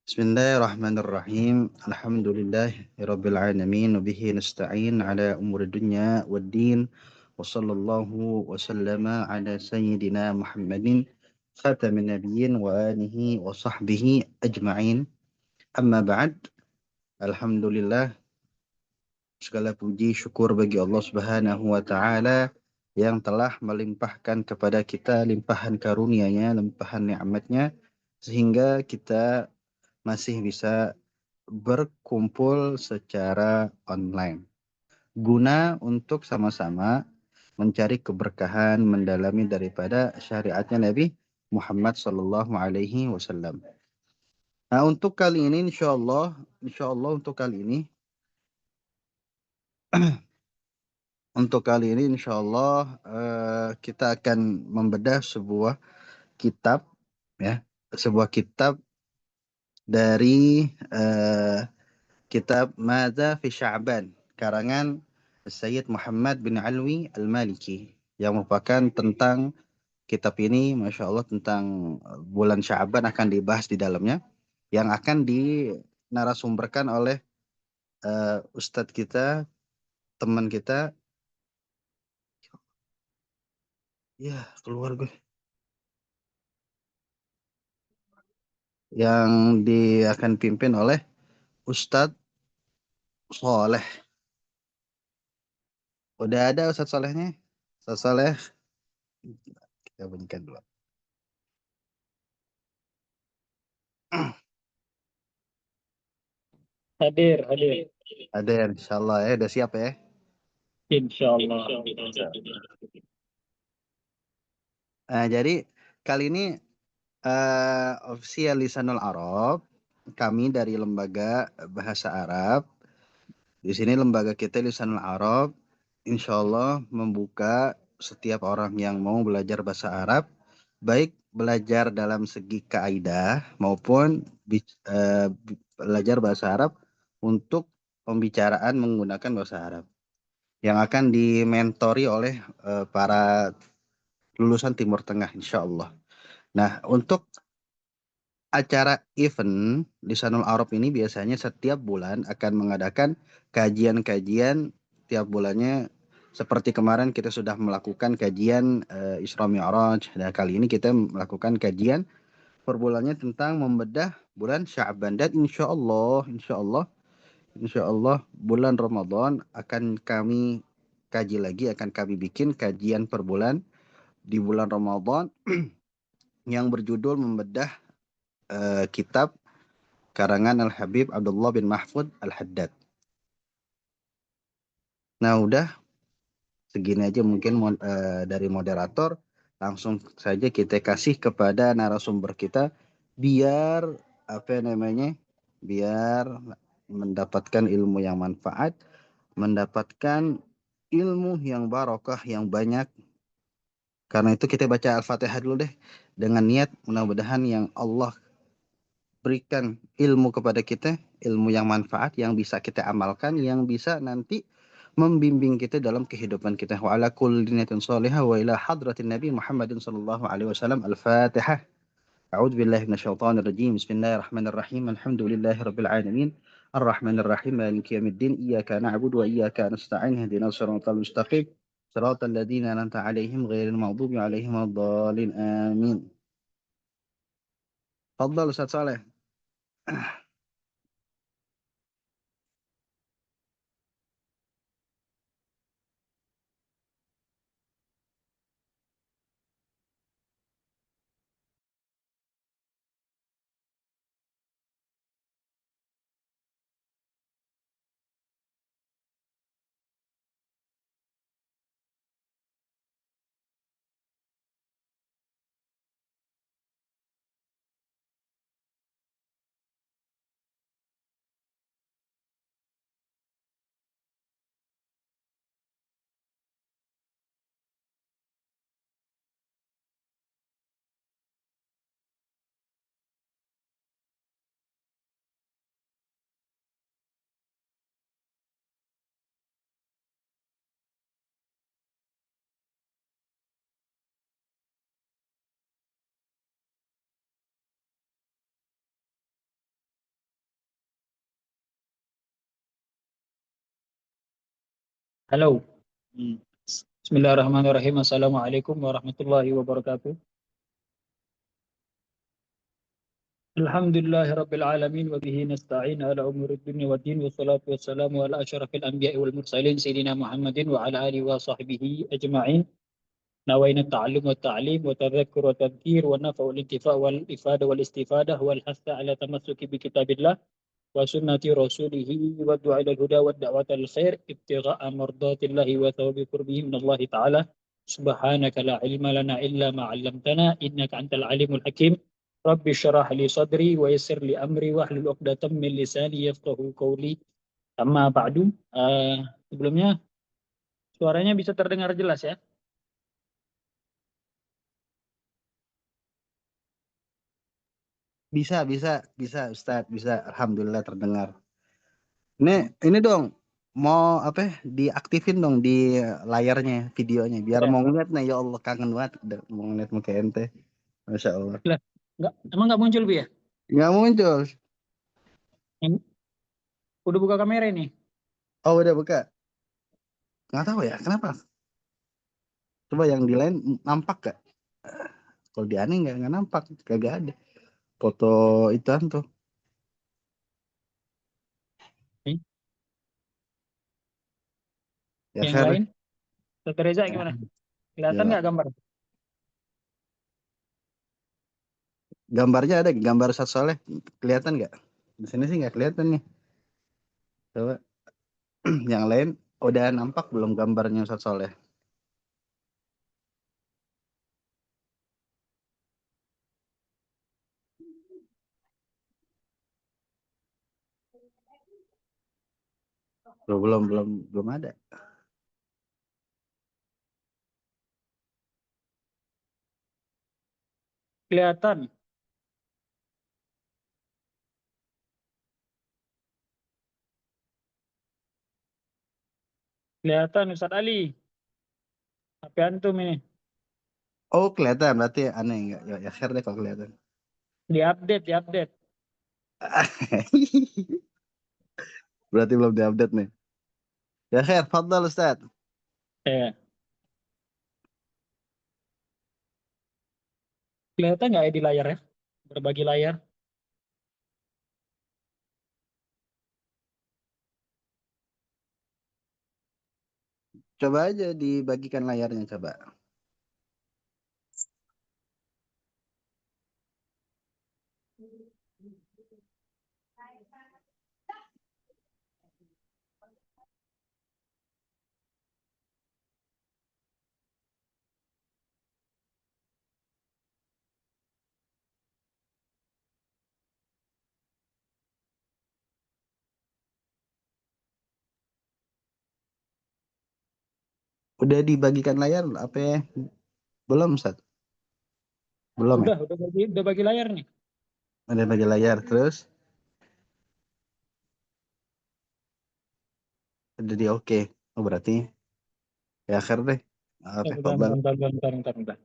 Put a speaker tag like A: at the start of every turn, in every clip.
A: Bismillahirrahmanirrahim. Alhamdulillah rabbil alamin wa bihi nasta'in ala umuri dunya waddin wa sallallahu wa sallama ala sayyidina Muhammadin khatamin nabiyyin wa alihi wa sahbihi ajma'in. Amma ba'd. Alhamdulillah, segala puji syukur bagi Allah Subhanahu wa taala yang telah melimpahkan kepada kita limpahan karunia-Nya, limpahan nikmat-Nya sehingga kita masih bisa berkumpul secara online guna untuk sama-sama mencari keberkahan mendalami daripada syariatnya Nabi Muhammad Sallallahu Alaihi Wasallam. Nah, untuk kali ini insya Allah insya Allah kita akan membedah sebuah kitab, ya, sebuah kitab dari kitab Madza fi Sya'ban karangan Sayyid Muhammad bin Alwi Al-Maliki yang merupakan tentang kitab ini, Masya Allah, tentang bulan Sya'ban akan dibahas di dalamnya yang akan dinarasumberkan oleh Ustadz kita, teman kita, ya keluar gue, yang akan pimpin oleh Ustadz Soleh. Udah ada Ustadz Solehnya? Ustadz Soleh, kita bunyikan dulu.
B: Hadir, hadir.
A: Ada ya, insya Allah ya, udah siap ya.
B: Insya Allah.
A: Jadi kali ini official Lisanul Arab, kami dari Lembaga Bahasa Arab. Di sini lembaga kita Lisanul Arab, insya Allah membuka setiap orang yang mau belajar bahasa Arab, baik belajar dalam segi kaidah maupun belajar bahasa Arab untuk pembicaraan menggunakan bahasa Arab yang akan dimentori oleh para lulusan Timur Tengah, insya Allah. Nah, untuk acara event Lisanul Arab ini biasanya setiap bulan akan mengadakan kajian-kajian tiap bulannya. Seperti kemarin kita sudah melakukan kajian Isra Mi'raj. Dan kali ini kita melakukan kajian per bulannya tentang membedah bulan Sya'ban. Dan insya Allah bulan Ramadan akan kami kaji lagi, akan kami bikin kajian per bulan di bulan Ramadan yang berjudul membedah kitab karangan Al-Habib Abdullah bin Mahfud Al-Haddad. Nah, udah segini aja mungkin dari moderator. Langsung saja kita kasih kepada narasumber kita biar apa namanya? Biar mendapatkan ilmu yang manfaat, mendapatkan ilmu yang barokah yang banyak. Karena itu kita baca Al-Fatihah dulu deh dengan niat mudah-mudahan yang Allah berikan ilmu kepada kita, ilmu yang manfaat, yang bisa kita amalkan, yang bisa nanti membimbing kita dalam kehidupan kita. Wa ala kulli niyatin salihah wa ila hadratin Nabi Muhammadin sallallahu alaihi wasallam. Al-Fatihah. A'udzu billahi minasyaitonir rajim. Bismillahirrahmanirrahim. Alhamdulillahi rabbil alamin. Ar-Rahmanir Rahim. Maliki yaumiddin. Iyyaka na'budu wa iyyaka nasta'in. Ihdinas siratal mustaqim. Siratal ladzina an'amta 'alaihim ghairil maghdubi 'alaihim waladdallin. Amin. Tafadhal Ustaz Saleh.
B: Halo. Hmm. Bismillahirrahmanirrahim. Assalamualaikum warahmatullahi wabarakatuh. Alhamdulillahi rabbil alamin wa bihi nasta'in ala umuri dunya waddin wassalatu wassalamu ala asyrafil anbiya'i wal mursalin sayyidina Muhammadin wa ala alihi wa sahbihi ajma'in. نوينا التعلم والتعليم والتذكر والتذكير والنفع والانتفاع والإفادة والاستفادة والحث على تمسك بكتاب الله وسنة رسوله والدعاء إلى الهدى والدعوة للخير ابتغاء مرضات الله وثواب قربه من الله تعالى. سبحانك لا علم لنا إلا ما علمتنا إنك أنت العليم الحكيم. رب اشرح لي صدري ويسر لي أمري واحلل عقدة من لساني يفقه قولي. أما بعد, sebelumnya suaranya bisa terdengar jelas ya?
A: Bisa, bisa, bisa, Ustadz, bisa. Alhamdulillah terdengar. Ini dong, mau apa? Diaktifin dong di layarnya, videonya, biar
B: Ya.
A: mau ngeliat nih. Ya Allah, kangen banget udah mau ngeliat muka ente. Masya Allah.
B: Lah, emang nggak muncul Bu ya?
A: Nggak muncul.
B: Ini udah buka kamera ini.
A: Oh, udah buka. Nggak tahu ya, kenapa? Coba yang di lain nampak gak? Kalau di aneh nggak nampak, kagak ada. Foto itu tuh.
B: Nih,
A: Ya,
B: yang
A: Khair.
B: lain, Dr. Reza
A: Ya,
B: gimana? Kelihatan
A: ya.
B: nggak gambar?
A: Gambarnya ada, gambar Ustadz Soleh. Kelihatan nggak? Di sini sih nggak kelihatan nih. Coba yang lain udah nampak belum gambarnya Ustadz Soleh? Belum ada.
B: Kelihatan, kelihatan Ustadz Ali. HP antum ini.
A: Oh, kelihatan, berarti aneh nggak? Ya, ya share deh kalau kelihatan.
B: Diupdate, diupdate.
A: Berarti belum diupdate nih. Ya Khair, fadal Ustaz.
B: Eh, kelihatan nggak ya di layar ya? Berbagi layar.
A: Coba aja dibagikan layarnya coba. Udah dibagikan layar apa ya? Belum Ustaz? Belum ya?
B: Udah bagi layar nih.
A: Udah bagi layar terus udah di oke. Oh, berarti ya Khair deh. Oke,
B: Bentar,
A: fadal.
B: bentar, bentar, bentar, bentar.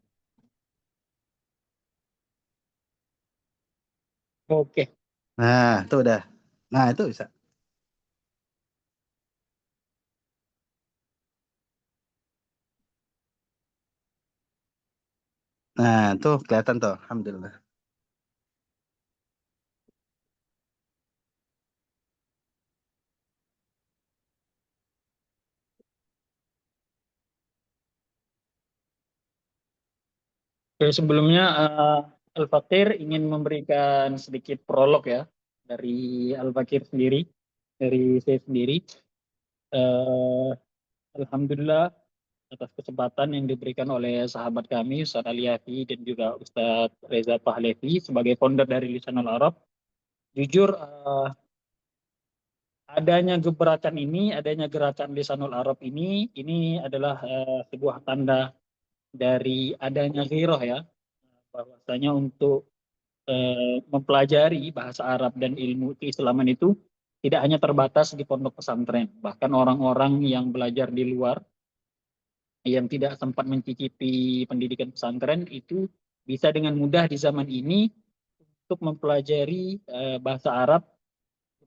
B: Oke,
A: Nah, itu udah. Nah, itu bisa. Nah, tuh kelihatan tuh. Alhamdulillah.
B: oke, sebelumnya Al-Fakir ingin memberikan sedikit prolog ya dari Al-Fakir sendiri, dari saya sendiri. Eh, Alhamdulillah atas kesempatan yang diberikan oleh sahabat kami, Ustadz Ali Yafi dan juga Ustadz Reza Pahlevi sebagai founder dari Lisanul Arab. Jujur, adanya gerakan Lisanul Arab ini adalah sebuah tanda dari adanya ghairah ya, bahwasanya untuk mempelajari bahasa Arab dan ilmu keislaman itu tidak hanya terbatas di pondok pesantren, bahkan orang-orang yang belajar di luar yang tidak sempat mencicipi pendidikan pesantren itu bisa dengan mudah di zaman ini untuk mempelajari bahasa Arab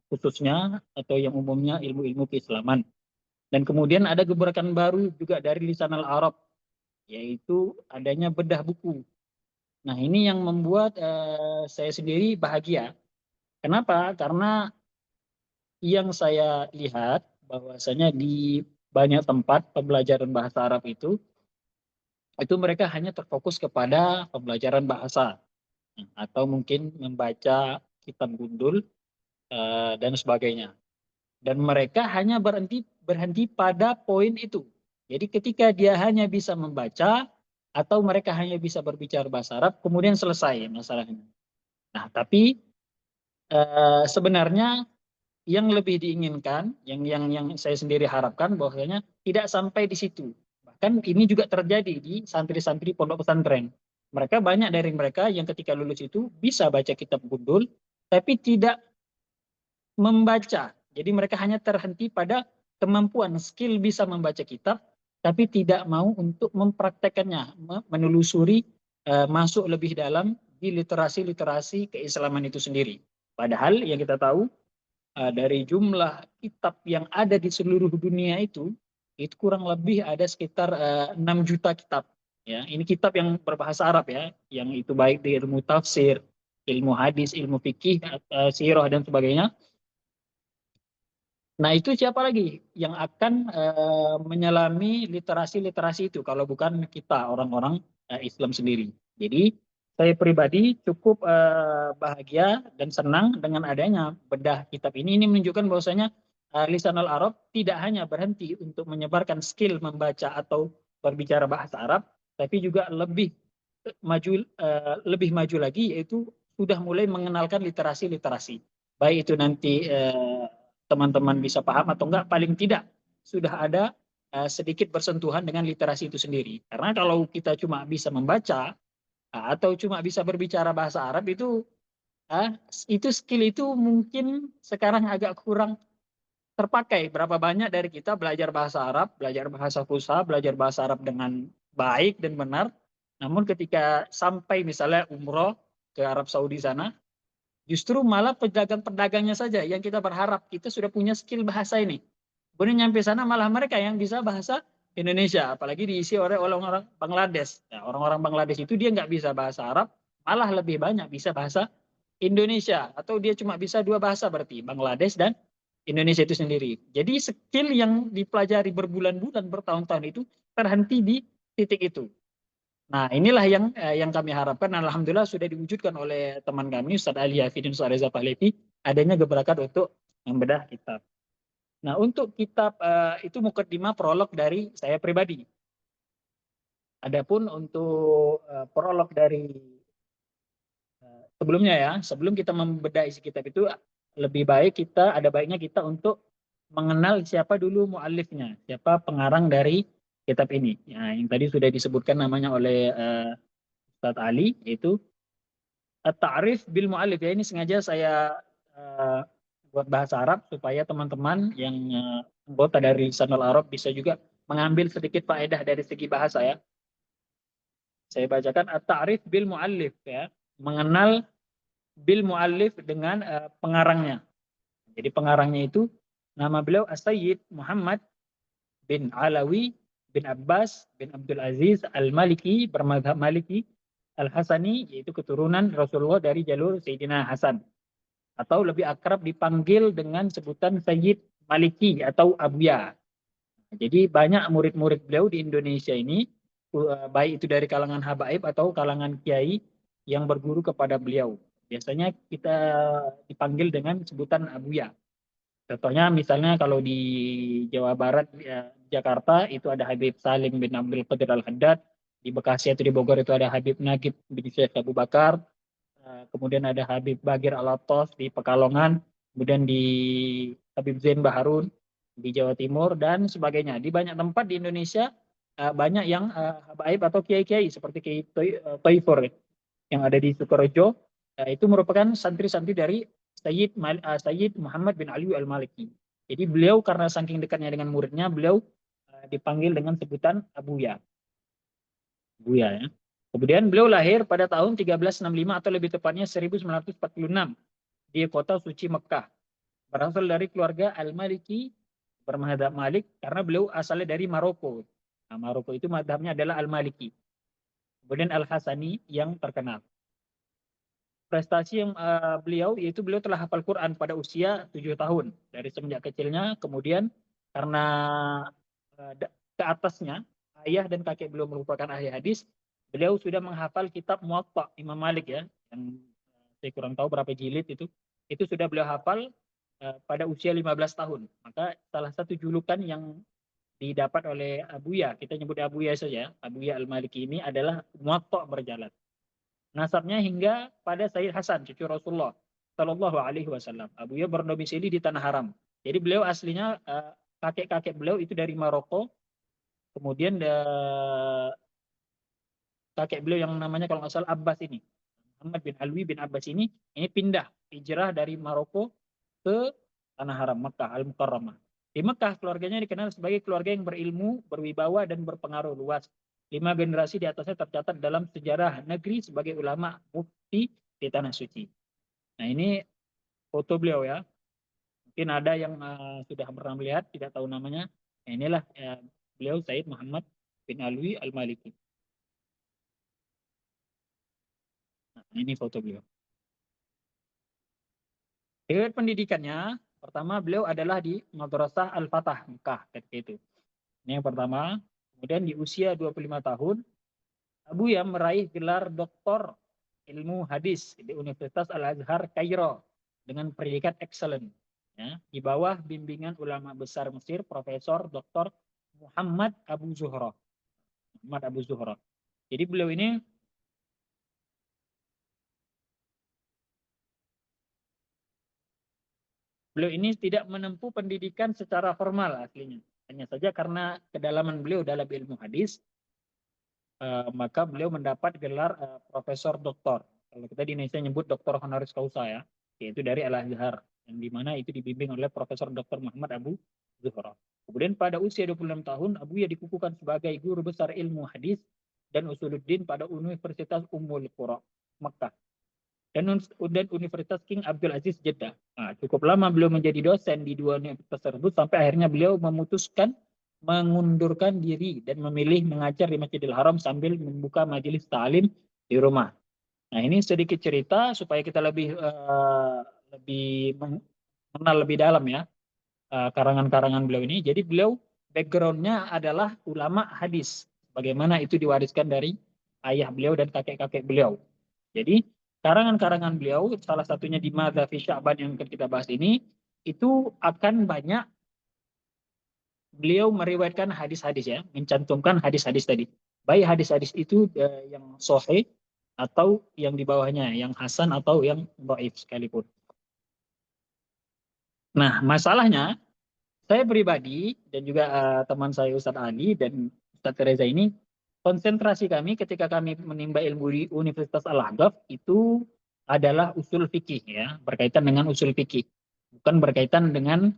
B: khususnya atau yang umumnya ilmu-ilmu keislaman. Dan kemudian ada gebrakan baru juga dari lisan al-Arab, yaitu adanya bedah buku. Nah, ini yang membuat saya sendiri bahagia. Kenapa? Karena yang saya lihat bahwasanya di banyak tempat pembelajaran bahasa Arab itu mereka hanya terfokus kepada pembelajaran bahasa atau mungkin membaca kitab gundul dan sebagainya. Dan mereka hanya berhenti pada poin itu. Jadi ketika dia hanya bisa membaca atau mereka hanya bisa berbicara bahasa Arab, kemudian selesai masalahnya. Nah, tapi sebenarnya yang lebih diinginkan, yang saya sendiri harapkan bahwasanya tidak sampai di situ. Bahkan ini juga terjadi di santri-santri pondok pesantren. Mereka banyak dari mereka yang ketika lulus itu bisa baca kitab gundul, tapi tidak membaca. Jadi mereka hanya terhenti pada kemampuan skill bisa membaca kitab, tapi tidak mau untuk mempraktekannya, menelusuri, masuk lebih dalam di literasi-literasi keislaman itu sendiri. Padahal yang kita tahu dari jumlah kitab yang ada di seluruh dunia itu kurang lebih ada sekitar 6 juta kitab. Ya, ini kitab yang berbahasa Arab ya, yang itu baik di ilmu tafsir, ilmu hadis, ilmu fikih, sirah dan sebagainya. Nah, itu siapa lagi yang akan menyelami literasi-literasi itu kalau bukan kita orang-orang Islam sendiri. Jadi saya pribadi cukup bahagia dan senang dengan adanya bedah kitab ini. Ini menunjukkan bahwasanya Lisanul Arab tidak hanya berhenti untuk menyebarkan skill membaca atau berbicara bahasa Arab, tapi juga lebih maju lagi, yaitu sudah mulai mengenalkan literasi-literasi. Baik itu nanti teman-teman bisa paham atau enggak, paling tidak sudah ada sedikit bersentuhan dengan literasi itu sendiri. Karena kalau kita cuma bisa membaca atau cuma bisa berbicara bahasa Arab itu skill itu mungkin sekarang agak kurang terpakai. Berapa banyak dari kita belajar bahasa Arab, belajar bahasa Fusha, belajar bahasa Arab dengan baik dan benar. Namun ketika sampai misalnya umroh ke Arab Saudi sana, justru malah pedagang-pedagangnya saja yang kita berharap kita sudah punya skill bahasa ini. Kemudian nyampe sana malah mereka yang bisa bahasa Indonesia, apalagi diisi oleh orang-orang Bangladesh. Nah, orang-orang Bangladesh itu dia nggak bisa bahasa Arab, malah lebih banyak bisa bahasa Indonesia. Atau dia cuma bisa dua bahasa berarti, Bangladesh dan Indonesia itu sendiri. Jadi skill yang dipelajari berbulan-bulan, bertahun-tahun itu terhenti di titik itu. Nah, inilah yang kami harapkan. Alhamdulillah sudah diwujudkan oleh teman kami, Ustadz Ali Hafidin, Ustadz Reza Pahlevi, adanya gebrakan untuk membedah kitab. Nah, untuk kitab itu mukaddimah prolog dari saya pribadi. Adapun untuk prolog dari sebelumnya ya, sebelum kita membedah isi kitab itu, ada baiknya kita untuk mengenal siapa dulu muallifnya, siapa pengarang dari kitab ini. Ya, yang tadi sudah disebutkan namanya oleh Ustadz Ali, yaitu Ta'rif bil mu'allif. Ya, ini sengaja saya buat bahasa Arab supaya teman-teman yang anggota dari Lisanul Arab bisa juga mengambil sedikit faedah dari segi bahasa ya. Saya bacakan At-Ta'rif bil mu'allif ya, mengenal bil mu'allif dengan pengarangnya. Jadi pengarangnya itu nama beliau As-Sayyid Muhammad bin Alawi bin Abbas bin Abdul Aziz Al-Maliki, bermadzhab Maliki, Al-Hasani, yaitu keturunan Rasulullah dari jalur Sayyidina Hasan, atau lebih akrab dipanggil dengan sebutan Sayyid Maliki atau Abuya. Jadi banyak murid-murid beliau di Indonesia ini, baik itu dari kalangan habaib atau kalangan kiai yang berguru kepada beliau. Biasanya kita dipanggil dengan sebutan Abuya. Contohnya misalnya kalau di Jawa Barat, ya, Jakarta itu ada Habib Salim bin Abdul Qadir Al-Haddad, di Bekasi atau di Bogor itu ada Habib Nagib bin Syekh Abu Bakar, kemudian ada Habib Bagir Al-Attas di Pekalongan, kemudian di Habib Zain Baharun di Jawa Timur dan sebagainya. Di banyak tempat di Indonesia banyak yang habaib atau kiai-kiai seperti Kiai Toifor yang ada di Sukorejo, itu merupakan santri-santri dari Sayyid Muhammad bin Ali Al-Maliki. Jadi beliau karena saking dekatnya dengan muridnya, beliau dipanggil dengan sebutan Abuya. Abuya ya. Kemudian beliau lahir pada tahun 1365 atau lebih tepatnya 1946 di kota suci Mekah. Berasal dari keluarga Al-Maliki bermadzhab Malik karena beliau asalnya dari Maroko. Nah, Maroko itu madhabnya adalah Al-Maliki. Kemudian Al-Hasani yang terkenal. Prestasi yang beliau yaitu beliau telah hafal Quran pada usia 7 tahun dari semenjak kecilnya. Kemudian karena ke atasnya ayah dan kakek beliau merupakan ahli hadis, beliau sudah menghafal kitab Muwatta Imam Malik ya, yang saya kurang tahu berapa jilid itu sudah beliau hafal pada usia 15 tahun. Maka salah satu julukan yang didapat oleh Abuya, kita nyebut Abuya saja, Abuya Al-Maliki ini adalah Muwatta berjalan. Nasabnya hingga pada Sayyid Hasan, cucu Rasulullah Shallallahu Alaihi Wasallam. Abuya berdomisili di Tanah Haram. Jadi beliau aslinya kakek-kakek beliau itu dari Maroko. Kemudian kakek beliau yang namanya kalau nggak salah Abbas ini, Muhammad bin Alwi bin Abbas ini pindah hijrah dari Maroko ke Tanah Haram, Mekah Al-Mukarramah. Di Mekah keluarganya dikenal sebagai keluarga yang berilmu, berwibawa dan berpengaruh luas. 5 generasi di atasnya tercatat dalam sejarah negeri sebagai ulama mufti di Tanah Suci. Nah ini foto beliau ya. Mungkin ada yang sudah pernah melihat, tidak tahu namanya. Nah, inilah beliau Said Muhammad bin Alwi Al-Maliki. Nah, ini foto beliau. Riwayat pendidikannya, pertama beliau adalah di Madrasah Al-Fatah, Mekah ketika itu. Ini yang pertama. Kemudian di usia 25 tahun, Abuya meraih gelar doktor ilmu hadis di Universitas Al-Azhar Kairo dengan predikat excellent. Ya, di bawah bimbingan ulama besar Mesir, Profesor Dr. Muhammad Abu Zuhra. Muhammad Abu Zuhra. Jadi beliau ini tidak menempuh pendidikan secara formal aslinya. Hanya saja karena kedalaman beliau dalam ilmu hadis, maka beliau mendapat gelar Profesor Doktor. Kalau kita di Indonesia nyebut Doktor Honoris Causa ya, yaitu dari Al-Azhar, yang dimana itu dibimbing oleh Profesor Dr. Muhammad Abu Zuhra. Kemudian pada usia 26 tahun, Abuya dikukuhkan sebagai guru besar ilmu hadis dan usuluddin pada Universitas Ummul Qura, Mekah. Dan Universitas King Abdul Aziz Jeddah. Nah, cukup lama beliau menjadi dosen di dua universitas tersebut sampai akhirnya beliau memutuskan mengundurkan diri dan memilih mengajar di Masjidil Haram sambil membuka majelis ta'lim di rumah. Nah, ini sedikit cerita supaya kita lebih mengenal lebih dalam ya karangan-karangan beliau ini. Jadi beliau background-nya adalah ulama hadis. Bagaimana itu diwariskan dari ayah beliau dan kakek-kakek beliau. Jadi karangan-karangan beliau, salah satunya di Madza fi Sya'ban yang akan kita bahas ini, itu akan banyak beliau meriwayatkan hadis-hadis ya, mencantumkan hadis-hadis tadi. Baik hadis-hadis itu yang sahih atau yang di bawahnya, yang hasan atau yang dhaif sekalipun. Nah, masalahnya saya pribadi dan juga teman saya Ustadz Ali dan Ustadz Reza ini, konsentrasi kami ketika kami menimba ilmu di Universitas Al-Aghdaf itu adalah usul fikih ya, berkaitan dengan usul fikih, bukan berkaitan dengan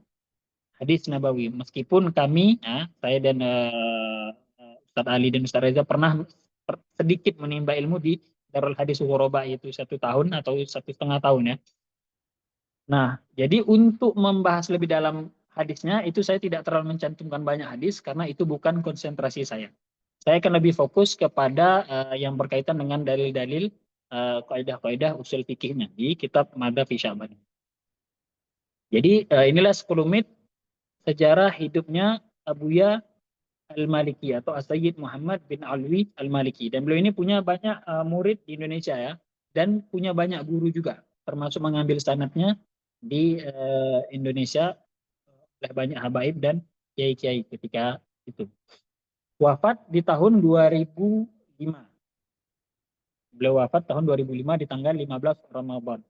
B: hadis nabawi. Meskipun kami, saya dan Ustadz Ali dan Ustadz Reza pernah sedikit menimba ilmu di Darul Hadis Ghuraba itu 1 tahun atau 1,5 tahun ya. Nah, jadi untuk membahas lebih dalam hadisnya itu saya tidak terlalu mencantumkan banyak hadis karena itu bukan konsentrasi saya. Saya akan lebih fokus kepada yang berkaitan dengan dalil-dalil kaidah-kaidah usul fikihnya di kitab Madza fi Sya'ban. Jadi inilah 10 menit sejarah hidupnya Abuya Al-Maliki atau As-Sayyid Muhammad bin Alwi Al-Maliki. Dan beliau ini punya banyak murid di Indonesia ya, dan punya banyak guru juga, termasuk mengambil sanadnya di Indonesia oleh banyak habaib dan kiai-kiai ketika itu. Wafat di tahun 2005. Beliau wafat tahun 2005 di tanggal 15 Ramadan.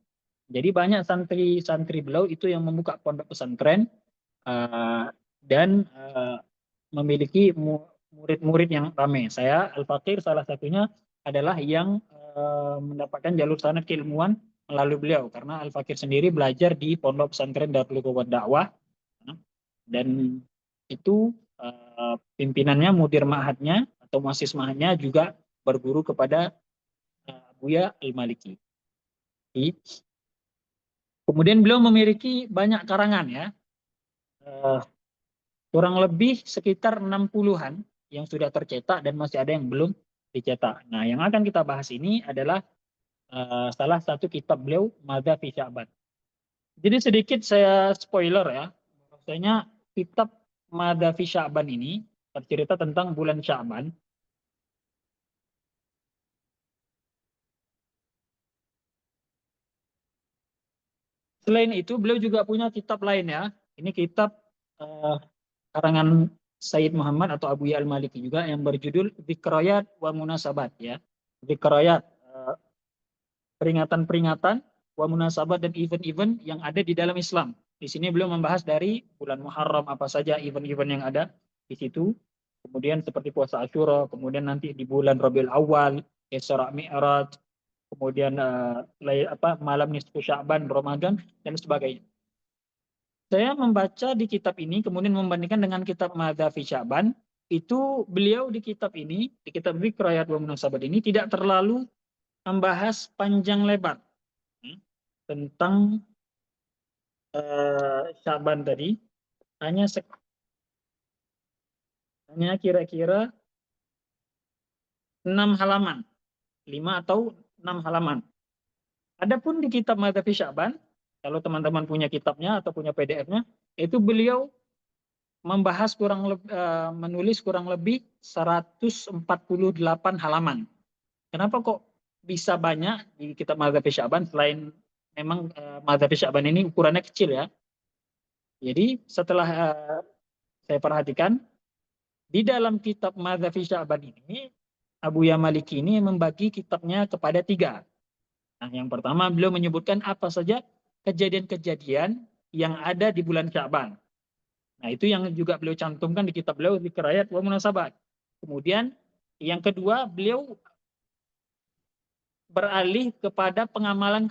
B: Jadi banyak santri-santri beliau itu yang membuka pondok pesantren dan memiliki murid-murid yang ramai. Saya Al-Fakir salah satunya adalah yang mendapatkan jalur sanad keilmuan melalui beliau karena Al-Fakir sendiri belajar di pondok pesantren Darul Quwwat Dakwah dan itu pimpinannya mudir ma'hadnya atau muassis ma'hadnya juga berguru kepada Abuya Al-Maliki. Kemudian beliau memiliki banyak karangan ya. Kurang lebih sekitar 60-an yang sudah tercetak dan masih ada yang belum dicetak. Nah, yang akan kita bahas ini adalah salah satu kitab beliau, Madza fi Sya'ban. Jadi sedikit saya spoiler ya, bahwasanya kitab Madza fi Sya'ban ini bercerita tentang bulan Sya'ban. Selain itu, beliau juga punya kitab lain ya. Ini kitab eh, karangan Sayyid Muhammad atau Abu Ya al-Maliki juga yang berjudul Dzikrayat wa Munasabat ya. Dzikrayat, peringatan-peringatan, wa munasabat dan event-event yang ada di dalam Islam. Di sini beliau membahas dari bulan Muharram apa saja event-event yang ada di situ. Kemudian seperti puasa Asyura, kemudian nanti di bulan Rabiul Awal, Isra Mi'raj, kemudian malam nisfu Sya'ban, Ramadan dan sebagainya. Saya membaca di kitab ini kemudian membandingkan dengan kitab Madza fi Sya'ban, itu beliau di kitab ini, di kitab Dzikrayat wa Munasabat ini tidak terlalu membahas panjang lebar tentang Syaban tadi, hanya kira-kira 6 halaman, 5 atau 6 halaman. Adapun di kitab Madhabi Syaban, kalau teman-teman punya kitabnya atau punya PDF-nya, itu beliau membahas menulis kurang lebih 148 halaman. Kenapa kok bisa banyak di kitab Madhabi Syaban selain memang Madhabi Syaban ini ukurannya kecil ya. Jadi setelah saya perhatikan di dalam kitab Madza fi Sya'ban ini Abu Ya Maliki ini membagi kitabnya kepada 3. Nah, yang pertama beliau menyebutkan apa saja kejadian-kejadian yang ada di bulan Sya'ban. Nah, itu yang juga beliau cantumkan di kitab beliau Dzikrayat wa Munasabat. Kemudian yang kedua beliau beralih kepada amalan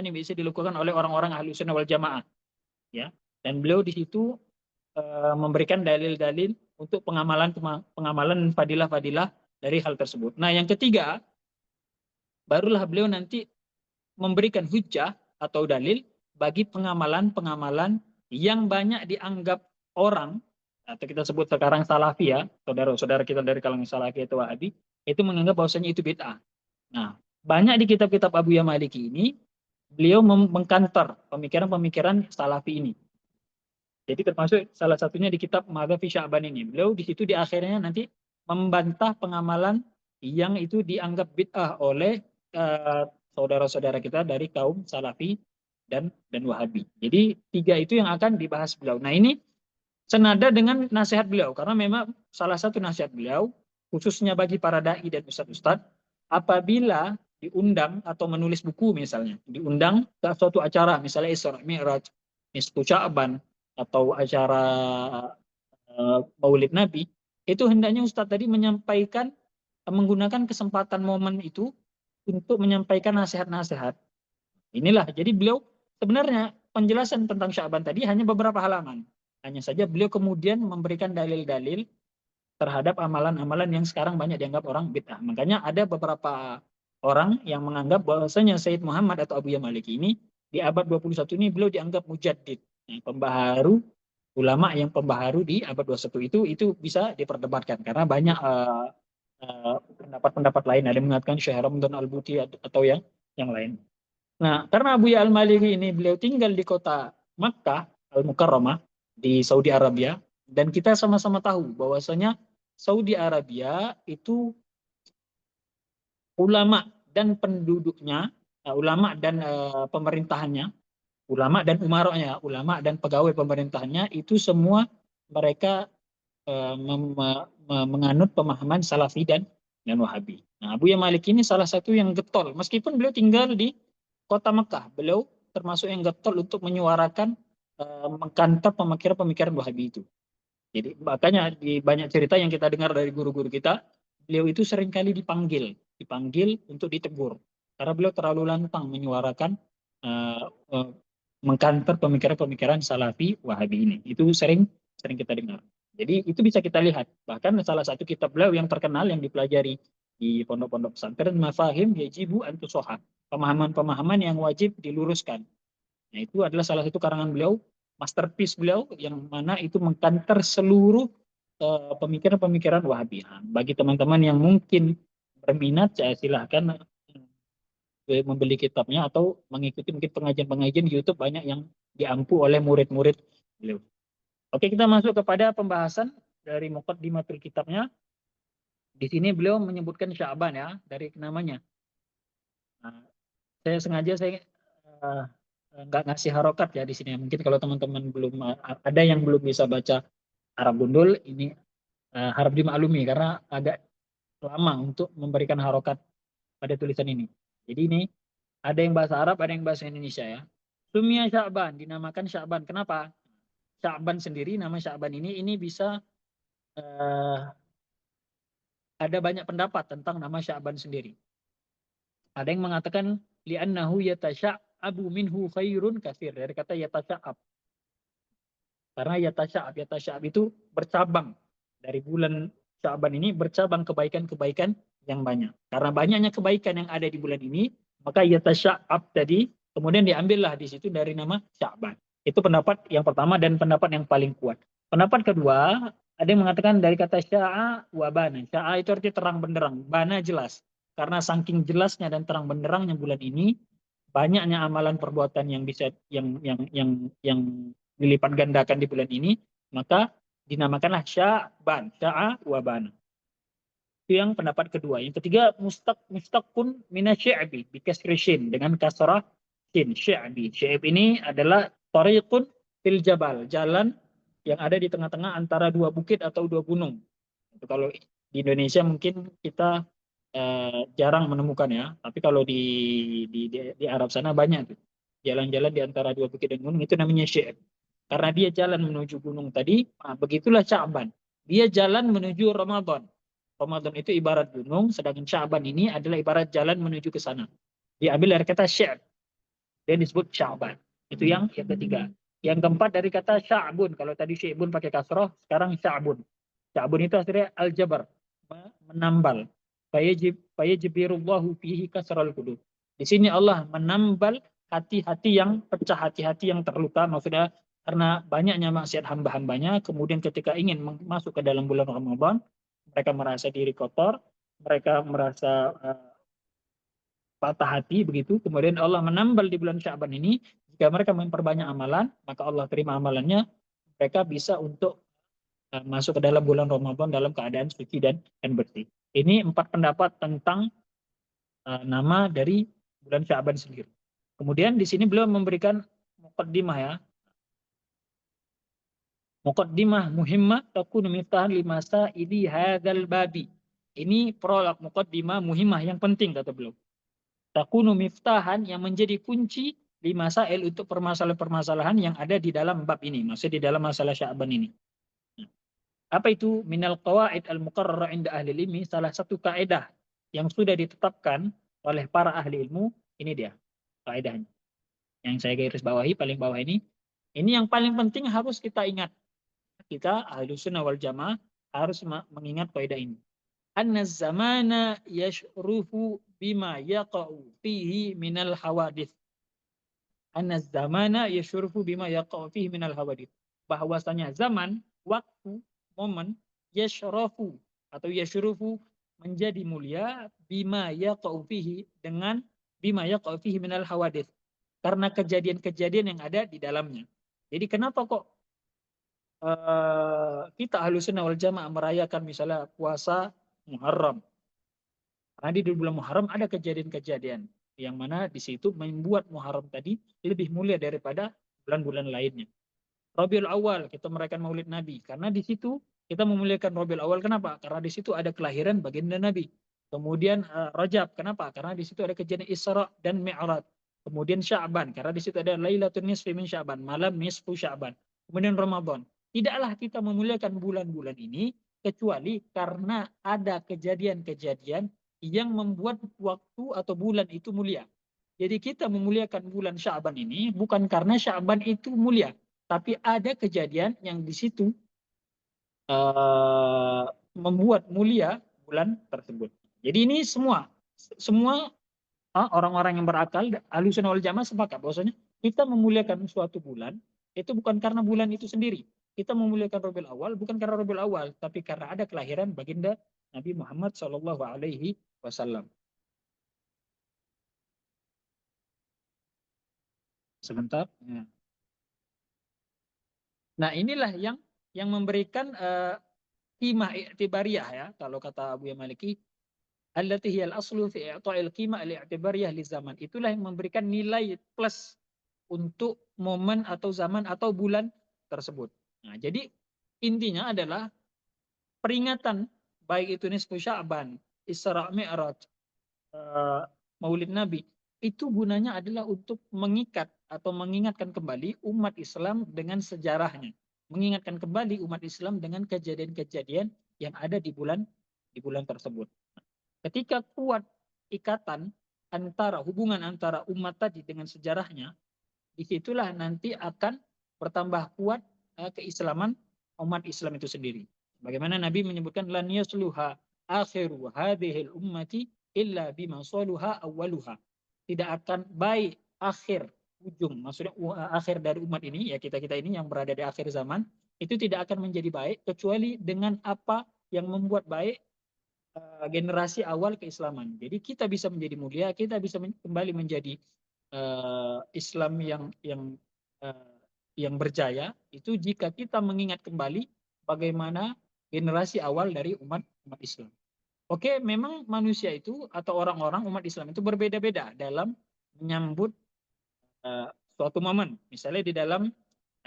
B: yang bisa dilakukan oleh orang-orang ahli sunnah wal jamaah ya. Dan beliau di situ memberikan dalil-dalil untuk pengamalan fadilah-fadilah dari hal tersebut. Nah, yang ketiga, barulah beliau nanti memberikan hujjah atau dalil bagi pengamalan-pengamalan yang banyak dianggap orang, atau kita sebut sekarang salafi ya, saudara-saudara kita dari kalangan salafi atau wahabi, itu menganggap bahwasanya itu bid'ah. Nah, banyak di kitab-kitab Abu Ya Maliki ini, beliau mengkantar pemikiran-pemikiran salafi ini. Jadi termasuk salah satunya di kitab Madza fi Sya'ban ini. Beliau di situ di akhirnya nanti membantah pengamalan yang itu dianggap bid'ah oleh saudara-saudara kita dari kaum Salafi dan Wahabi. Jadi 3 itu yang akan dibahas beliau. Nah, ini senada dengan nasihat beliau karena memang salah satu nasihat beliau khususnya bagi para dai dan ustadz-ustadz apabila diundang atau menulis buku misalnya, diundang ke suatu acara misalnya Isra Mi'raj, Nisfu Sya'ban atau acara Maulid Nabi, itu hendaknya Ustadz tadi menyampaikan menggunakan kesempatan momen itu untuk menyampaikan nasihat-nasihat. Inilah, jadi beliau sebenarnya penjelasan tentang Sya'ban tadi hanya beberapa halaman. Hanya saja beliau kemudian memberikan dalil-dalil terhadap amalan-amalan yang sekarang banyak dianggap orang bid'ah. Makanya ada beberapa orang yang menganggap bahwasanya Sayyid Muhammad atau Abu Ya Maliki ini di abad 21 ini beliau dianggap mujaddid, pembaharu, ulama yang pembaharu di abad 21 itu bisa diperdebatkan karena banyak pendapat-pendapat lain. Ada yang mengatakan Syekh Ramadan Al-Buti atau yang lain. Nah, karena Abu Ya Al-Maliki ini beliau tinggal di kota Makkah Al-Mukarramah di Saudi Arabia, dan kita sama-sama tahu bahwasanya Saudi Arabia itu ulama dan penduduknya, ulama dan pemerintahannya, ulama dan umaranya, ulama dan pegawai pemerintahannya itu semua mereka menganut pemahaman Salafi dan Wahabi. Nah, Abu Ya Malik ini salah satu yang getol, meskipun beliau tinggal di kota Mekah, beliau termasuk yang getol untuk menyuarakan mengkantar pemikiran-pemikiran Wahabi itu. Jadi makanya di banyak cerita yang kita dengar dari guru-guru kita, beliau itu seringkali dipanggil untuk ditegur karena beliau terlalu lantang menyuarakan mengkantar pemikiran-pemikiran Salafi Wahabi ini. Itu sering kita dengar. Jadi itu bisa kita lihat. Bahkan salah satu kitab beliau yang terkenal yang dipelajari di pondok-pondok pesantren, Mafahim Yajibu Antusoha, pemahaman-pemahaman yang wajib diluruskan. Nah, itu adalah salah satu karangan beliau masterpiece beliau yang mana itu mengkanter seluruh pemikiran-pemikiran Wahabi. Bagi teman-teman yang mungkin berminat, saya silahkan membeli kitabnya atau mengikuti mungkin pengajian-pengajian di YouTube, banyak yang diampu oleh murid-murid beliau. Oke, kita masuk kepada pembahasan dari Muqaddimatul kitabnya. Di sini beliau menyebutkan Sya'ban ya, dari namanya. Nah, saya sengaja nggak ngasih harokat ya di sini. Mungkin kalau teman-teman belum ada yang belum bisa baca Arab gundul, ini harap dimaklumi karena agak lama untuk memberikan harokat pada tulisan ini. Jadi ini ada yang bahasa Arab, ada yang bahasa Indonesia ya. Sumia Sya'ban, dinamakan Sya'ban. Kenapa? Sya'ban sendiri, nama Sya'ban ini bisa ada banyak pendapat tentang nama Sya'ban sendiri. Ada yang mengatakan li'annahu yatasha'abu minhu khairun katsir, dari kata yatasha'ab. Karena yatasha'ab itu bercabang. Dari bulan Sya'ban ini bercabang kebaikan-kebaikan yang banyak. Karena banyaknya kebaikan yang ada di bulan ini, maka yatasha'ab tadi kemudian diambillah di situ dari nama Sya'ban. Itu pendapat yang pertama dan pendapat yang paling kuat. Pendapat kedua, ada yang mengatakan dari kata sya'a wa bana. Sya'a itu artinya terang benderang, bana jelas. Karena saking jelasnya dan terang benderangnya bulan ini, banyaknya amalan perbuatan yang bisa yang dilipat gandakan di bulan ini, maka dinamakanlah Sya'ban, sya'a wa bana. Itu yang pendapat kedua. Yang ketiga, mustaqun minasyi'bi bikasri syin, dengan kasrah syin, syi'bi. Syi'b ini adalah tariqun fil jabal, jalan yang ada di tengah-tengah antara dua bukit atau dua gunung. Itu kalau di Indonesia mungkin kita jarang menemukan ya, tapi kalau di Arab sana banyak tuh. Jalan-jalan di antara dua bukit dan gunung itu namanya syi'b. Karena dia jalan menuju gunung tadi, begitulah Sya'ban. Dia jalan menuju Ramadan. Ramadan itu ibarat gunung, sedangkan Sya'ban ini adalah ibarat jalan menuju ke sana. Diambil dari kata syi'b, dia disebut Sya'ban. Itu yang ketiga. Yang keempat dari kata Sya'bun. Kalau tadi Syi'bun pakai kasroh, sekarang Sya'bun. Sya'bun itu aslinya al-jabar, menambal. Fayajibirullahu fihi kasral qulub. Di sini Allah menambal hati-hati yang pecah, hati-hati yang terluka. Maksudnya karena banyaknya maksiat hamba-hambanya, kemudian ketika ingin masuk ke dalam bulan Ramadan, mereka merasa diri kotor, mereka merasa patah hati begitu. Kemudian Allah menambal di bulan Sya'ban ini, jika mereka memperbanyak amalan, maka Allah terima amalannya, mereka bisa untuk masuk ke dalam bulan Ramadan dalam keadaan suci dan bersih. Ini 4 pendapat tentang nama dari bulan Sya'ban sendiri. Kemudian di sini beliau memberikan muqaddimah ya. Muqaddimah muhimmah takunu miftahan limasa ini hadzal babi. Ini prolog muqaddimah muhimmah yang penting kata beliau. Takunu miftahan yang menjadi kunci lima masail untuk permasalahan-permasalahan yang ada di dalam bab ini, maksudnya di dalam masalah Sya'ban ini. Apa itu? Minal qawaid al-muqarrara inda ahli ilmi, salah satu kaidah yang sudah ditetapkan oleh para ahli ilmu, ini dia kaidahnya. Yang saya garis bawahi paling bawah ini yang paling penting harus kita ingat. Kita ahli sunnah wal jamaah harus mengingat kaidah ini. Anna zamana yashrufu bima yaqa'u fihi minal hawadith. Anna zamana yashrufu bima yaqa'u fihi minal hawadith. Bahwasanya zaman, waktu, momen, yashrafu atau yashrufu menjadi mulia bima yaqa'u fihi, dengan bima yaqa'u fihi minal hawadith. Karena kejadian-kejadian yang ada di dalamnya. Jadi kenapa kok kita Ahlussunnah wal Jamaah merayakan misalnya puasa Muharram? Karena di bulan Muharram ada kejadian-kejadian yang mana di situ membuat Muharram tadi lebih mulia daripada bulan-bulan lainnya. Rabiul Awal kita merayakan Maulid Nabi karena di situ kita memuliakan Rabiul Awal. Kenapa? Karena di situ ada kelahiran baginda Nabi. Kemudian Rajab, kenapa? Karena di situ ada kejadian Isra dan Mi'raj. Kemudian Sya'ban, karena di situ ada Lailatul Nisfi min Sya'ban, malam nisfu Sya'ban. Kemudian Ramadan. Tidaklah kita memuliakan bulan-bulan ini kecuali karena ada kejadian-kejadian yang membuat waktu atau bulan itu mulia. Jadi kita memuliakan bulan Sya'ban ini bukan karena Sya'ban itu mulia, tapi ada kejadian yang di situ membuat mulia bulan tersebut. Jadi ini semua orang-orang yang berakal, Ahlussunnah wal Jamaah sepakat bahwasanya kita memuliakan suatu bulan Itu bukan karena bulan itu sendiri. Kita memuliakan Rabiul Awal bukan karena Rabiul Awal, tapi karena ada kelahiran baginda Nabi Muhammad Shallallahu Alaihi Wasallam. Sebentar. Nah, inilah yang memberikan qimah i'tibariyah ya, kalau kata Abu Maliki, allati hiyal aslu fi i'ta'il qimah al-i'tibariyah li zaman. Itulah yang memberikan nilai plus untuk momen atau zaman atau bulan tersebut. Nah, jadi intinya adalah peringatan baik itu nisfu Sya'ban, Isra Mi'raj, Maulid Nabi, itu gunanya adalah untuk mengikat atau mengingatkan kembali umat Islam dengan sejarahnya. Mengingatkan kembali umat Islam dengan kejadian-kejadian yang ada di bulan tersebut. Ketika kuat ikatan hubungan antara umat tadi dengan sejarahnya, disitulah nanti akan bertambah kuat keislaman umat Islam itu sendiri. Bagaimana Nabi menyebutkan lan yasluha akhiru hadhil ummati illa bima saluha awwaluha. Tidak akan baik akhir ujung, maksudnya akhir dari umat ini, ya kita ini yang berada di akhir zaman, itu tidak akan menjadi baik kecuali dengan apa yang membuat baik generasi awal keislaman. Jadi kita bisa menjadi mulia, kita bisa kembali menjadi Islam yang berjaya itu jika kita mengingat kembali bagaimana generasi awal dari umat Islam. Oke, memang manusia itu atau orang-orang umat Islam itu berbeda-beda dalam menyambut suatu momen. Misalnya di dalam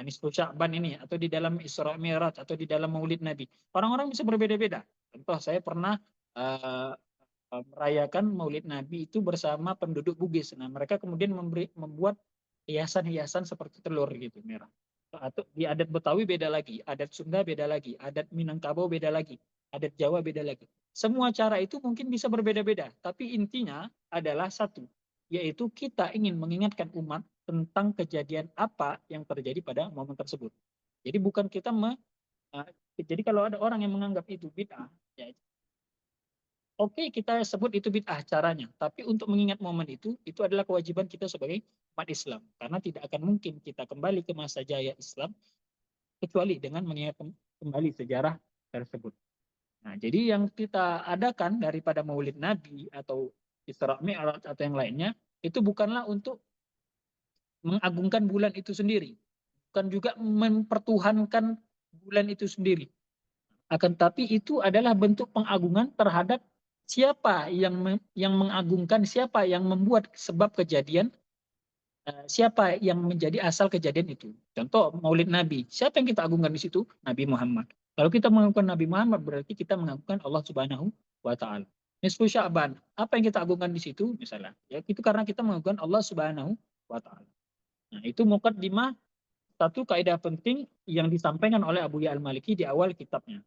B: Nisfu Sya'ban ini, atau di dalam Isra Mi'raj, atau di dalam Maulid Nabi. Orang-orang bisa berbeda-beda. Contoh, saya pernah merayakan Maulid Nabi itu bersama penduduk Bugis. Nah, mereka kemudian membuat hiasan-hiasan seperti telur gitu, merah. Atau di adat Betawi beda lagi, adat Sunda beda lagi, adat Minangkabau beda lagi, adat Jawa beda lagi. Semua cara itu mungkin bisa berbeda-beda, tapi intinya adalah satu, yaitu kita ingin mengingatkan umat tentang kejadian apa yang terjadi pada momen tersebut. Jadi bukan kita jadi kalau ada orang yang menganggap itu bid'ah, ya oke, kita sebut itu bid'ah caranya, tapi untuk mengingat momen itu adalah kewajiban kita sebagai umat Islam, karena tidak akan mungkin kita kembali ke masa jaya Islam kecuali dengan mengingat kembali sejarah tersebut. Nah, jadi yang kita adakan daripada Maulid Nabi atau Isra Mi'raj atau yang lainnya, itu bukanlah untuk mengagungkan bulan itu sendiri, bukan juga mempertuhankan bulan itu sendiri. Akan tapi itu adalah bentuk pengagungan terhadap siapa yang mengagungkan, siapa yang membuat sebab kejadian, siapa yang menjadi asal kejadian itu. Contoh Maulid Nabi, siapa yang kita agungkan di situ? Nabi Muhammad. Kalau kita mengagungkan Nabi Muhammad berarti kita mengagungkan Allah Subhanahu wa taala. Nisfu Sya'ban, apa yang kita agungkan di situ misalnya? Ya itu karena kita mengagungkan Allah Subhanahu wa taala. Nah, itu muqaddimah, satu kaidah penting yang disampaikan oleh Abu Ya Al-Maliki di awal kitabnya.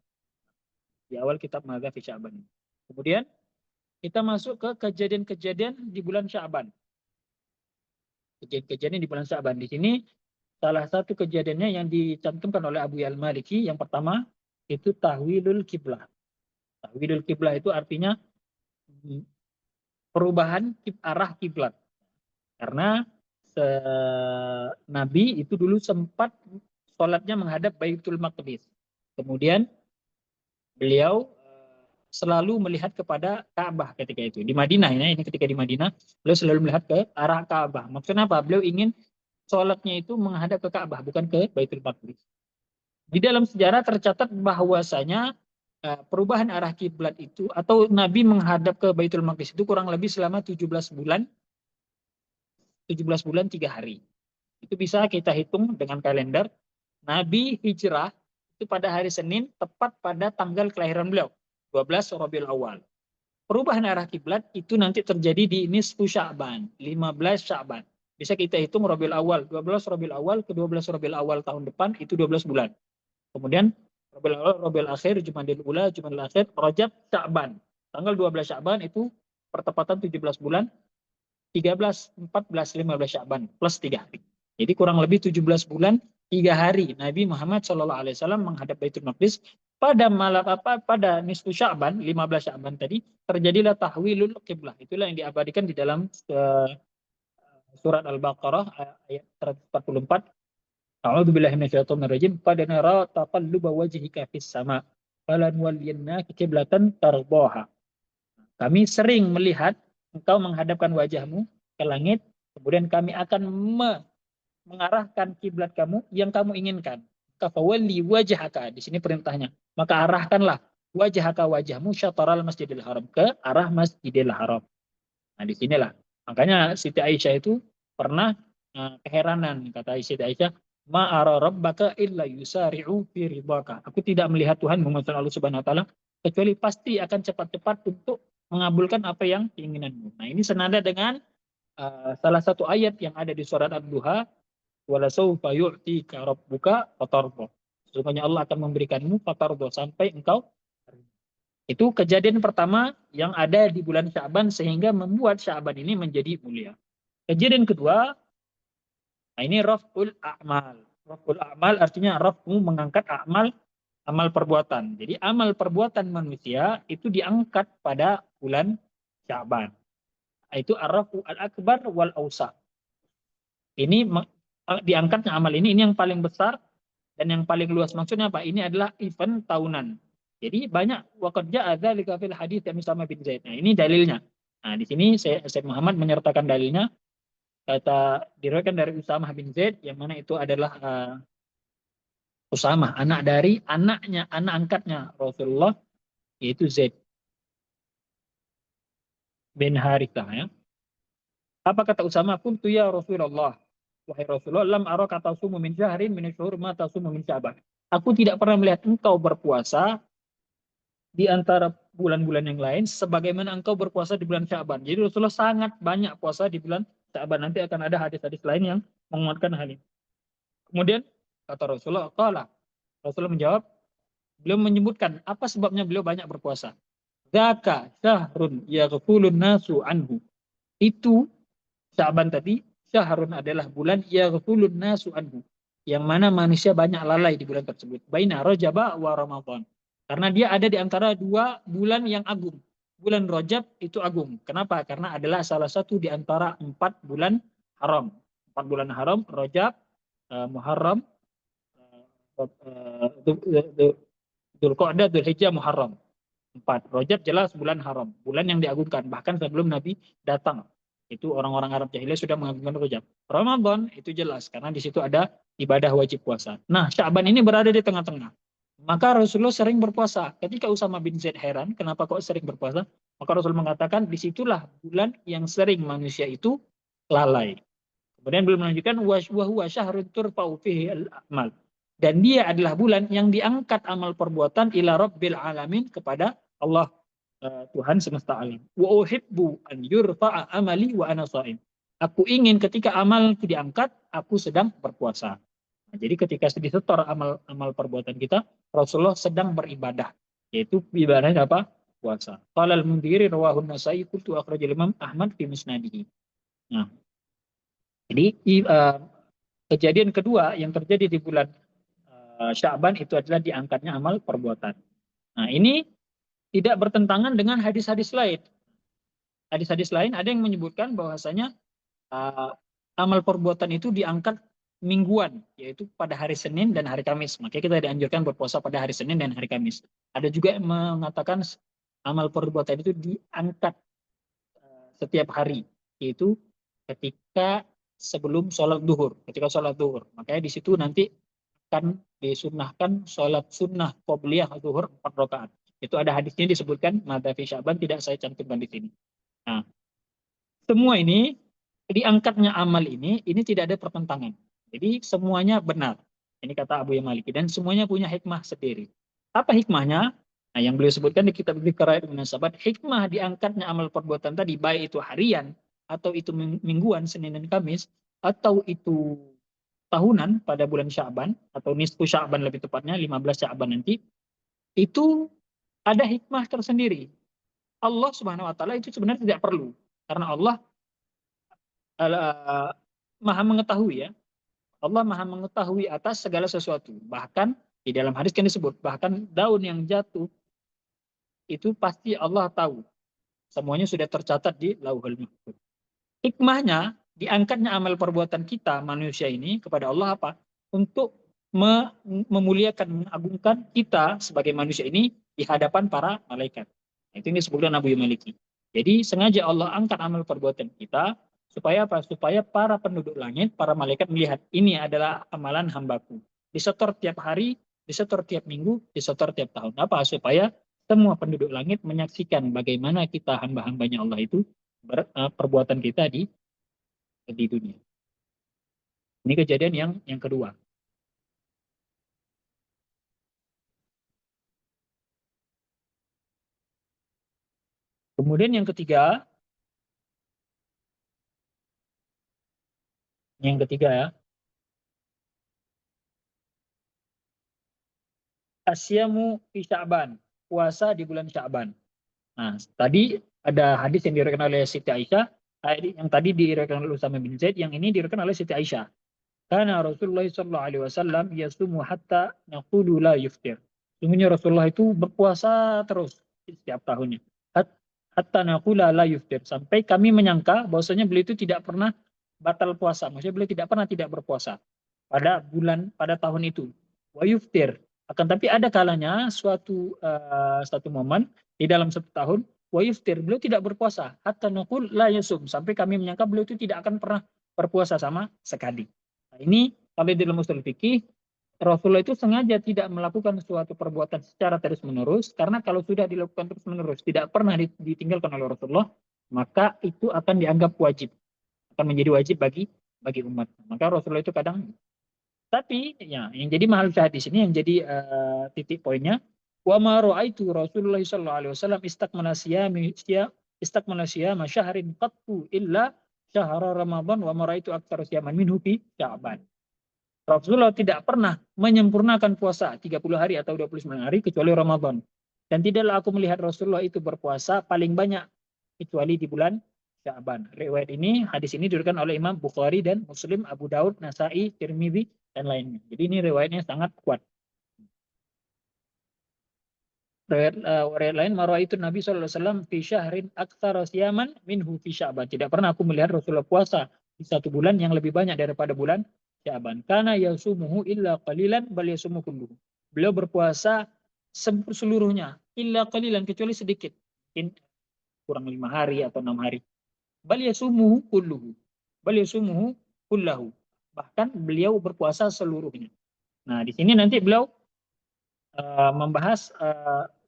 B: Di awal kitab Madza fi Sya'ban. Kemudian kita masuk ke kejadian-kejadian di bulan Sya'ban. Kejadian-kejadian di bulan Sya'ban. Di sini salah satu kejadiannya yang dicantumkan oleh Abu Ya Al-Maliki, yang pertama itu tahwilul kiblah. Tahwilul kiblah itu artinya perubahan arah kiblat. Karena Nabi itu dulu sempat sholatnya menghadap Baitul Maqdis. Kemudian beliau selalu melihat kepada Ka'bah ketika itu. Di Madinah, ini ketika di Madinah, beliau selalu melihat ke arah Ka'bah. Maksudnya apa? Beliau ingin sholatnya itu menghadap ke Ka'bah, bukan ke Baitul Maqdis. Di dalam sejarah tercatat bahwasanya perubahan arah kiblat itu atau Nabi menghadap ke Baitul Maqdis itu kurang lebih selama 17 bulan 3 hari. Itu bisa kita hitung dengan kalender. Nabi hijrah itu pada hari Senin tepat pada tanggal kelahiran beliau, 12 Rabiul Awal. Perubahan arah kiblat itu nanti terjadi di nisfu Sya'ban, 15 Sya'ban. Bisa kita hitung Rabiul Awal, 12 Rabiul Awal ke 12 Rabiul Awal tahun depan itu 12 bulan. Kemudian Rabiul Awal, Rabiul Akhir, Jumadil Ula, Jumadil Akhir, Rajab, Sya'ban. Tanggal 12 Sya'ban itu pertepatan 17 bulan, 13, 14, 15 Sya'ban plus 3 hari. Jadi kurang lebih 17 bulan 3 hari Nabi Muhammad SAW menghadap Baitul Maqdis. Pada pada nisfu Sya'ban, 15 Sya'ban tadi, terjadilah tahwilul qiblah. Itulah yang diabadikan di dalam surat Al-Baqarah ayat 144. A'udzu billahi minasyaitonir rajim. Qad nara taqalluba wajhika fis sama. Falanwalliyannaka qiblatan tardaha. Kami sering melihat engkau menghadapkan wajahmu ke langit, kemudian kami akan mengarahkan kiblat kamu yang kamu inginkan. Kafawalli wajhaka, di sini perintahnya. Maka arahkanlah wajhaka, wajahmu, syataral masjidil haram, ke arah masjidil haram. Nah, di sinilah. Makanya Siti Aisyah itu pernah keheranan, kata Siti Aisyah, ma'ara rabbaka illa yusari'u fi ridhaka. Aku tidak melihat Tuhan, Muhammad Allah Subhanahu wa taala, kecuali pasti akan cepat-cepat untuk mengabulkan apa yang keinginanmu. Nah, ini senada dengan salah satu ayat yang ada di surat Ad-Duha, wala sawfa yu'tika rabbuka fatarda. Sesungguhnya Allah akan memberikanmu fatarda, sampai engkau. Itu kejadian pertama yang ada di bulan Sya'ban sehingga membuat Sya'ban ini menjadi mulia. Kejadian kedua, nah ini raf'ul a'mal. Raf'ul a'mal artinya raf'u, mengangkat amal perbuatan. Jadi amal perbuatan manusia itu diangkat pada bulan Sya'ban. Itu ar-raf'u al-akbar wal awsa. Ini diangkatnya amal ini yang paling besar dan yang paling luas. Maksudnya apa? Ini adalah event tahunan. Jadi banyak waqad ja'a dzalika fil hadits yang Usama bin Zaid. Nah, ini dalilnya. Nah, di sini Syekh Muhammad menyertakan dalilnya. Kata diriwayatkan dari Usama bin Zaid, yang mana itu adalah Usama, anak dari anak angkatnya Rasulullah, yaitu Zaid bin Harithah, ya. Apa kata Usama? Kuntu ya Rasulullah, wahai Rasulullah, lam araka tasumu min syahrin min syuhur ma tasumu min Sya'ban. Aku tidak pernah melihat engkau berpuasa di antara bulan-bulan yang lain sebagaimana engkau berpuasa di bulan Sya'ban. Jadi Rasulullah sangat banyak puasa di bulan Sya'ban. Nanti akan ada hadis-hadis lain yang menguatkan hal ini. Kemudian kata Rasulullah, Rasulullah menjawab, beliau menyebutkan apa sebabnya beliau banyak berpuasa. Dzaka syahrun yaghfulun nasu anhu. Itu Sya'ban tadi, syahrun adalah bulan yaghfulun nasu anhu, yang mana manusia banyak lalai di bulan tersebut. Baina Rajab wa Ramadan. Karena dia ada di antara dua bulan yang agung. Bulan Rajab itu agung. Kenapa? Karena adalah salah satu di antara 4 bulan haram. 4 bulan haram, Rajab, Muharram, Dzulqa'dah, Dzulhijjah, Muharram. 4. Rajab jelas bulan haram, bulan yang diagungkan. Bahkan sebelum Nabi datang, itu orang-orang Arab jahiliyah sudah mengagungkan Rajab. Ramadan itu jelas, karena di situ ada ibadah wajib puasa. Nah, Sya'ban ini berada di tengah-tengah. Maka Rasulullah sering berpuasa. Ketika Usama bin Zaid heran, kenapa kok sering berpuasa? Maka Rasul mengatakan, disitulah bulan yang sering manusia itu lalai. Kemudian beliau melanjutkan, wa huwa syahrun turfa'u fihi al-a'mal. Dan dia adalah bulan yang diangkat amal perbuatan ila rabbil alamin, kepada Allah, Tuhan semesta alam. Wa uhibbu an yurfa'a amali wa ana sha'im. Aku ingin ketika amal itu diangkat, aku sedang berpuasa. Nah, jadi ketika disetor amal perbuatan kita, Rasulullah sedang beribadah, yaitu ibadahnya apa? Puasa. Qala al-Mundhiri rawahu an-Nasa'i qultu akhrajal Imam Ahmad fi musnadihi. Nah, jadi kejadian kedua yang terjadi di bulan Sya'ban itu adalah diangkatnya amal perbuatan. Nah, ini tidak bertentangan dengan hadis-hadis lain. Hadis-hadis lain ada yang menyebutkan bahwasanya amal perbuatan itu diangkat mingguan, yaitu pada hari Senin dan hari Kamis. Makanya kita dianjurkan berpuasa pada hari Senin dan hari Kamis. Ada juga yang mengatakan amal perbuatan itu diangkat setiap hari, yaitu ketika sebelum sholat duhur. Ketika sholat duhur, makanya di situ nanti akan disunnahkan sholat sunnah qobliyah duhur 4 rakaat. Itu ada hadisnya disebutkan, mada fi Sya'ban, tidak saya cantumkan di sini. Nah, semua ini, diangkatnya amal ini tidak ada pertentangan. Jadi semuanya benar. Ini kata Abu Maliki, dan semuanya punya hikmah sendiri. Apa hikmahnya? Nah, yang beliau sebutkan di kitab Dzikra Munasabat, hikmah diangkatnya amal perbuatan tadi, baik itu harian, atau itu mingguan, Senin dan Kamis, atau itu tahunan pada bulan Sya'ban, atau nisfu Sya'ban lebih tepatnya, 15 Sya'ban nanti, itu ada hikmah tersendiri. Allah Subhanahu wa taala itu sebenarnya tidak perlu, karena Allah maha mengetahui, ya. Allah maha mengetahui atas segala sesuatu. Bahkan di dalam hadis kan disebut, bahkan daun yang jatuh itu pasti Allah tahu. Semuanya sudah tercatat di Lauhul Mahfuz. Hikmahnya diangkatnya amal perbuatan kita manusia ini kepada Allah apa? untuk memuliakan, mengagungkan kita sebagai manusia ini di hadapan para malaikat. Itu yang disebutkan Abu Maliki. Jadi sengaja Allah angkat amal perbuatan kita supaya apa? Supaya para penduduk langit, para malaikat melihat ini adalah amalan hambaku. Disetor tiap hari, disetor tiap minggu, disetor tiap tahun. Apa? Supaya semua penduduk langit menyaksikan bagaimana kita hamba-hambanya Allah itu perbuatan kita di dunia. Ini kejadian yang kedua. Kemudian yang ketiga ya, asyamu fi Sya'ban, puasa di bulan Sya'ban. Nah, tadi ada hadis yang diriwayatkan oleh Siti Aisyah, yang tadi diriwayatkan oleh Usama bin Zaid, yang ini diriwayatkan oleh Siti Aisyah. Karena Rasulullah sallallahu alaihi wasallam yasumu hatta naqulu la yuftir. Sungguhnya Rasulullah itu berpuasa terus setiap tahunnya. Hatta naqula la yuftir, sampai kami menyangka bahwasanya beliau itu tidak pernah batal puasa. Maksudnya beliau tidak pernah tidak berpuasa pada tahun itu. Wa yuftir. Akan tapi ada kalanya suatu momen di dalam satu tahun wa yuftir, beliau tidak berpuasa. Hatta naqul la yasum, sampai kami menyangka beliau itu tidak akan pernah berpuasa sama sekali. Nah, ini kalau di dalam usul fikih, Rasulullah itu sengaja tidak melakukan suatu perbuatan secara terus-menerus, karena kalau sudah dilakukan terus-menerus, tidak pernah ditinggalkan oleh Rasulullah, maka itu akan dianggap wajib, akan menjadi wajib bagi umat. Maka Rasulullah itu kadang, tapi ya yang jadi mahal syahid di sini, yang jadi titik poinnya, wa ma ra'aitu Rasulullah sallallahu alaihi wasallam istakmala siyama syahrin qattu illa syahra Ramadan wa ma ra'aitu aktsara siyaman minhu fi Sya'ban. Rasulullah tidak pernah menyempurnakan puasa 30 hari atau 29 hari kecuali Ramadan. Dan tidaklah aku melihat Rasulullah itu berpuasa paling banyak kecuali di bulan Sya'ban. Hadis ini diriwayatkan oleh Imam Bukhari dan Muslim, Abu Daud, Nasai, Tirmidzi, dan lainnya. Jadi ini riwayatnya sangat kuat. Riwayat lain, marwaitu Nabi SAW fi syahrin aktsara siyaman minhu fi Sya'ban. Tidak pernah aku melihat Rasulullah puasa di satu bulan yang lebih banyak daripada bulan Sya'ban. Kana yasumuhu illa qalilan bal yasumu kulluhu. Beliau berpuasa seluruhnya, illa qalilan, kecuali sedikit. Mungkin kurang 5 hari atau 6 hari. Bal yasumuhu kulluhu. Bal yasumuhu kullahu. Bahkan beliau berpuasa seluruhnya. Nah, di sini nanti beliau membahas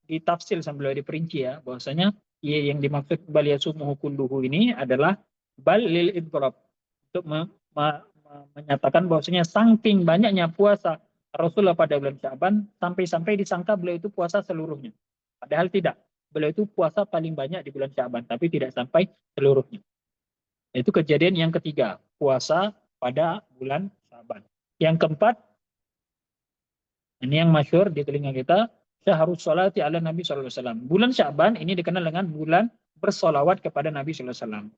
B: ditafsir sambil diperinci ya, bahwasanya yang dimaksud bal yasumuhu kulluhu ini adalah bal lil idhrab, untuk menyatakan bahwasanya saking banyaknya puasa Rasulullah pada bulan Sya'ban sampai-sampai disangka beliau itu puasa seluruhnya. Padahal tidak. Beliau itu puasa paling banyak di bulan Sya'ban, tapi tidak sampai seluruhnya. Itu kejadian yang ketiga, puasa pada bulan Sya'ban. Yang keempat, ini yang masyhur di telinga kita, syahrus sholati ala Nabi SAW. Bulan Sya'ban ini dikenal dengan bulan bersolawat kepada Nabi SAW.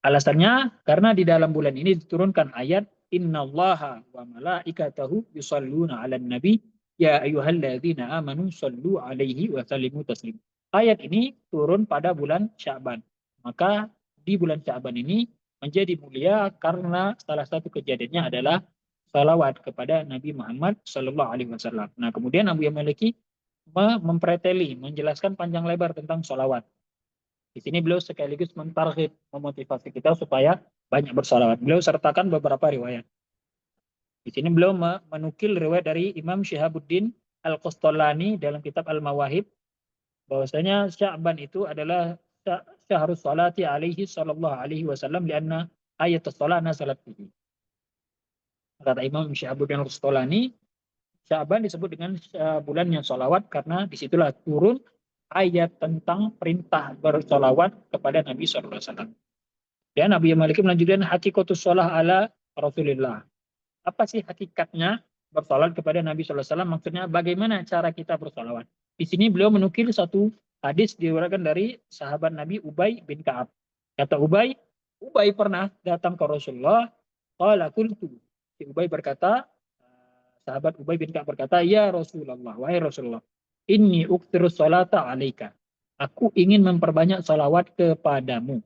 B: Alasannya karena di dalam bulan ini diturunkan ayat innallaha wa malaikatahu yusholluna 'alan nabi ya ayyuhalladzina amanu shollu 'alaihi wa sallimu taslima. Ayat ini turun pada bulan Sya'ban. Maka di bulan Sya'ban ini menjadi mulia karena salah satu kejadiannya adalah salawat kepada Nabi Muhammad sallallahu alaihi wasallam. Nah, kemudian Abu Maliki mempreteli, menjelaskan panjang lebar tentang salawat. Di sini beliau sekaligus mentarghib, memotivasi kita supaya banyak bersalawat. Beliau sertakan beberapa riwayat. Di sini beliau menukil riwayat dari Imam Syihabuddin Al-Qastolani dalam kitab Al-Mawahib, bahwasanya Sya'ban itu adalah syahrus salati alaihi sallallahu alaihi wasallam lianna ayat as-salat nazalat fihi. Kata Imam Syihabuddin Al-Qastolani, Sya'ban disebut dengan bulannya salawat karena disitulah turun ayat tentang perintah bersolawat kepada Nabi SAW. Dan Nabi Malik melanjutkan hakikatus sholah ala Rasulullah. Apa sih hakikatnya bersolawat kepada Nabi SAW? Maksudnya bagaimana cara kita bersolawat? Di sini beliau menukil satu hadis diriwayatkan dari sahabat Nabi Ubay bin Ka'ab. Kata Ubay pernah datang ke Rasulullah. Qala qultu. Si Ubay berkata, sahabat Ubay bin Ka'ab berkata, ya Rasulullah, wahai Rasulullah, inni uktirus salata alaika. Aku ingin memperbanyak salawat kepadamu.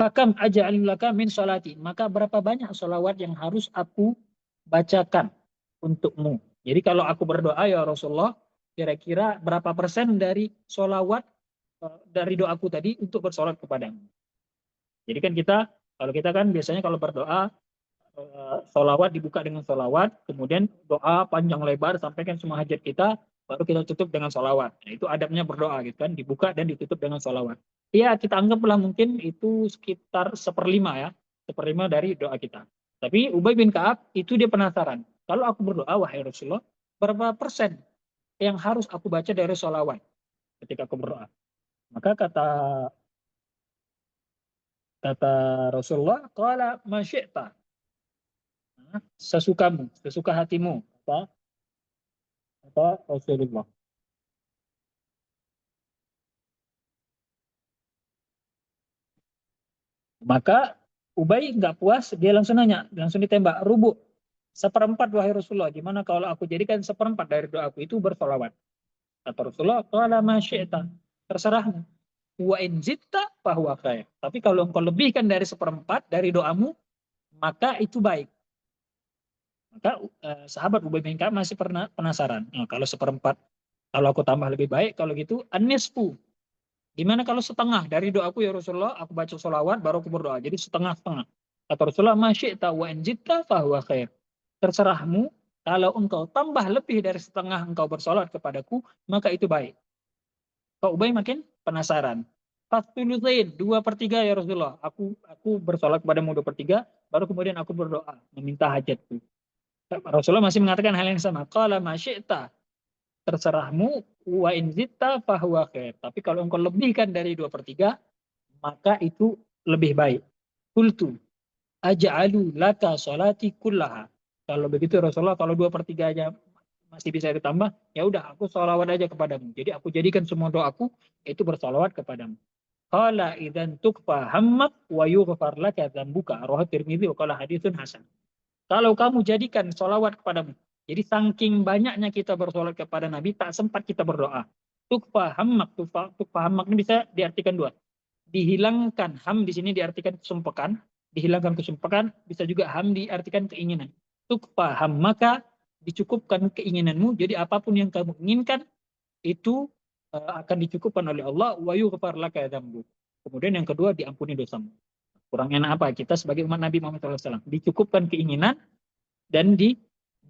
B: Fakam aja'alu laka min sholati. Maka berapa banyak sholawat yang harus aku bacakan untukmu. Jadi kalau aku berdoa ya Rasulullah, kira-kira berapa persen dari sholawat dari doaku tadi untuk bersolat kepadamu. Jadi kan kalau kita kan biasanya kalau berdoa, sholawat dibuka dengan sholawat, kemudian doa panjang lebar sampaikan semua hajat kita, baru kita tutup dengan sholawat. Nah, itu adabnya berdoa gitu kan, dibuka dan ditutup dengan sholawat. Ya kita anggaplah mungkin itu sekitar 1/5 ya, 1/5 dari doa kita. Tapi Ubay bin Ka'ab itu dia penasaran, kalau aku berdoa wahai Rasulullah, berapa persen yang harus aku baca dari sholawat ketika aku berdoa? Maka kata kata Rasulullah, qala ma syi'ta, sesukamu, sesuka hatimu, kata Rasulullah. Maka Ubay nggak puas, dia langsung nanya, langsung ditembak, rubu 1/4 wahai Rasulullah. Gimana kalau aku jadikan 1/4 dari doaku itu bersolawat? Kata Rasulullah, qala ma syi'ta, terserahmu. Wa in zitta fahuwa khair. Tapi kalau engkau lebihkan dari 1/4 dari doamu, maka itu baik. Maka sahabat Ubay bin Ka'ab masih pernah penasaran. Nah, kalau 1/4, kalau aku tambah lebih baik, kalau gitu an-nisfu. Gimana kalau setengah dari doaku ya Rasulullah, aku baca sholawat baru aku berdoa. Jadi setengah-setengah. Kata Rasulullah, masyi'ta wa injitta fahuwa khair. Terserahmu, kalau engkau tambah lebih dari setengah engkau bersolat kepadaku, maka itu baik. Kau Ubay makin penasaran. Fastuluzain, 2/3 ya Rasulullah. Aku bersolat kepadamu 2/3, baru kemudian aku berdoa, meminta hajatku. Rasulullah masih mengatakan hal yang sama. Qala masyi'ta, terserahmu, wa in zitta fahuwa khair. Tapi kalau engkau lebihkan dari 2/3, maka itu lebih baik. Qultu aj'alu laka sholati kullaha. Kalau begitu Rasulullah, kalau 2/3 aja masih bisa ditambah, ya udah aku sholawat aja kepadamu. Jadi aku jadikan semua doaku itu bersolawat kepadamu. Qala idzan tukfa hammak wa yughfar laka dzambuka. Rawahu Tirmidzi wa qala haditsun hasan. Kalau kamu jadikan sholawat kepadamu, jadi saking banyaknya kita bersolat kepada Nabi, tak sempat kita berdoa. Tukfa hammak, tukfa hammak ini bisa diartikan dua. Dihilangkan, ham di sini diartikan kesumpakan, dihilangkan kesumpakan, bisa juga ham diartikan keinginan. Tukfa hammaka, dicukupkan keinginanmu, jadi apapun yang kamu inginkan, itu akan dicukupkan oleh Allah, wa yughfar laka dzambu. Kemudian yang kedua, diampuni dosamu. Kurang enak apa? Kita sebagai umat Nabi Muhammad SAW, dicukupkan keinginan dan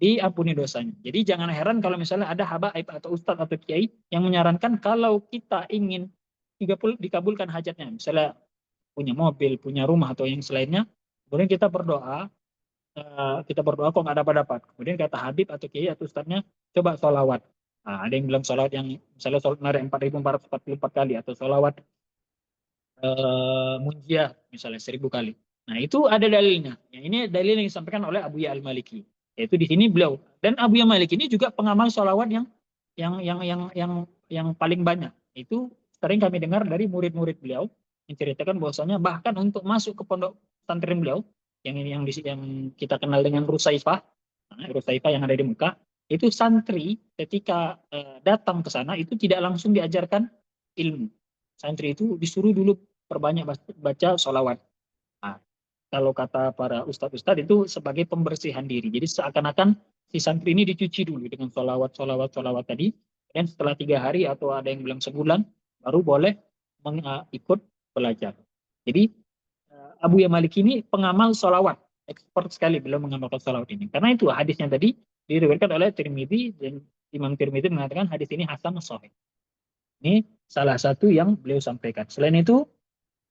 B: diampuni dosanya. Jadi jangan heran kalau misalnya ada habaib atau ustadz atau kiai yang menyarankan kalau kita ingin dikabulkan hajatnya, misalnya punya mobil, punya rumah atau yang selainnya, kemudian kita berdoa kok nggak dapat. Kemudian kata Habib atau kiai atau ustadznya, coba sholawat. Nah, ada yang bilang sholawat yang misalnya sholawat narik 4.444 kali atau sholawat munjiah misalnya 1.000 kali. Nah itu ada dalilnya. Ya, ini dalil yang disampaikan oleh Abu Ya Al-Maliki. Yaitu di sini beliau dan Abu Ya Maliki ini juga pengamal sholawat yang paling banyak. Itu sering kami dengar dari murid-murid beliau menceritakan bahwasanya bahkan untuk masuk ke pondok pesantren beliau yang kita kenal dengan Rusaifah, Rusaifah yang ada di Mekah, itu santri ketika datang ke sana itu tidak langsung diajarkan ilmu. Santri itu disuruh dulu perbanyak baca sholawat. Nah, kalau kata para ustadz-ustadz itu sebagai pembersihan diri. Jadi seakan-akan si santri ini dicuci dulu dengan sholawat tadi. Dan setelah 3 hari atau ada yang bilang sebulan, baru boleh ikut belajar. Jadi Abu Ya Malik ini pengamal sholawat. Expert sekali beliau mengamalkan sholawat ini. Karena itu hadisnya tadi diriwayatkan oleh Tirmidzi dan Imam Tirmidzi mengatakan hadis ini hasan sahih. Ini salah satu yang beliau sampaikan. Selain itu,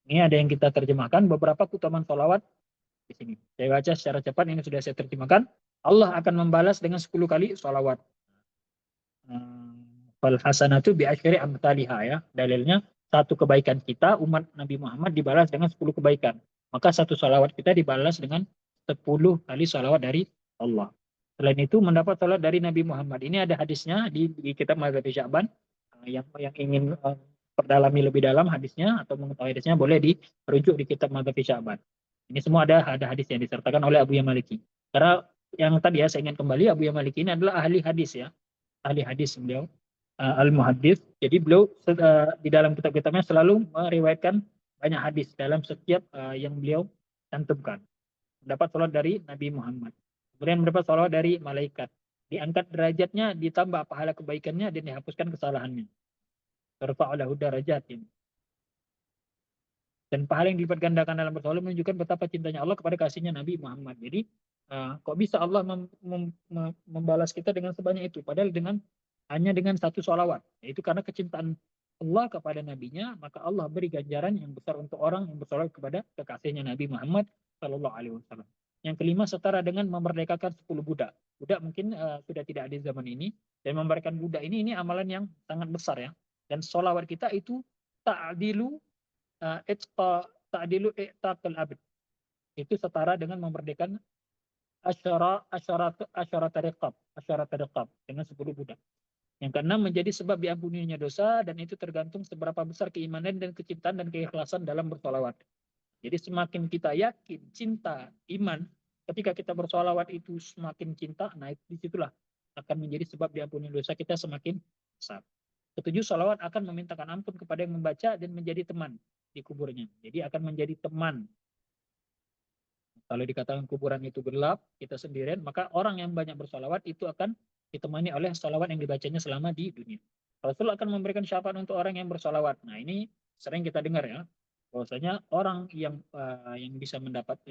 B: ini ada yang kita terjemahkan beberapa keutamaan sholawat di sini. Saya baca secara cepat, ini sudah saya terjemahkan. Allah akan membalas dengan 10 kali sholawat. Fal hasanatu bi asyri amsalihha ya. Dalilnya satu kebaikan kita umat Nabi Muhammad dibalas dengan 10 kebaikan. Maka satu sholawat kita dibalas dengan 10 kali sholawat dari Allah. Selain itu mendapat sholawat dari Nabi Muhammad. Ini ada hadisnya di kitab Mazhab Sya'ban. Yang ingin perdalami lebih dalam hadisnya atau mengetahui hadisnya boleh dirujuk di kitab Mazhab Sya'ban. Ini semua ada hadis yang disertakan oleh Abu Ya Maliki. Karena yang tadi ya saya ingin kembali, Abu Ya Maliki ini adalah ahli hadis ya. Ahli hadis beliau, al-muhaddits. Jadi beliau di dalam kitab-kitabnya selalu meriwayatkan banyak hadis dalam setiap yang beliau cantumkan. Mendapat salawat dari Nabi Muhammad. Kemudian mendapat salawat dari malaikat. Diangkat derajatnya, ditambah pahala kebaikannya, dan dihapuskan kesalahannya. Tarfa'u lahu darajatin. Dan pahala yang dilipat gandakan dalam bersolawat menunjukkan betapa cintanya Allah kepada kasihnya Nabi Muhammad. Jadi kok bisa Allah membalas kita dengan sebanyak itu? Padahal hanya dengan satu solawat. Yaitu karena kecintaan Allah kepada nabinya, maka Allah beri ganjaran yang besar untuk orang yang bersolawat kepada kekasihnya Nabi Muhammad Shallallahu Alaihi Wasallam. Yang kelima, setara dengan memerdekakan 10 budak. Budak mungkin sudah tidak ada di zaman ini, dan memerdekakan budak ini amalan yang sangat besar ya. Dan solawat kita itu ta'dilu i'taqal abd. Itu setara dengan memerdekakan asyarat riqab dengan 10 budak. Yang keenam, menjadi sebab diampuninya dosa, dan itu tergantung seberapa besar keimanan dan kecintaan dan keikhlasan dalam bersolawat. Jadi semakin kita yakin, cinta, iman, ketika kita bersolawat itu semakin cinta, nah disitulah akan menjadi sebab diampuni dosa kita semakin besar. Ketujuh, solawat akan memintakan ampun kepada yang membaca dan menjadi teman di kuburnya. Jadi akan menjadi teman. Kalau dikatakan kuburan itu gelap, kita sendirian, maka orang yang banyak bersolawat itu akan ditemani oleh solawat yang dibacanya selama di dunia. Rasul akan memberikan syafaat untuk orang yang bersolawat. Nah ini sering kita dengar ya, bahwasanya orang yang bisa mendapat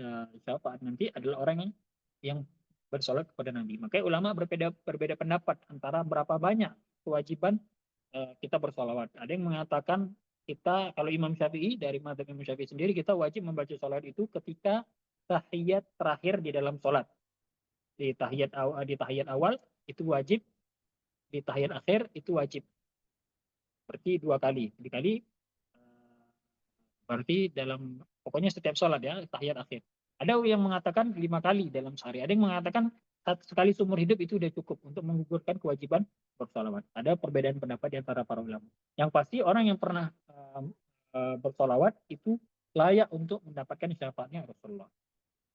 B: syafaat nanti adalah orang yang bersolawat kepada Nabi. Makanya ulama berbeda pendapat antara berapa banyak kewajiban kita bersolawat. Ada yang mengatakan kita, kalau Imam Syafi'i, dari mazhab Imam Syafi'i sendiri, kita wajib membaca solawat itu ketika tahiyat terakhir di dalam sholat. Di tahiyat awal itu wajib, di tahiyat akhir itu wajib. Berarti 2 kali. Dikali berarti dalam, pokoknya setiap sholat ya, tahiyat akhir. Ada yang mengatakan 5 kali dalam sehari. Ada yang mengatakan sekali seumur hidup itu sudah cukup untuk menggugurkan kewajiban bersolawat. Ada perbedaan pendapat di antara para ulama. Yang pasti orang yang pernah bersolawat itu layak untuk mendapatkan syafaatnya Rasulullah.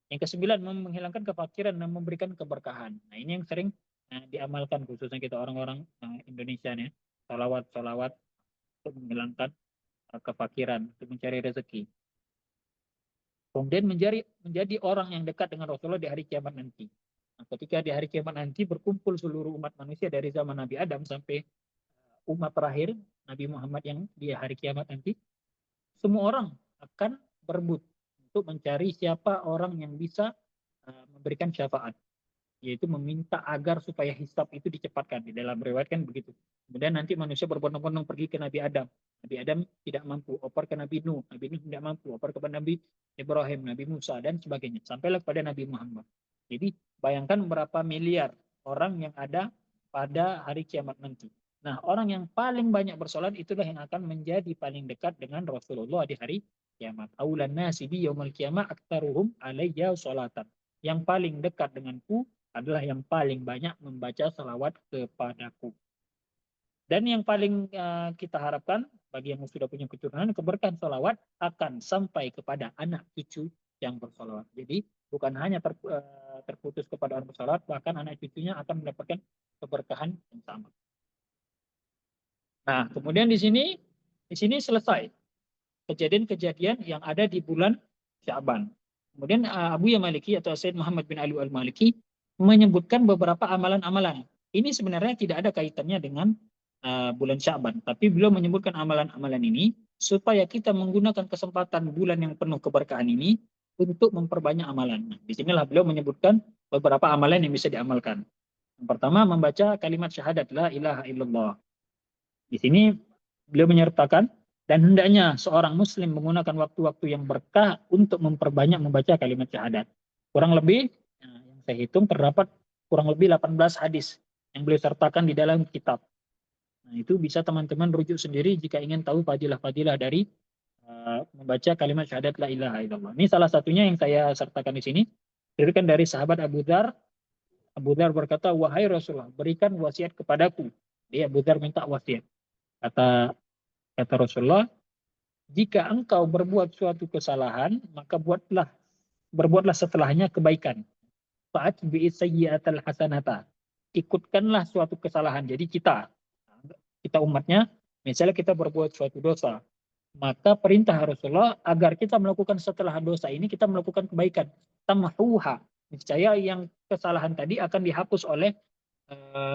B: Yang kesembilan, menghilangkan kefakiran dan memberikan keberkahan. Nah ini yang sering diamalkan khususnya kita orang-orang Indonesia nih. Salawat untuk menghilangkan kefakiran, untuk mencari rezeki. Kemudian menjadi orang yang dekat dengan Rasulullah di hari kiamat nanti. Nah, ketika di hari kiamat nanti berkumpul seluruh umat manusia dari zaman Nabi Adam sampai umat terakhir Nabi Muhammad yang di hari kiamat nanti, semua orang akan berebut untuk mencari siapa orang yang bisa memberikan syafaat, yaitu meminta agar supaya hisab itu dicepatkan. Di dalam riwayat kan begitu. Kemudian nanti manusia berbondong-bondong pergi ke Nabi Adam. Nabi Adam tidak mampu, oper ke Nabi Nuh. Nabi Nuh tidak mampu, oper kepada Nabi Ibrahim, Nabi Musa, dan sebagainya. Sampailah kepada Nabi Muhammad. Jadi bayangkan berapa miliar orang yang ada pada hari kiamat nanti. Nah, orang yang paling banyak bersolat itulah yang akan menjadi paling dekat dengan Rasulullah di hari kiamat. Aulan nasi bi yaumil qiyamah aktaruhum alayya sholatan. Yang paling dekat denganku adalah yang paling banyak membaca salawat kepadaku. Dan yang paling kita harapkan bagi yang sudah punya keturunan, keberkahan salawat akan sampai kepada anak cucu yang bersalawat. Jadi bukan hanya terputus kepada orang bersalawat, bahkan anak cucunya akan mendapatkan keberkahan yang sama. Nah, kemudian di sini selesai kejadian-kejadian yang ada di bulan Sya'ban. Kemudian Abu Maliki atau Said Muhammad bin Ali al-Maliki menyebutkan beberapa amalan-amalan. Ini sebenarnya tidak ada kaitannya dengan bulan Sya'ban, tapi beliau menyebutkan amalan-amalan ini supaya kita menggunakan kesempatan bulan yang penuh keberkahan ini untuk memperbanyak amalan. Nah, di sinilah beliau menyebutkan beberapa amalan yang bisa diamalkan. Yang pertama, membaca kalimat syahadat la ilaha illallah. Di sini beliau menyertakan, dan hendaknya seorang muslim menggunakan waktu-waktu yang berkah untuk memperbanyak membaca kalimat syahadat. Kurang lebih, yang saya hitung terdapat kurang lebih 18 hadis yang beliau sertakan di dalam kitab. Nah, itu bisa teman-teman rujuk sendiri jika ingin tahu fadilah-fadilah dari membaca kalimat syahadat la ilaha illallah. Ini salah satunya yang saya sertakan di sini. Dirikan dari sahabat Abu Dzar. Abu Dzar berkata, wahai Rasulullah, berikan wasiat kepadaku. Dia Abu Dzar minta wasiat. Kata Rasulullah, jika engkau berbuat suatu kesalahan, maka berbuatlah setelahnya kebaikan. Fa'atbi'i sayyi'atal hasanata. Ikutkanlah suatu kesalahan. Jadi kita umatnya, misalnya kita berbuat suatu dosa, Maka perintah Rasulullah agar kita melakukan setelah dosa ini, kita melakukan kebaikan. Tamhuha. Niscaya yang kesalahan tadi akan dihapus oleh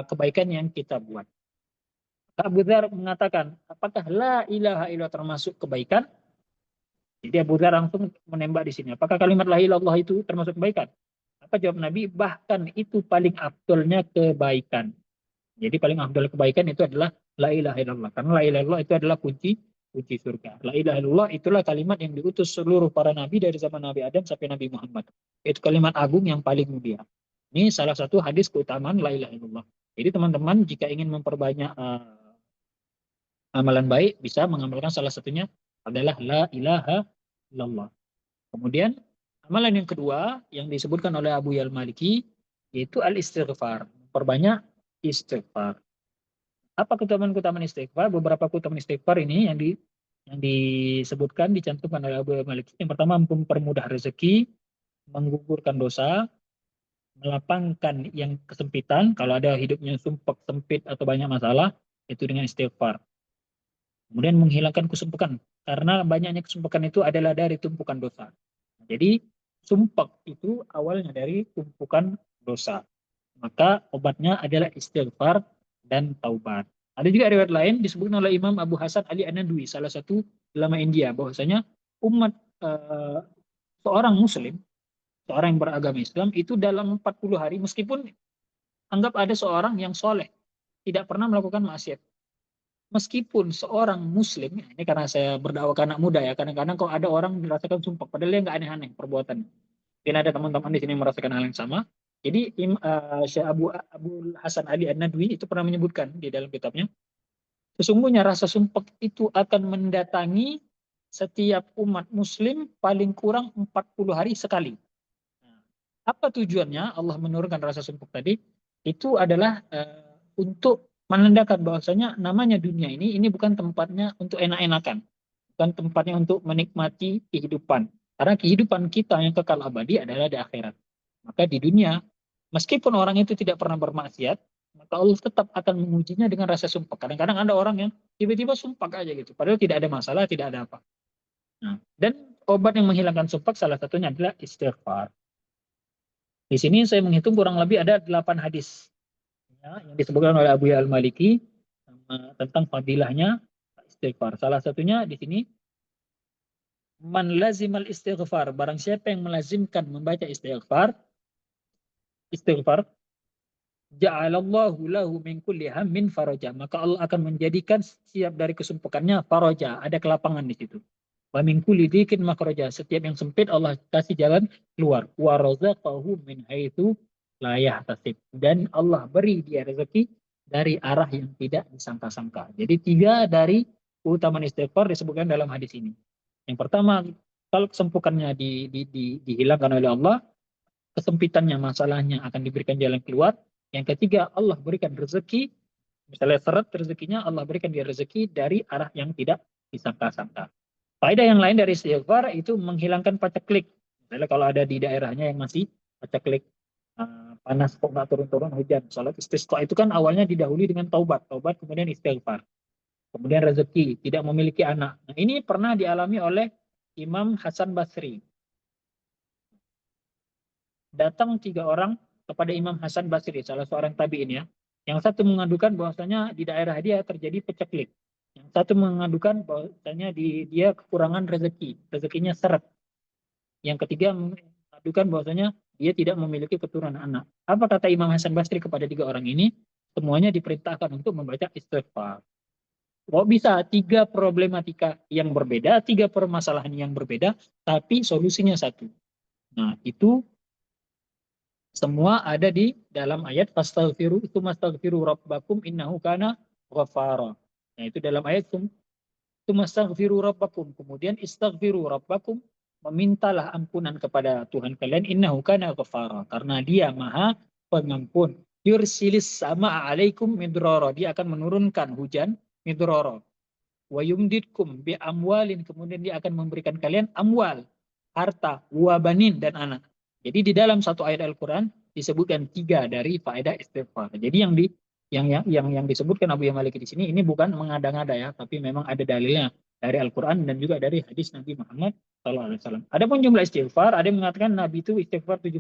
B: kebaikan yang kita buat. Abu Dzar mengatakan, apakah la ilaha illallah termasuk kebaikan? Jadi Abu Dzar langsung menembak di sini. Apakah kalimat la ilaha illallah itu termasuk kebaikan? Apa jawab Nabi? Bahkan itu paling afdolnya kebaikan. Jadi paling afdol kebaikan itu adalah la ilaha illallah. Karena la ilaha illallah itu adalah kunci surga. La ilaha illallah itulah kalimat yang diutus seluruh para nabi dari zaman Nabi Adam sampai Nabi Muhammad. Itu kalimat agung yang paling mulia. Ini salah satu hadis keutamaan la ilaha illallah. Jadi teman-teman jika ingin memperbanyak amalan baik, bisa mengamalkan salah satunya adalah la ilaha illallah. Kemudian amalan yang kedua yang disebutkan oleh Abu Yal Maliki yaitu al-istighfar. Perbanyak istighfar. Apa keutamaan-keutamaan istighfar? Beberapa keutamaan istighfar ini yang disebutkan, dicantumkan oleh Abu Yal Maliki. Yang pertama, mempermudah rezeki, menggugurkan dosa, melapangkan yang kesempitan. Kalau ada hidupnya sumpek, sempit, atau banyak masalah, itu dengan istighfar. Kemudian menghilangkan kesumpekan. Karena banyaknya kesumpekan itu adalah dari tumpukan dosa. Jadi sumpek itu awalnya dari tumpukan dosa. Maka obatnya adalah istighfar dan taubat. Ada juga riwayat lain disebutkan oleh Imam Abu Hasan Ali An-Nadwi, salah satu ulama India, bahwasanya umat seorang muslim, seorang yang beragama Islam itu dalam 40 hari, meskipun anggap ada seorang yang soleh, tidak pernah melakukan maksiat. Meskipun seorang muslim, ini karena saya berdakwah ke anak muda ya, kadang-kadang kok ada orang merasakan sumpah, padahal dia nggak aneh-aneh perbuatannya. Mungkin ada teman-teman di sini merasakan hal yang sama. Jadi Syekh Abu Hasan Ali An-Nadwi itu pernah menyebutkan di dalam kitabnya, sesungguhnya rasa sumpah itu akan mendatangi setiap umat muslim paling kurang 40 hari sekali. Nah, apa tujuannya Allah menurunkan rasa sumpah tadi? Itu adalah untuk menandakan bahwasanya namanya dunia ini bukan tempatnya untuk enak-enakan, bukan tempatnya untuk menikmati kehidupan. Karena kehidupan kita yang kekal abadi adalah di akhirat. Maka di dunia, meskipun orang itu tidak pernah bermaksiat, maka Allah tetap akan mengujinya dengan rasa sumpah. Kadang-kadang ada orang yang tiba-tiba sumpah aja gitu, padahal tidak ada masalah, tidak ada apa. Nah, dan obat yang menghilangkan sumpah salah satunya adalah istighfar. Di sini saya menghitung kurang lebih ada 8 hadis ya, yang disebutkan oleh Abu Al Maliki tentang fadilahnya istighfar. Salah satunya di sini, man lazimal istighfar, barang siapa yang melazimkan membaca istighfar, ja'alallahu lahu min kulli hammin faraja, maka Allah akan menjadikan setiap dari kesumpekannya faraja, ada kelapangan di situ. Wa min kulli dhikin makhraja, setiap yang sempit Allah kasih jalan keluar. Wa razaqahu min haitsu la yahtasib, dan Allah beri dia rezeki dari arah yang tidak disangka-sangka. Jadi 3 dari keutamaan istighfar disebutkan dalam hadis ini. Yang pertama, kalau kesumpukannya dihilangkan oleh Allah, kesempitannya, masalahnya akan diberikan jalan keluar. Yang ketiga, Allah berikan rezeki, misalnya seret rezekinya, Allah berikan dia rezeki dari arah yang tidak disangka-sangka. Faedah yang lain dari istighfar itu menghilangkan paceklik. Misalnya kalau ada di daerahnya yang masih paceklik, panas kok nggak turun-turun, hujan. Salat istisqa itu kan awalnya didahului dengan taubat, kemudian istighfar, kemudian rezeki, tidak memiliki anak. Nah, ini pernah dialami oleh Imam Hasan Basri. Datang 3 orang kepada Imam Hasan Basri, salah seorang tabi'in ya. Yang satu mengadukan bahwasanya di daerah dia terjadi peceklik. Yang satu mengadukan bahwasanya dia kekurangan rezeki, rezekinya seret. Yang ketiga mengadukan bahwasanya dia tidak memiliki keturunan anak. Apa kata Imam Hasan Basri kepada 3 orang ini? Semuanya diperintahkan untuk membaca istighfar. Kok bisa 3 problematika yang berbeda, 3 permasalahan yang berbeda, tapi solusinya satu. Nah, itu semua ada di dalam ayat fastaghfiru tsumastaghfiru rabbakum innahu kana ghaffara. Nah, itu dalam ayat tsumastaghfiru rabbakum, kemudian istaghfiru rabbakum, memintalah ampunan kepada Tuhan kalian, innahu kana ghaffara, karena dia Maha Pengampun. Yursilis sama alaikum midrara, dia akan menurunkan hujan midrara. Wa yumditkum bi amwalin, kemudian dia akan memberikan kalian amwal, harta, wa banin, dan anak. Jadi di dalam satu ayat Al-Quran disebutkan 3 dari faedah istighfar. Jadi yang disebutkan Abu Maliki di sini ini bukan mengada-ngada ya, tapi memang ada dalilnya dari Al-Quran dan juga dari hadis Nabi Muhammad SAW. Ada pun jumlah istighfar, ada yang mengatakan Nabi itu istighfar 70,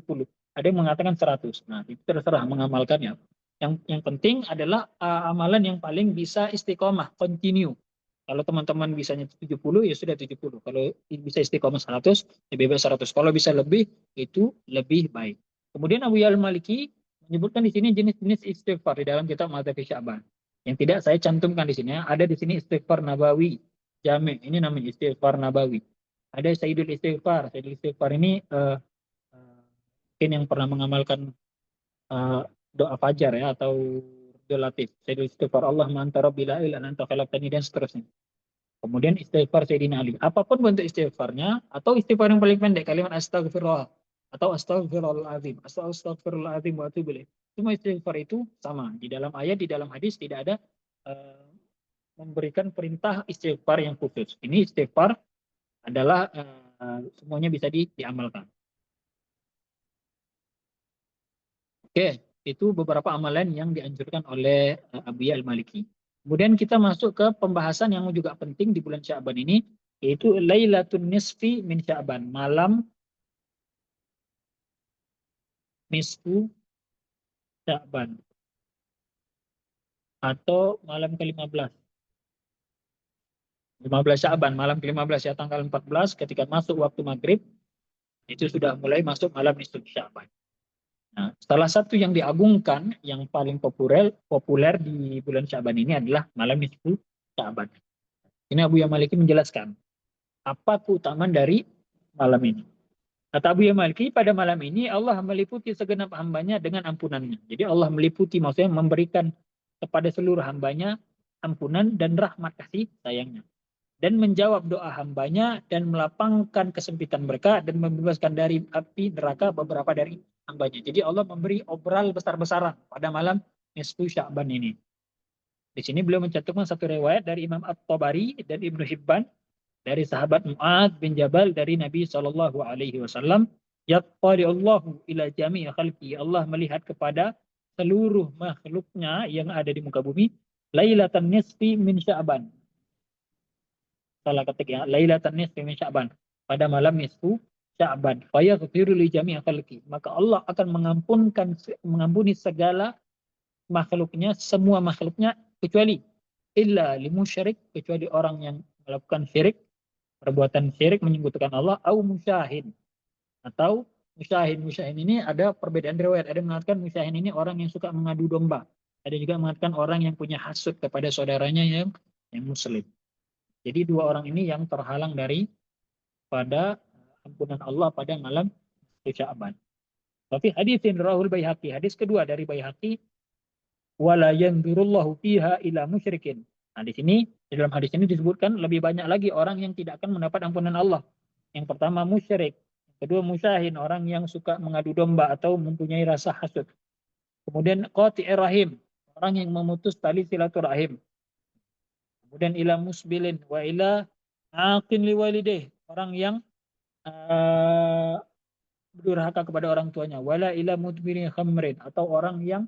B: ada yang mengatakan 100. Nah, itu terserah mengamalkannya. Yang penting adalah amalan yang paling bisa istiqomah, continue. Kalau teman-teman bisanya 70, ya sudah 70. Kalau bisa istiqomah 100, ya bebas 100. Kalau bisa lebih, itu lebih baik. Kemudian Abu Ya'al Maliki menyebutkan di sini jenis-jenis istighfar di dalam kitab Madzhab Sya'ban. Yang tidak saya cantumkan di sini, ada di sini istighfar Nabawi, Jami'. Ini namanya istighfar Nabawi. Ada Sayyidul Istighfar. Sayyidul Istighfar ini mungkin yang pernah mengamalkan doa fajar ya, atau relatif. Sayyidul Istighfar, Allahumma anta rabbi la ilaha illa anta khalaqtani, dan seterusnya. Kemudian istighfar Sayyidina Ali. Apapun bentuk istighfarnya, atau istighfar yang paling pendek, kalimat astagfirullah, atau astagfirullahaladzim, astagfirullahaladzim wa atubu ilaih. Semua istighfar itu sama. Di dalam ayat, di dalam hadis tidak ada memberikan perintah istighfar yang khusus. Ini istighfar adalah semuanya bisa diamalkan. Oke, itu beberapa amalan yang dianjurkan oleh Abu Ya'al Maliki. Kemudian kita masuk ke pembahasan yang juga penting di bulan Sya'ban ini, yaitu Lailatul Nisfi min Sya'ban, malam nisfu Sya'ban, atau malam ke-15. 15 Sya'ban, malam ke-15 ya, tanggal 14 ketika masuk waktu maghrib, itu sudah mulai masuk malam nisfu Sya'ban. Nah, salah satu yang diagungkan, yang paling populer di bulan Sya'ban ini adalah malam nisfu Sya'ban. Ini Abu Ya'al Maliki menjelaskan apa keutamaan dari malam ini. Kata Abu Ya'al Maliki, pada malam ini Allah meliputi segenap hambanya dengan ampunannya. Jadi Allah meliputi, maksudnya memberikan kepada seluruh hambanya ampunan dan rahmat kasih sayangnya. Dan menjawab doa hambanya dan melapangkan kesempitan mereka dan membebaskan dari api neraka beberapa dari hambanya. Jadi Allah memberi obral besar-besaran pada malam nisfu Sya'ban ini. Di sini beliau mencantumkan satu riwayat dari Imam At-Tabari dan Ibnu Hibban dari sahabat Mu'ad bin Jabal dari Nabi Shallallahu Alaihi Wasallam. Yattali Allahu ila jami'i khalqi. Allah melihat kepada seluruh makhluknya yang ada di muka bumi. Lailatan nisfi min Sya'ban. Salah ketik ya. Lailatan nisfi min Sya'ban. Pada malam nisfu Sya'ban. Fayaghfiru li jami'i khalqi. Maka Allah akan mengampuni segala makhluknya, semua makhluknya, kecuali illa limusyrik, kecuali orang yang melakukan syirik, perbuatan syirik menyekutukan Allah, au musyahin, atau musyahin. Musyahin ini ada perbedaan riwayat. Ada yang mengatakan musyahin ini orang yang suka mengadu domba. Ada juga mengatakan orang yang punya hasud kepada saudaranya yang muslim. Jadi dua orang ini yang terhalang dari pada ampunan Allah pada malam Sya'ban. Tapi hadis yang rawahul Baihaqi, hadis kedua dari Baihaqi, wala yanzurullahu fiha ila musyrikin. Nah, di sini, di dalam hadis ini disebutkan lebih banyak lagi orang yang tidak akan mendapat ampunan Allah. Yang pertama musyrik, yang kedua musyahin, orang yang suka mengadu domba atau mempunyai rasa hasud. Kemudian qati'ir rahim, orang yang memutus tali silaturahim. Kemudian ila musbilin wa ila aqin liwalidayh, orang yang berdurhaka kepada orang tuanya. Wala ila mudbirin khamrin, atau orang yang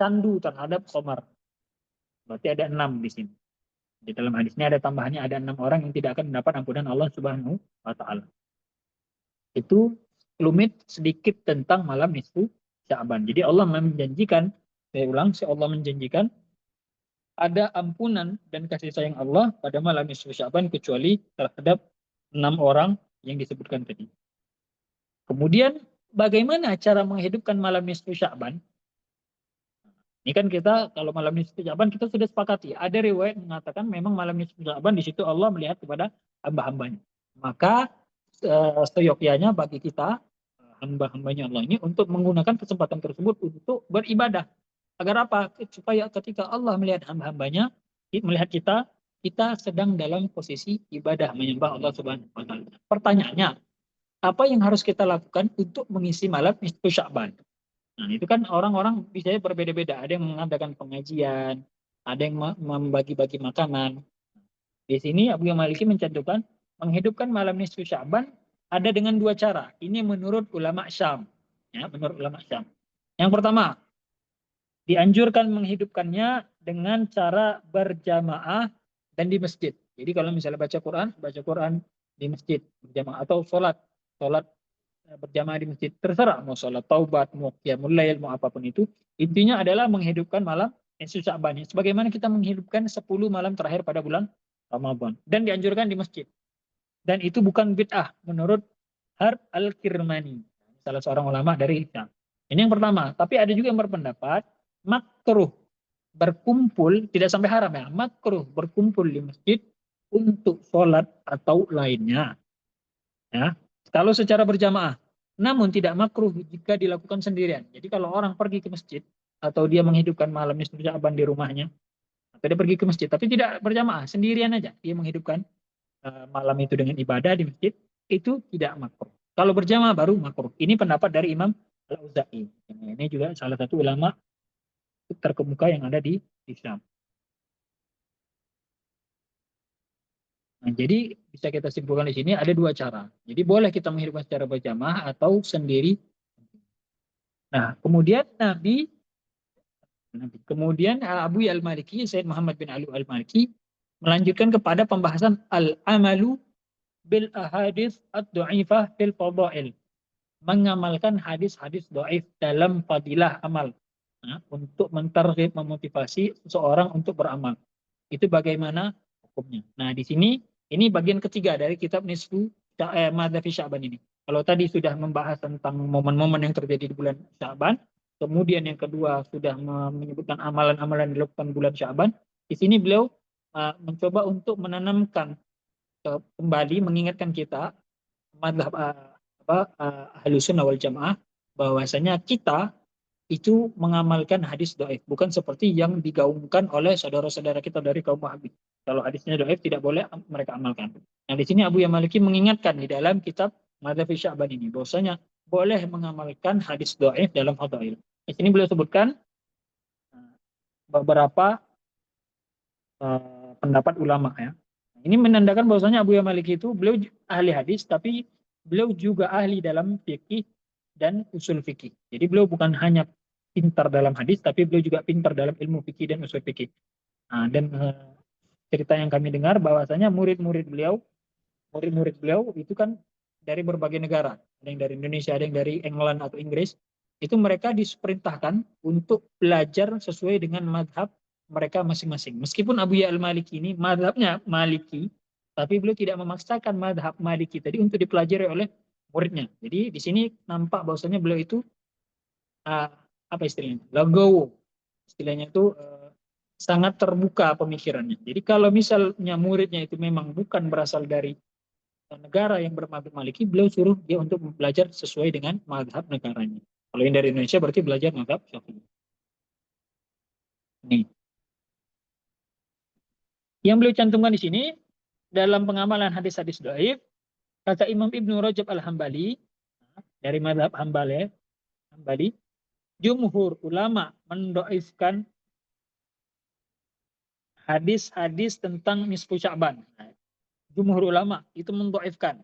B: candu terhadap khamar. Berarti ada 6 di sini. Di dalam hadis ini ada tambahannya, ada 6 orang yang tidak akan mendapat ampunan Allah Subhanahu wa Ta'ala. Itu lumit sedikit tentang malam nisfu Sya'ban. Jadi Allah menjanjikan, saya ulang, Allah menjanjikan ada ampunan dan kasih sayang Allah pada malam nisfu Sya'ban kecuali terhadap 6 orang yang disebutkan tadi. Kemudian bagaimana cara menghidupkan malam nisfu Sya'ban? Ini kan kita kalau malam nisfu Sya'ban kita sudah sepakati. Ada riwayat mengatakan memang malam nisfu Sya'ban di situ Allah melihat kepada hamba-hambanya. Maka seyogyanya bagi kita hamba-hambanya Allah ini untuk menggunakan kesempatan tersebut untuk beribadah. Agar apa? Supaya ketika Allah melihat hamba-hambanya, melihat kita sedang dalam posisi ibadah menyembah Allah Subhanahu wa Ta'ala. Pertanyaannya, apa yang harus kita lakukan untuk mengisi malam nisfu Sya'ban? Nah, itu kan orang-orang bisa berbeda-beda. Ada yang mengadakan pengajian, ada yang membagi-bagi makanan. Di sini Abu Ya'al Maliki mencantumkan menghidupkan malam nisfu Sya'ban ada dengan 2 cara. Ini menurut ulama Syam. Ya, menurut ulama Syam. Yang pertama, dianjurkan menghidupkannya dengan cara berjamaah dan di masjid. Jadi kalau misalnya baca Quran di masjid berjamaah atau sholat berjamaah di masjid, terserah mau sholat taubat, mau qiyamul lail, mau apapun itu, intinya adalah menghidupkan malam nisfu Sya'ban. Sebagaimana kita menghidupkan 10 malam terakhir pada bulan Ramadan dan dianjurkan di masjid. Dan itu bukan bid'ah menurut Harb Al-Kirmani, salah seorang ulama dari Hisham. Ini yang pertama. Tapi ada juga yang berpendapat makruh berkumpul, tidak sampai haram ya, makruh berkumpul di masjid untuk sholat atau lainnya. Ya, kalau secara berjamaah. Namun tidak makruh jika dilakukan sendirian. Jadi kalau orang pergi ke masjid atau dia menghidupkan malam nisfu Sya'ban di rumahnya, atau dia pergi ke masjid tapi tidak berjamaah, sendirian aja dia menghidupkan malam itu dengan ibadah di masjid, itu tidak makruh. Kalau berjamaah baru makruh. Ini pendapat dari Imam Al-Auza'i. Ini juga salah satu ulama terkemuka yang ada di Islam. Nah, jadi bisa kita simpulkan di sini ada dua cara. Jadi boleh kita menghidupkan secara berjamaah atau sendiri. Nah, kemudian Abu Al-Maliki, Sayyid Muhammad bin Ali Al-Maliki melanjutkan kepada pembahasan al-amalu bil ahadits ad-dhaifah fil fadail. Mengamalkan hadis-hadis dhaif dalam fadilah amal. Nah, untuk mentarghib, memotivasi seseorang untuk beramal. Itu bagaimana hukumnya. Nah, di sini ini bagian ketiga dari kitab Nisfu Madza fi Sya'ban ini. Kalau tadi sudah membahas tentang momen-momen yang terjadi di bulan Sya'ban, kemudian yang kedua sudah menyebutkan amalan-amalan yang dilakukan bulan Sya'ban, di sini beliau mencoba untuk menanamkan kembali, mengingatkan kita mazhab Ahlus Sunnah wal Jamaah bahwasanya kita itu mengamalkan hadis dhaif, bukan seperti yang digaungkan oleh saudara-saudara kita dari kaum Wahabi. Kalau hadisnya dhaif tidak boleh mereka amalkan. Nah, di sini Abu Maliki mengingatkan di dalam kitab Madzhab Sya'ban ini bahwasanya boleh mengamalkan hadis dhaif dalam fadail. Di sini beliau sebutkan beberapa pendapat ulama ya. Ini menandakan bahwasanya Abu Maliki itu beliau ahli hadis, tapi beliau juga ahli dalam fikih dan usul fikih. Jadi beliau bukan hanya pintar dalam hadis, tapi beliau juga pintar dalam ilmu fikih dan usul fikih. Nah, dan cerita yang kami dengar bahwasanya murid-murid beliau itu kan dari berbagai negara. Ada yang dari Indonesia, ada yang dari England atau Inggris. Itu mereka diperintahkan untuk belajar sesuai dengan madhab mereka masing-masing. Meskipun Abu Al-Maliki ini madhabnya Maliki, tapi beliau tidak memaksakan madhab Maliki tadi untuk dipelajari oleh muridnya. Jadi di sini nampak bahwasanya beliau itu apa istilahnya? Legowo. Istilahnya itu sangat terbuka pemikirannya. Jadi kalau misalnya muridnya itu memang bukan berasal dari negara yang bermadhab Maliki, beliau suruh dia untuk belajar sesuai dengan madhab negaranya. Kalau yang dari Indonesia berarti belajar madhab Syafi'i. Nih. Yang beliau cantumkan di sini dalam pengamalan hadis-hadis dhaif, kata Imam Ibnu Rajab Al-Hambali dari madhab Hambali, jumhur ulama mendoifkan hadis-hadis tentang nisfu Sya'ban. Jumhur ulama itu mendoifkan.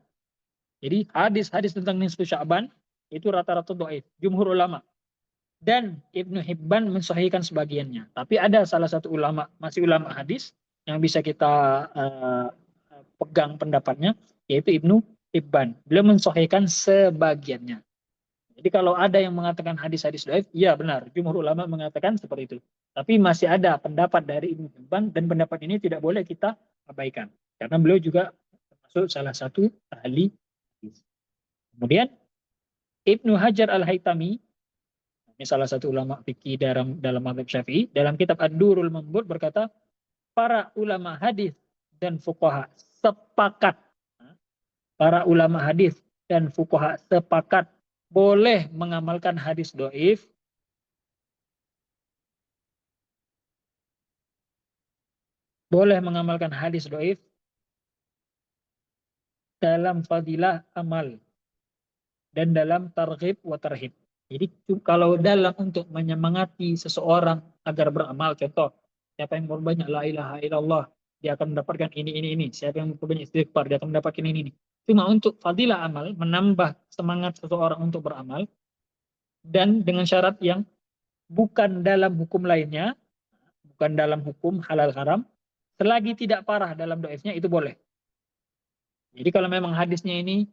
B: Jadi hadis-hadis tentang nisfu Sya'ban itu rata-rata doif. Jumhur ulama. Dan Ibnu Hibban mensahihkan sebagiannya. Tapi ada salah satu ulama, masih ulama hadis, yang bisa kita pegang pendapatnya, yaitu Ibnu Hibban. Beliau mensahihkan sebagiannya. Jadi kalau ada yang mengatakan hadis-hadis dhaif, iya benar. Jumhur ulama mengatakan seperti itu. Tapi masih ada pendapat dari Ibnu Hibban, dan pendapat ini tidak boleh kita abaikan. Karena beliau juga termasuk salah satu ahli hadis. Kemudian Ibnu Hajar Al-Haytami, ini salah satu ulama fikih dalam mazhab Syafi'i, dalam kitab Ad-Durul Mambud berkata, para ulama hadis dan fuqaha sepakat, para ulama hadis dan fuqaha sepakat boleh mengamalkan hadis dhaif dalam fadilah amal dan dalam targhib wa tarhib. Jadi kalau dalam untuk menyemangati seseorang agar beramal, contoh, siapa yang berbanyak la ilaha illallah, dia akan mendapatkan ini. Siapa yang berbanyak istighfar, dia akan mendapatkan ini. Cuma untuk fadilah amal, menambah semangat seseorang untuk beramal, dan dengan syarat yang bukan dalam hukum lainnya, bukan dalam hukum halal haram, selagi tidak parah dalam dhaifnya itu boleh. Jadi kalau memang hadisnya ini,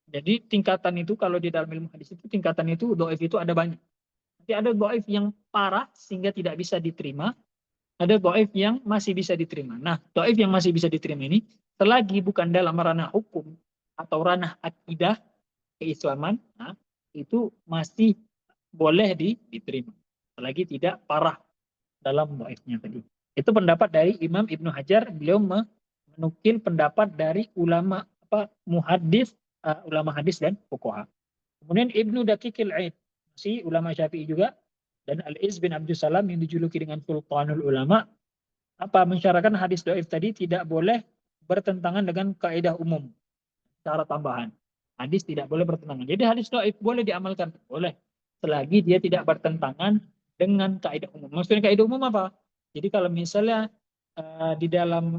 B: jadi tingkatan itu kalau di dalam ilmu hadis itu tingkatan itu dhaif itu ada banyak. Nanti ada dhaif yang parah sehingga tidak bisa diterima, ada dhaif yang masih bisa diterima. Nah, dhaif yang masih bisa diterima ini selagi bukan dalam ranah hukum atau ranah akidah keislaman, nah, itu masih boleh diterima selagi tidak parah dalam dhaifnya tadi. Itu pendapat dari Imam Ibnu Hajar, beliau menukil pendapat dari ulama muhaddis, ulama hadis dan fuqaha. Kemudian Ibnu Daqiqil Aid, si ulama Syafi'i juga, dan Al-Iz bin Abdus Salam yang dijuluki dengan Sultanul Ulama, mensyaratkan hadis dhaif tadi tidak boleh bertentangan dengan kaidah umum secara tambahan. Hadis tidak boleh bertentangan. Jadi hadis dhaif boleh diamalkan, boleh, selagi dia tidak bertentangan dengan kaidah umum. Maksudnya kaidah umum apa? Jadi kalau misalnya di dalam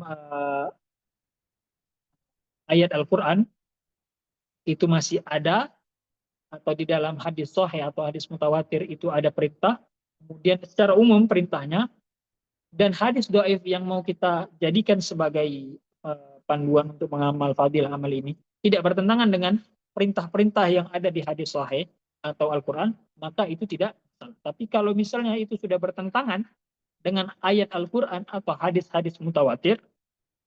B: ayat Al-Quran itu masih ada, atau di dalam hadis sahih atau hadis mutawatir itu ada perintah, kemudian secara umum perintahnya, dan hadis dhaif yang mau kita jadikan sebagai panduan untuk mengamal fadilah amal ini tidak bertentangan dengan perintah-perintah yang ada di hadis sahih atau Al-Quran, maka itu tidak salah. Tapi kalau misalnya itu sudah bertentangan dengan ayat Al-Quran atau hadis-hadis mutawatir,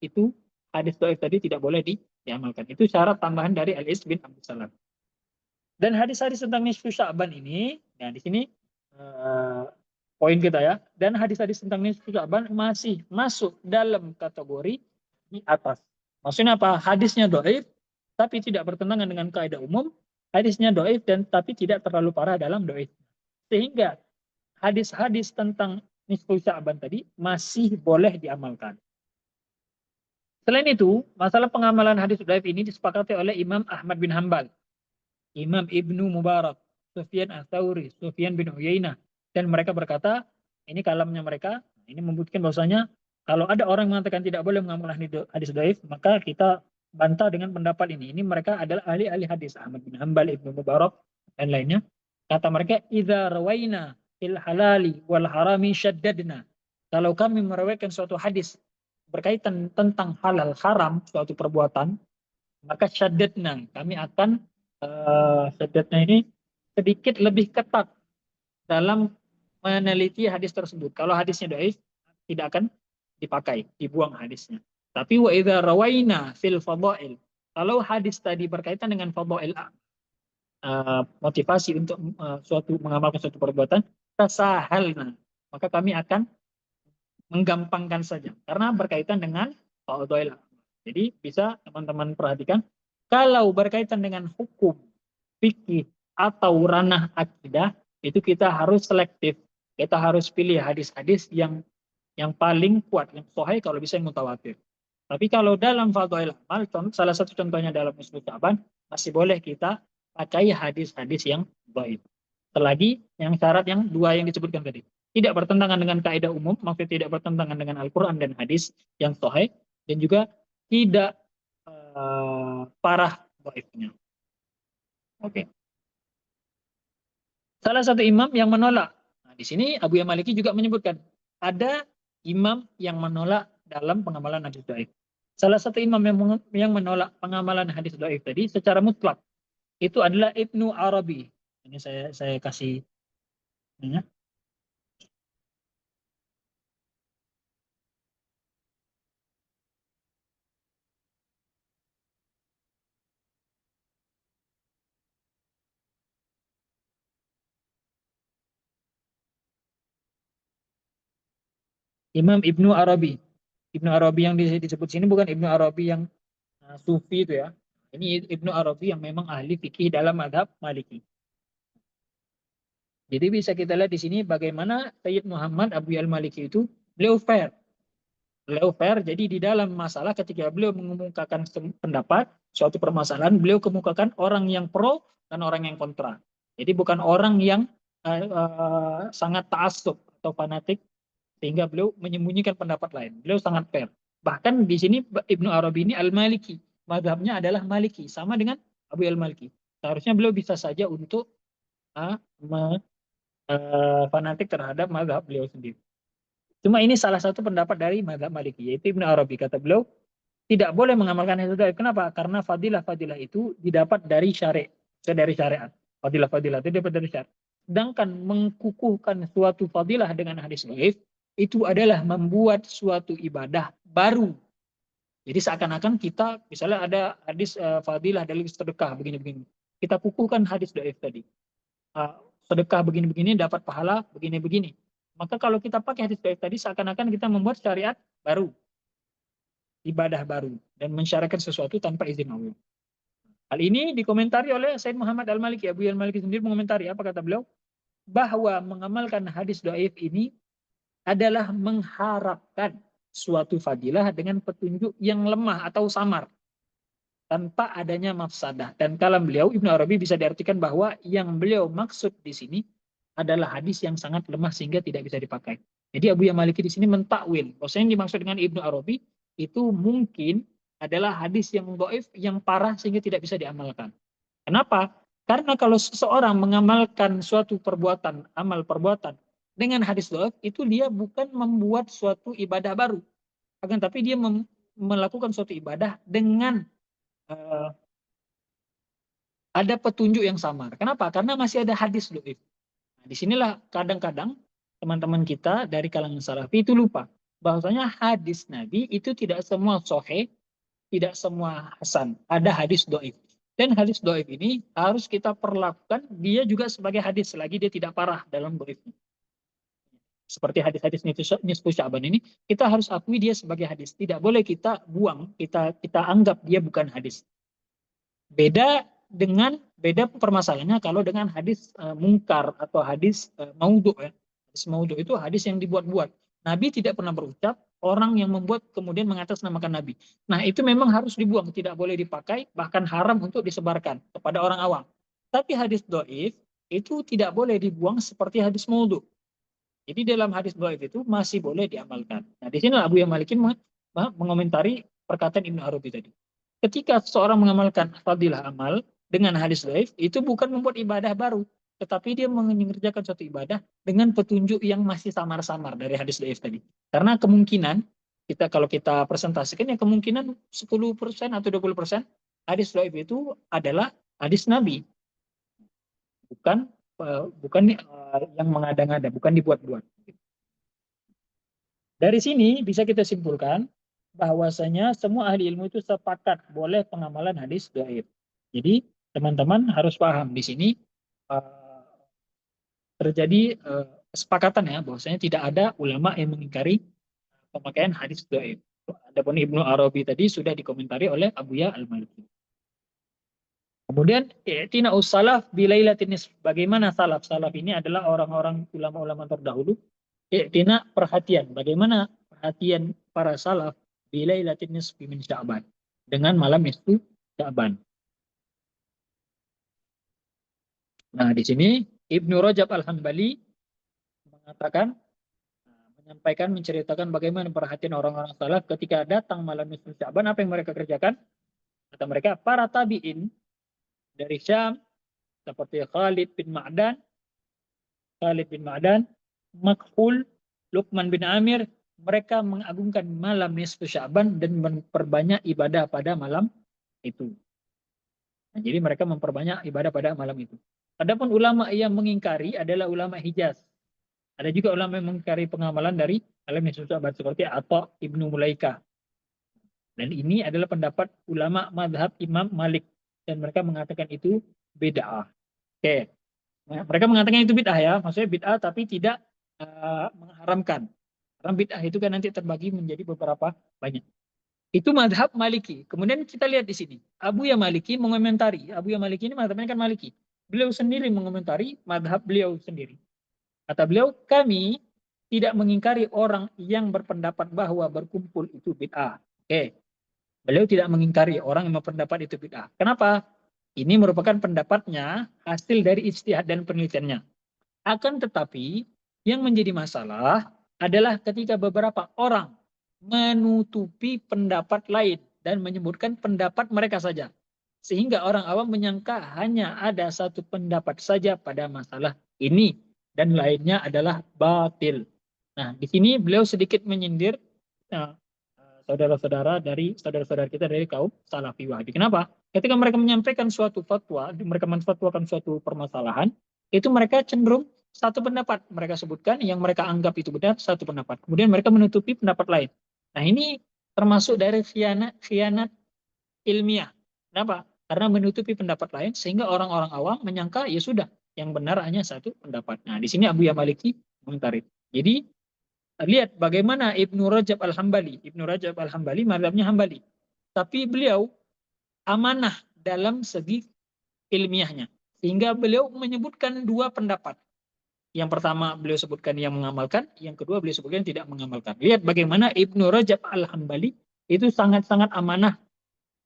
B: itu hadis dhaif tadi tidak boleh diamalkan. Itu syarat tambahan dari Al-Is bin Abdul Salam. Dan hadis-hadis tentang nisfu Sya'ban ini, nah di sini poin kita ya. Dan hadis-hadis tentang nisfu Sya'ban masih masuk dalam kategori di atas. Maksudnya apa? Hadisnya dhaif tapi tidak bertentangan dengan kaidah umum. Hadisnya dhaif dan tapi tidak terlalu parah dalam dhaif. Sehingga hadis-hadis tentang nisfu Sya'ban tadi masih boleh diamalkan. Selain itu, masalah pengamalan hadis dhaif ini disepakati oleh Imam Ahmad bin Hanbal, Imam Ibnu Mubarak, Sufyan Ats-Tsauri, Sufyan bin Uyainah, dan mereka berkata, ini kalamnya mereka, ini membuktikan bahwasanya kalau ada orang yang mengatakan tidak boleh mengamalkan hadis dhaif, maka kita bantah dengan pendapat ini. Ini mereka adalah ahli-ahli hadis, Ahmad bin Hanbal, Ibnu Mubarak, dan lainnya. Kata mereka, idza rawaina fil halali wal harami syaddadna. Kalau kami meriwayatkan suatu hadis berkaitan tentang halal haram suatu perbuatan, maka syaddadna, kami akan syaddadna ini sedikit lebih ketat dalam meneliti hadis tersebut. Kalau hadisnya dhaif, tidak akan dipakai, dibuang hadisnya. Tapi wa idza rawaina fil fadail, kalau hadis tadi berkaitan dengan fadail, motivasi untuk mengamalkan suatu perbuatan, tasahalna, maka kami akan menggampangkan saja karena berkaitan dengan fadail. Jadi bisa teman-teman perhatikan, kalau berkaitan dengan hukum, fikih, atau ranah akidah, itu kita harus selektif. Kita harus pilih hadis-hadis yang paling kuat, yang sahih, kalau bisa yang mutawatir. Tapi kalau dalam fadhail amal, salah satu contohnya dalam nisfu Sya'ban, masih boleh kita pakai hadis-hadis yang dhaif. Selagi yang syarat yang dua yang disebutkan tadi tidak bertentangan dengan kaidah umum, maksudnya tidak bertentangan dengan Al-Quran dan hadis yang sahih, dan juga tidak parah dhaifnya. Oke. Salah satu imam yang menolak. Nah, di sini Abu Maliki juga menyebutkan ada imam yang menolak dalam pengamalan hadis dhaif. Salah satu imam yang menolak pengamalan hadis dhaif tadi secara mutlak itu adalah Ibnu Arabi. Ini saya kasih ya. Imam Ibnu Arabi. Ibnu Arabi yang disebut sini bukan Ibnu Arabi yang sufi itu ya. Ini Ibnu Arabi yang memang ahli fikih dalam mazhab Maliki. Jadi bisa kita lihat di sini bagaimana Sayyid Muhammad Abu al-Maliki itu beliau fair. Beliau fair, jadi di dalam masalah ketika beliau mengemukakan pendapat, suatu permasalahan, beliau kemukakan orang yang pro dan orang yang kontra. Jadi bukan orang yang sangat ta'assub atau fanatik, sehingga beliau menyembunyikan pendapat lain. Beliau sangat fair. Bahkan di sini Ibnu Arabi ini al-Maliki. Mazhabnya adalah Maliki, sama dengan Abu al-Maliki. Seharusnya beliau bisa saja untuk fanatik terhadap mazhab beliau sendiri. Cuma ini salah satu pendapat dari mazhab Maliki, yaitu Ibnu Arabi. Kata beliau, tidak boleh mengamalkan hadis dhaif. Kenapa? Karena fadilah-fadilah itu didapat dari syariat. Fadilah-fadilah itu didapat dari syariat. Sedangkan mengkukuhkan suatu fadilah dengan hadis dhaif itu adalah membuat suatu ibadah baru. Jadi seakan-akan kita misalnya ada hadis fadilah dari sedekah begini-begini. Kita kukuhkan hadis dhaif tadi. Uh, Sedekah begini-begini dapat pahala begini-begini. Maka kalau kita pakai hadis dhaif tadi seakan-akan kita membuat syariat baru, ibadah baru, dan mensyariatkan sesuatu tanpa izin Allah. Hal ini dikomentari oleh Said Muhammad Al-Maliki. Abu Al-Maliki sendiri mengomentari, apa kata beliau? Bahwa mengamalkan hadis dhaif ini adalah mengharapkan suatu fadilah dengan petunjuk yang lemah atau samar, tanpa adanya mafsadah. Dan kalam beliau, Ibnu Arabi, bisa diartikan bahwa yang beliau maksud di sini adalah hadis yang sangat lemah sehingga tidak bisa dipakai. Jadi Abu Maliki di sini mentakwil. Bahwasanya yang dimaksud dengan Ibnu Arabi itu mungkin adalah hadis yang dhaif, yang parah sehingga tidak bisa diamalkan. Kenapa? Karena kalau seseorang mengamalkan suatu perbuatan, amal perbuatan dengan hadis dhaif, itu dia bukan membuat suatu ibadah baru, akan tapi dia melakukan suatu ibadah dengan ada petunjuk yang samar. Kenapa? Karena masih ada hadis dhaif. Nah, disinilah kadang-kadang teman-teman kita dari kalangan salafi itu lupa bahwasanya hadis Nabi itu tidak semua sahih, tidak semua hasan. Ada hadis dhaif. Dan hadis dhaif ini harus kita perlakukan dia juga sebagai hadis selagi dia tidak parah dalam dhaifnya. Seperti hadis-hadis nisfu Sya'ban ini, kita harus akui dia sebagai hadis. Tidak boleh kita buang, kita anggap dia bukan hadis. Beda permasalahannya kalau dengan hadis mungkar atau hadis maudhu ya. Hadis maudhu itu hadis yang dibuat-buat. Nabi tidak pernah berucap, orang yang membuat kemudian mengatasnamakan Nabi. Nah, itu memang harus dibuang, tidak boleh dipakai, bahkan haram untuk disebarkan kepada orang awam. Tapi hadis dhaif itu tidak boleh dibuang seperti hadis maudhu. Jadi dalam hadis dhaif itu masih boleh diamalkan. Nah, di sini Abu Maliki mengomentari perkataan Ibnu Arabi tadi. Ketika seseorang mengamalkan fadilah amal dengan hadis dhaif, itu bukan membuat ibadah baru, tetapi dia mengerjakan suatu ibadah dengan petunjuk yang masih samar-samar dari hadis dhaif tadi. Karena kemungkinan kalau kita presentasikan ya kemungkinan 10% atau 20% hadis dhaif itu adalah hadis Nabi. Bukan yang mengada-ngada, bukan dibuat-buat. Dari sini bisa kita simpulkan bahwasanya semua ahli ilmu itu sepakat boleh pengamalan hadis dhaif. Jadi teman-teman harus paham di sini terjadi kesepakatan ya bahwasanya tidak ada ulama yang mengingkari pemakaian hadis dhaif. Adapun Ibnu Arabi tadi sudah dikomentari oleh Abu Ya Al-Maliki. Kemudian i'tina ussalaf bilailatin nisf. Bagaimana salaf? Salaf ini adalah orang-orang ulama-ulama terdahulu. I'tina perhatian. Bagaimana perhatian para salaf bilailatin nisf min Sya'ban, dengan malam nisfu Sya'ban. Nah, di sini Ibnu Rajab Al-Hambali mengatakan, menceritakan bagaimana perhatian orang-orang salaf ketika datang malam nisfu Sya'ban, apa yang mereka kerjakan? Kata mereka, para tabi'in dari Syam seperti Khalid bin Ma'dan, Makhul, Luqman bin Amir, mereka mengagungkan malam nisfu Sya'ban dan memperbanyak ibadah pada malam itu. Nah, jadi mereka memperbanyak ibadah pada malam itu. Adapun ulama yang mengingkari adalah ulama Hijaz. Ada juga ulama yang mengingkari pengamalan dari malam nisfu Sya'ban seperti Atha Ibnu Mulaika. Dan ini adalah pendapat ulama mazhab Imam Malik. Dan mereka mengatakan itu bid'ah. Oke. Nah, mereka mengatakan itu bid'ah ya. Maksudnya bid'ah tapi tidak mengharamkan. Karena bid'ah itu kan nanti terbagi menjadi beberapa banyak. Itu mazhab Maliki. Kemudian kita lihat di sini. Abu Ya Maliki mengomentari. Abu Ya Maliki ini mazhabnya kan Maliki. Beliau sendiri mengomentari mazhab beliau sendiri. Kata beliau, kami tidak mengingkari orang yang berpendapat bahwa berkumpul itu bid'ah. Oke. Beliau tidak mengingkari orang yang berpendapat itu bid'ah. Kenapa? Ini merupakan pendapatnya hasil dari ijtihad dan penelitiannya. Akan tetapi yang menjadi masalah adalah ketika beberapa orang menutupi pendapat lain dan menyebutkan pendapat mereka saja. Sehingga orang awam menyangka hanya ada satu pendapat saja pada masalah ini dan lainnya adalah batil. Nah, di sini beliau sedikit menyindir uh, saudara-saudara kita dari kaum Salafi Wahabi. Kenapa? Ketika mereka menyampaikan suatu fatwa, mereka menfatwakan suatu permasalahan, itu mereka cenderung satu pendapat mereka sebutkan yang mereka anggap itu benar, satu pendapat. Kemudian mereka menutupi pendapat lain. Nah, ini termasuk dari khianat ilmiah. Kenapa? Karena menutupi pendapat lain sehingga orang-orang awam menyangka ya sudah yang benar hanya satu pendapat. Nah, di sini Abu Yamaliki mengtarik. Jadi lihat bagaimana Ibnu Rajab Al-Hambali. Ibnu Rajab Al-Hambali mazhabnya Hambali. Tapi beliau amanah dalam segi ilmiahnya. Sehingga beliau menyebutkan dua pendapat. Yang pertama beliau sebutkan yang mengamalkan, yang kedua beliau sebutkan tidak mengamalkan. Lihat bagaimana Ibnu Rajab Al-Hambali itu sangat-sangat amanah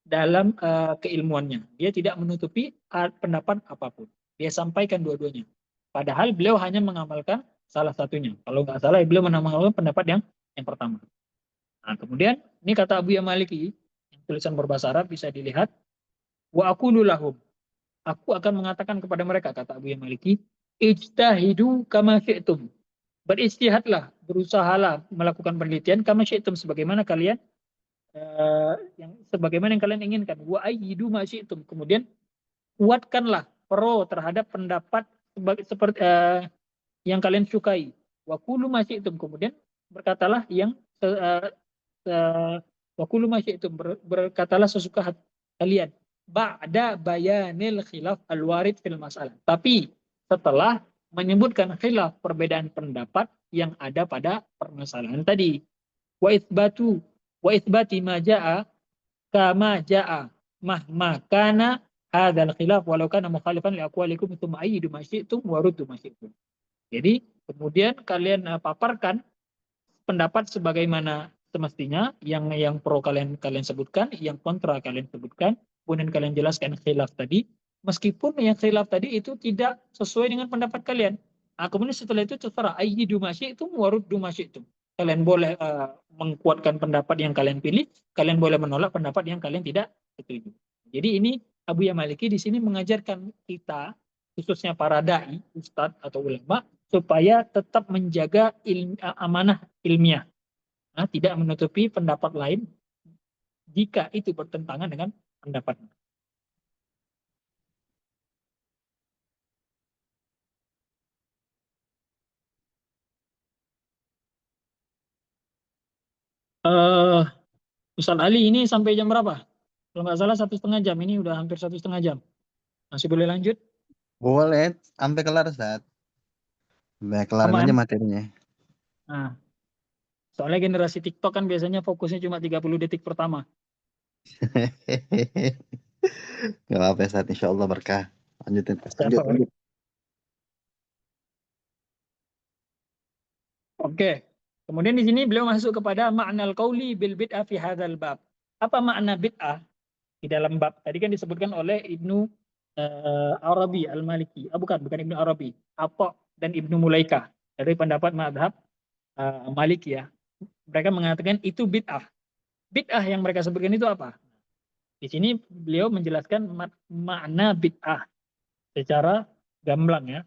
B: dalam keilmuannya. Dia tidak menutupi pendapat apapun. Dia sampaikan dua-duanya. Padahal beliau hanya mengamalkan salah satunya. Kalau nggak salah, beliau mengamalkan pendapat yang pertama. Nah, kemudian ini kata Abu Yamaliki, tulisan berbahasa Arab bisa dilihat. Wa aqulu lahum. Aku akan mengatakan kepada mereka, kata Abu Yamaliki, ijtahidu kama syi'tum. Beristihadlah, berusahalah melakukan penelitian kama syi'tum sebagaimana kalian sebagaimana yang kalian inginkan. Wa ayyidu ma syi'tum. Kemudian kuatkanlah pro terhadap pendapat seperti yang kalian sukai. Wa qulu ma syi'tum. Kemudian berkatalah yang wa qulu ma syi'tum, berkatalah sesuka kalian. Ba'da bayanil khilaf al-warid fil masalah. Tapi setelah menyebutkan khilaf perbedaan pendapat yang ada pada permasalahan tadi. Wa itsbatu wa itsbati ma jaa kama jaa mahma kana hadzal khilaf walau kana mukhalifan li aqwalikum tsumma ayyidu ma syi'tum wa ruddu ma syi'tum. Jadi kemudian kalian paparkan pendapat sebagaimana semestinya, yang pro kalian sebutkan, yang kontra kalian sebutkan, kemudian kalian jelaskan khilaf tadi, meskipun yang khilaf tadi itu tidak sesuai dengan pendapat kalian. Nah, kemudian setelah itu terserah ayyidu ma syi'tum wa ruddu ma syi'tum. Kalian boleh mengkuatkan pendapat yang kalian pilih, kalian boleh menolak pendapat yang kalian tidak setuju. Jadi ini Abu Yamaliki di sini mengajarkan kita, khususnya para dai, ustadz atau ulama, supaya tetap menjaga amanah ilmiah. Nah, tidak menutupi pendapat lain jika itu bertentangan dengan pendapatnya. Ustaz Ali ini sampai jam berapa? Kalau nggak salah 1,5 jam. Ini udah hampir 1,5 jam. Masih boleh lanjut?
A: Boleh, sampai kelar saat. Sampai kelarin aja
B: Aman.
A: materinya.
B: Nah, soalnya generasi TikTok kan biasanya fokusnya cuma 30 detik pertama.
A: Gak apa-apa saat, insya Allah berkah. Lanjutin, lanjut.
B: Oke. Kemudian di sini beliau masuk kepada ma'nal qauli bil bid'ah fi hadzal bab. Apa makna bid'ah di dalam bab? Tadi kan disebutkan oleh Ibnu Arabi Al-Maliki. Bukan Ibnu Arabi. Atha dan Ibnu Mulaika dari pendapat mazhab Maliki ya. Mereka mengatakan itu bid'ah. Bid'ah yang mereka sebutkan itu apa? Di sini beliau menjelaskan makna bid'ah secara gamblang ya.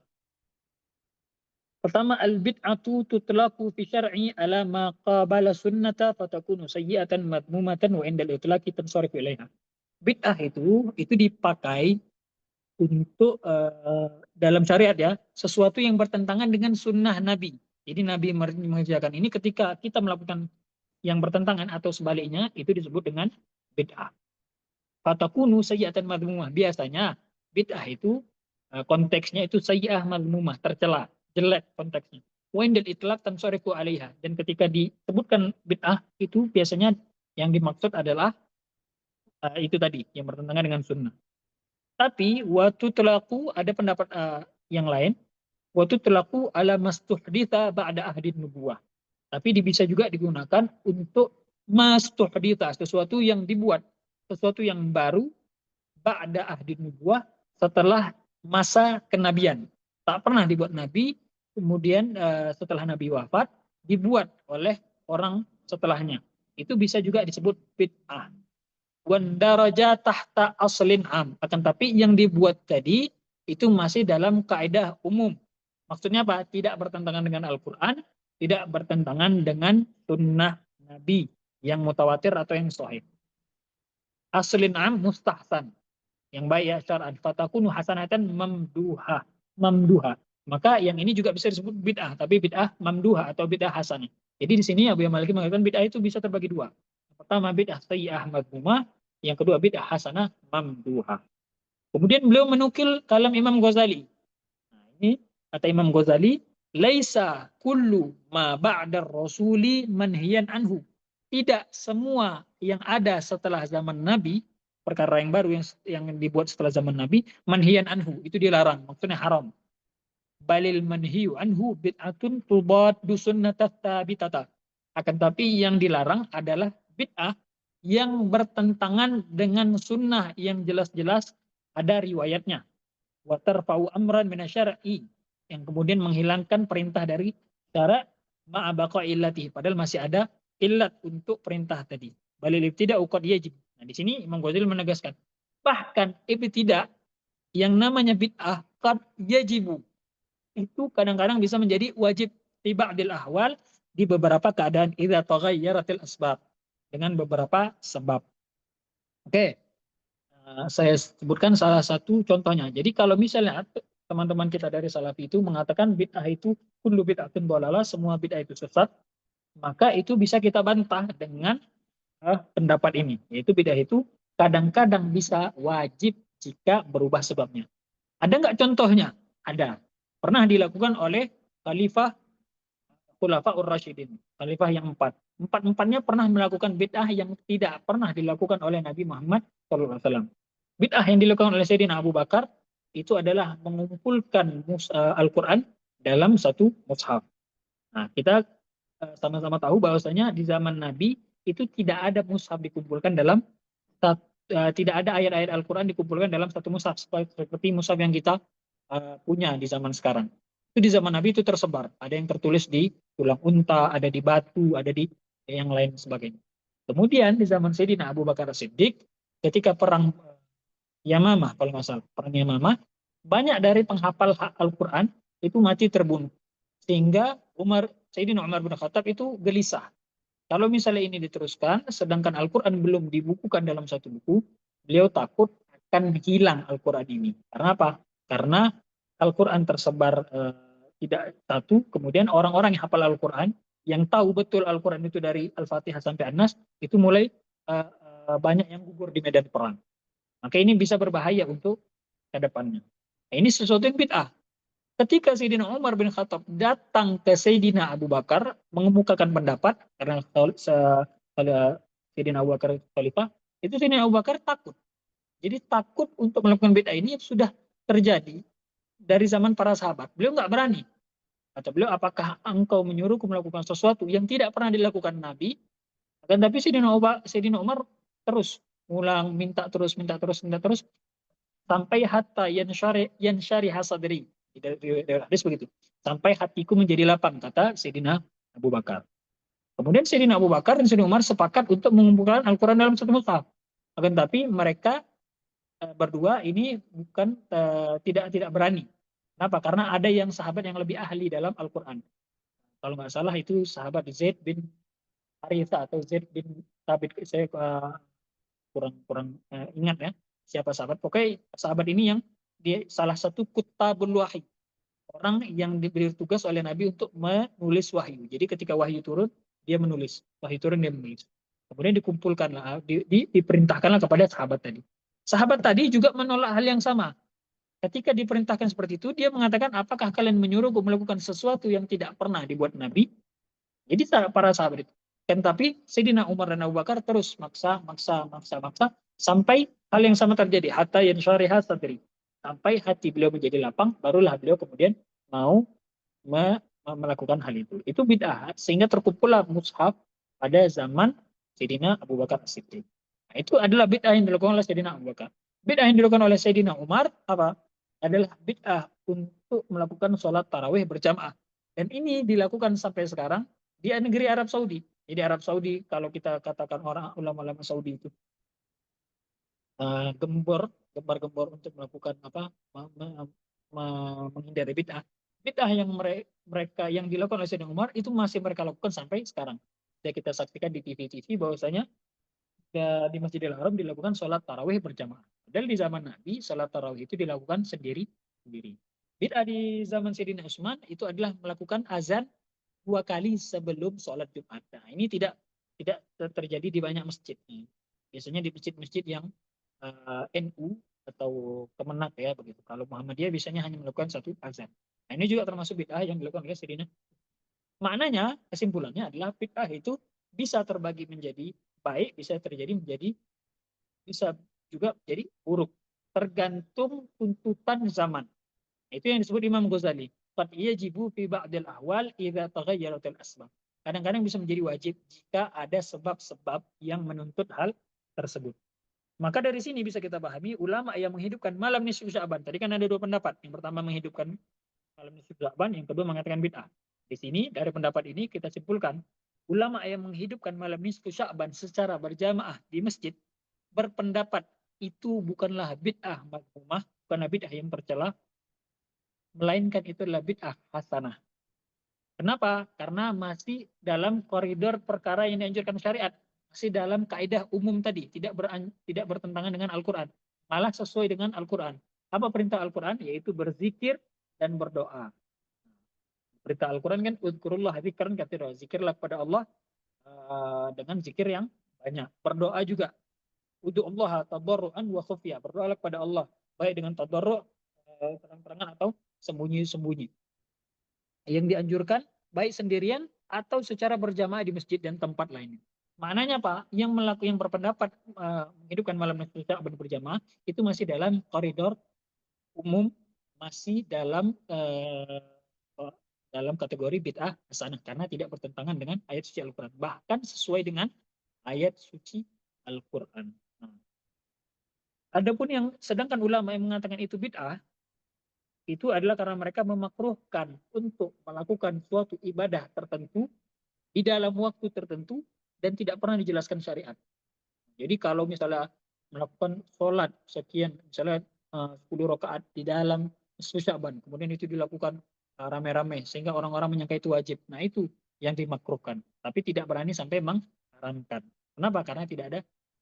B: Pertama, al-bid'atu tutlaqu fi syar'i ala ma qabala sunnata fatakunu sayyi'atan madmumatan wa indal itlaqi tansarifu ilaiha. Bid'ah itu dipakai untuk dalam syariat ya, sesuatu yang bertentangan dengan sunnah Nabi. Jadi Nabi mengerjakan ini, ketika kita melakukan yang bertentangan atau sebaliknya, itu disebut dengan bid'ah. Fatakunu sayyi'atan madmumah. Biasanya bid'ah itu konteksnya itu sayyi'ah madmumah, tercela, jelek konteksnya. Wa'indal itlaq tansarifu 'alaiha. Dan ketika disebutkan bid'ah itu biasanya yang dimaksud adalah itu tadi yang bertentangan dengan sunnah. Tapi waktu telaku ada pendapat yang lain. Waktu telaku ala mastuhditha ba'da ahdin nubuwah. Tapi bisa juga digunakan untuk mastuhditha, sesuatu yang dibuat, sesuatu yang baru ba'da ahdin nubuwah, setelah masa kenabian. Tak pernah dibuat nabi, kemudian setelah nabi wafat dibuat oleh orang setelahnya. Itu bisa juga disebut bid'ah. Wandaraja tahta aslin am. Akan tapi yang dibuat tadi itu masih dalam kaidah umum. Maksudnya apa? Tidak bertentangan dengan Al-Quran, tidak bertentangan dengan sunnah Nabi yang mutawatir atau yang sahih. Aslin am mustahsan, yang baik ya syar'an, fatakunu hasanatan mamduha, mamduha. Maka yang ini juga bisa disebut bid'ah, tapi bid'ah mamduha atau bid'ah hasanah. Jadi di sini Abu Maliki mengatakan bid'ah itu bisa terbagi dua. Yang pertama bid'ah sayyi'ah madhumah, yang kedua bid'ah hasanah mamduha. Kemudian beliau menukil kalam Imam Ghazali. Nah, ini kata Imam Ghazali, laisa kullu ma ba'da rasuli manhiyan anhu. Tidak semua yang ada setelah zaman Nabi, perkara yang baru yang dibuat setelah zaman Nabi, manhiyan anhu, itu dilarang, maksudnya haram. Balil manhiyu anhu bid'atun tubaddu sunnatat tabitata. Akan tapi yang dilarang adalah bid'ah yang bertentangan dengan sunnah yang jelas-jelas ada riwayatnya. Wa tarfa'u amran minasyar'i, yang kemudian menghilangkan perintah dari syara' ma'a baqa illati, padahal masih ada illat untuk perintah tadi. Balil ibtida'u qad yajib. Nah, di sini Imam Ghazali menegaskan, bahkan ibtida' yang namanya bid'ah qad yajibu, itu kadang-kadang bisa menjadi wajib fi ba'dil ahwal, di beberapa keadaan, idza taghayyaratil asbab, dengan beberapa sebab. Oke. Saya sebutkan salah satu contohnya. Jadi kalau misalnya teman-teman kita dari Salafi itu mengatakan bid'ah itu kullu bid'atin dhalalah, semua bid'ah itu sesat, maka itu bisa kita bantah dengan pendapat ini. Yaitu bid'ah itu kadang-kadang bisa wajib jika berubah sebabnya. Ada nggak contohnya? Ada. Pernah dilakukan oleh Khalifah Khulafaur Rasyidin, Khalifah yang empat. Empat-empatnya pernah melakukan bid'ah yang tidak pernah dilakukan oleh Nabi Muhammad SAW. Bid'ah yang dilakukan oleh Sayyidina Abu Bakar itu adalah mengumpulkan Al-Quran dalam satu mushaf. Nah, kita sama-sama tahu bahwasanya di zaman Nabi itu tidak ada mushaf dikumpulkan dalam tidak ada ayat-ayat Al-Quran dikumpulkan dalam satu mushaf seperti mushaf yang kita punya di zaman sekarang. Itu di zaman Nabi itu tersebar. Ada yang tertulis di tulang unta, ada di batu, ada di yang lain sebagainya. Kemudian di zaman Sayyidina Abu Bakar Siddiq, ketika perang Yamamah, kalau nggak salah, perang Yamamah, banyak dari penghafal Al-Quran itu mati terbunuh. Sehingga Sayyidina Umar bin Khattab itu gelisah. Kalau misalnya ini diteruskan, sedangkan Al-Quran belum dibukukan dalam satu buku, beliau takut akan hilang Al-Quran ini. Karena apa? Karena Al-Quran tersebar tidak satu, kemudian orang-orang yang hafal Al-Quran, yang tahu betul Al-Quran itu dari Al-Fatihah sampai An-Nas, itu mulai banyak yang gugur di medan perang. Maka ini bisa berbahaya untuk ke depannya. Nah, ini sesuatu yang bid'ah. Ketika Sayyidina Umar bin Khattab datang ke Sayyidina Abu Bakar mengemukakan pendapat, karena Sayyidina Abu Bakar khalifah, itu Sayyidina Abu Bakar takut. Jadi takut untuk melakukan bid'ah ini sudah terjadi dari zaman para sahabat. Beliau nggak berani. Kata beliau, apakah engkau menyuruhku melakukan sesuatu yang tidak pernah dilakukan Nabi? Akan tapi Sayyidina Umar terus ulang, minta terus, sampai hatta yansyari hasadri. Dari hadis begitu. Sampai hatiku menjadi lapang, kata Sayyidina Abu Bakar. Kemudian Sayyidina Abu Bakar dan Sayyidina Umar sepakat untuk mengumpulkan Al-Quran dalam satu mushaf. Akan tapi mereka berdua ini bukan tidak berani. Kenapa? Karena ada yang sahabat yang lebih ahli dalam Al-Quran. Kalau nggak salah itu sahabat Zaid bin Haritha atau Zaid bin Thabit. Saya kurang ingat ya siapa sahabat. Pokoknya sahabat ini yang dia salah satu kutabul wahyi, orang yang diberi tugas oleh Nabi untuk menulis wahyu. Jadi ketika wahyu turun, dia menulis. Wahyu turun, dia menulis. Kemudian dikumpulkanlah, diperintahkanlah kepada sahabat tadi. Sahabat tadi juga menolak hal yang sama. Ketika diperintahkan seperti itu, dia mengatakan, apakah kalian menyuruhku melakukan sesuatu yang tidak pernah dibuat Nabi? Jadi para sahabat itu. Kan tapi Sayyidina Umar dan Abu Bakar terus maksa, sampai hal yang sama terjadi. Hatta yansyariha sadri. Sampai hati beliau menjadi lapang, barulah beliau kemudian mau melakukan hal itu. Itu bid'ah, sehingga terkumpullah mushaf pada zaman Sayyidina Abu Bakar As-Siddiq. Nah, itu adalah bid'ah yang dilakukan oleh Sayyidina Abu Bakar. Bid'ah yang dilakukan oleh Sayyidina Umar apa? Adalah bid'ah untuk melakukan sholat tarawih berjamaah. Dan ini dilakukan sampai sekarang di negeri Arab Saudi. Jadi Arab Saudi, kalau kita katakan orang ulama-ulama Saudi itu gembar-gembor untuk melakukan apa, menghindari bid'ah. Bid'ah yang mereka yang dilakukan oleh Sayyidina Umar itu masih mereka lakukan sampai sekarang. Jadi kita saksikan di TV-TV bahwasanya di Masjidil Haram dilakukan sholat tarawih berjamaah. Padahal di zaman Nabi sholat tarawih itu dilakukan sendiri. Bid'ah di zaman Sayyidina Utsman itu adalah melakukan azan 2 kali sebelum sholat Jumat. Nah, ini tidak terjadi di banyak masjid. Biasanya di masjid-masjid yang NU atau Kemenak ya begitu. Kalau Muhammadiyah biasanya hanya melakukan 1 azan. Nah, ini juga termasuk bid'ah yang dilakukan oleh Sayyidina. Maknanya, kesimpulannya adalah bid'ah itu bisa terbagi menjadi baik, bisa juga jadi buruk. Tergantung tuntutan zaman. Itu yang disebut Imam Ghazali. Qad yajibu fi ba'dil ahwal idza taghayyaratil asbab. Kadang-kadang bisa menjadi wajib jika ada sebab-sebab yang menuntut hal tersebut. Maka dari sini bisa kita pahami ulama yang menghidupkan malam nisfu Sya'ban. Tadi kan ada 2 pendapat. Yang pertama menghidupkan malam nisfu Sya'ban, yang kedua mengatakan bid'ah. Di sini dari pendapat ini kita simpulkan ulama yang menghidupkan malam nisfu Sya'ban secara berjamaah di masjid berpendapat itu bukanlah bid'ah makmumah, bukanlah bid'ah yang tercela, melainkan itu adalah bid'ah hasanah. Kenapa? Karena masih dalam koridor perkara yang dianjurkan syariat. Masih dalam kaidah umum tadi. Tidak bertentangan dengan Al-Quran. Malah sesuai dengan Al-Quran. Apa perintah Al-Quran? Yaitu berzikir dan berdoa. Perintah Al-Quran kan, udhkurullah dzikran katsira. Zikirlah kepada Allah dengan zikir yang banyak. Berdoa juga. Ud'ullaha tadarruan wa khufya. Berdoalah kepada Allah. Baik dengan tadarru' terang-terangan atau sembunyi-sembunyi. Yang dianjurkan baik sendirian atau secara berjamaah di masjid dan tempat lainnya. Maknanya Pak, yang berpendapat menghidupkan malam nisfu Sya'ban berjamaah itu masih dalam koridor umum, masih dalam kategori bid'ah hasanah karena tidak bertentangan dengan ayat suci Al-Qur'an, bahkan sesuai dengan ayat suci Al-Qur'an. Nah, adapun yang sedangkan ulama yang mengatakan itu bid'ah itu adalah karena mereka memakruhkan untuk melakukan suatu ibadah tertentu di dalam waktu tertentu dan tidak pernah dijelaskan syariat. Jadi kalau misalnya melakukan sholat sekian, misalnya 10 rakaat di dalam nisfu Sya'ban, kemudian itu dilakukan rame-rame sehingga orang-orang menyangka itu wajib. Nah itu yang dimakruhkan, tapi tidak berani sampai mengharamkan. Kenapa? Karena tidak ada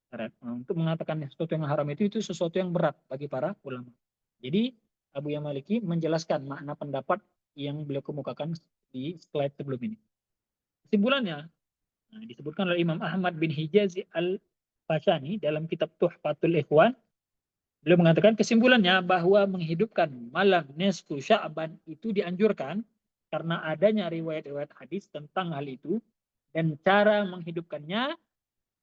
B: syarat. Nah, untuk mengatakan sesuatu yang haram itu sesuatu yang berat bagi para ulama. Jadi Abu Ya Maliki menjelaskan makna pendapat yang beliau kemukakan di slide sebelum ini. Kesimpulannya, disebutkan oleh Imam Ahmad bin Hijazi Al-Fashani dalam kitab Tuhfatul Ikhwan. Beliau mengatakan kesimpulannya bahwa menghidupkan malam nisfu Sya'ban itu dianjurkan karena adanya riwayat-riwayat hadis tentang hal itu dan cara menghidupkannya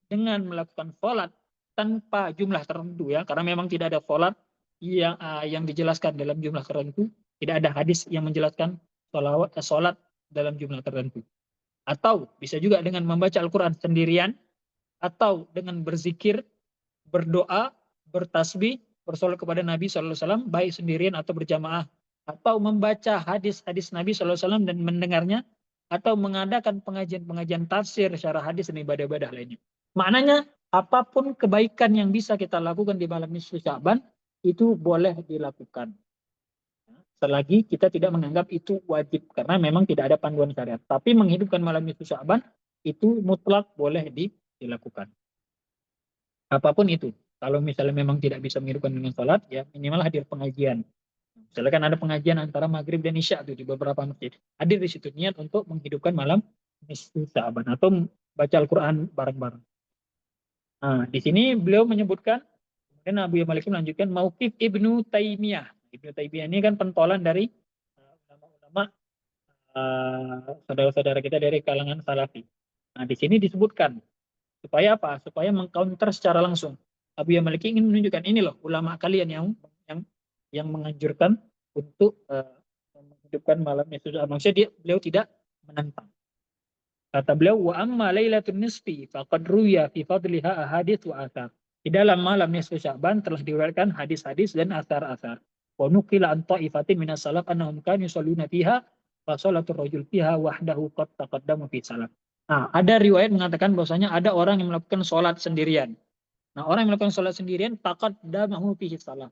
B: dengan melakukan sholat tanpa jumlah tertentu ya, karena memang tidak ada sholat yang dijelaskan dalam jumlah tertentu, tidak ada hadis yang menjelaskan sholat dalam jumlah tertentu. Atau bisa juga dengan membaca Al-Quran sendirian, atau dengan berzikir, berdoa, bertasbih, bersolat kepada Nabi SAW, baik sendirian atau berjamaah, atau membaca hadis-hadis Nabi SAW dan mendengarnya, atau mengadakan pengajian-pengajian tafsir secara hadis dan ibadah-ibadah lainnya. Maknanya, apapun kebaikan yang bisa kita lakukan di malam nisfu Sya'ban, itu boleh dilakukan. Selagi kita tidak menganggap itu wajib, karena memang tidak ada panduan syariat. Tapi menghidupkan malam nisfu Sya'ban, itu mutlak boleh dilakukan. Apapun itu. Kalau misalnya memang tidak bisa menghidupkan dengan sholat, ya minimal hadir pengajian. Misalnya kan ada pengajian antara maghrib dan isya tuh di beberapa masjid. Hadir di situ niat untuk menghidupkan malam nisfu Sya'ban atau baca Al-Quran bareng-bareng. Nah, di sini beliau menyebutkan, kemudian Abu Ya Maliki melanjutkan Mauqif Ibnu Taimiyah. Ibnu Taimiyah ini kan pentolan dari ulama-ulama saudara-saudara kita dari kalangan Salafi. Nah, di sini disebutkan supaya apa? Supaya mengcounter secara langsung. Abu Ya Maliki ingin menunjukkan ini loh ulama kalian yang menganjurkan untuk menghidupkan malam nisfu Sya'ban. Maksudnya beliau tidak menentang. Kata beliau, wa amma lailatul nisfi faqad ruya fi fadliha ahadits wa athar. Di dalam malam nisfu Sya'ban telah diriwayatkan hadis-hadis dan asar-asar. Wa nuqila an ta'ifatin minas salaf annahum kanu yusalluna fiha fa salatul rajul fiha wahdahu qad taqaddama fi salat. Nah, ada riwayat mengatakan bahwasanya ada orang yang melakukan sholat sendirian. Nah, orang yang melakukan sholat sendirian taqaddamahu fihi salat.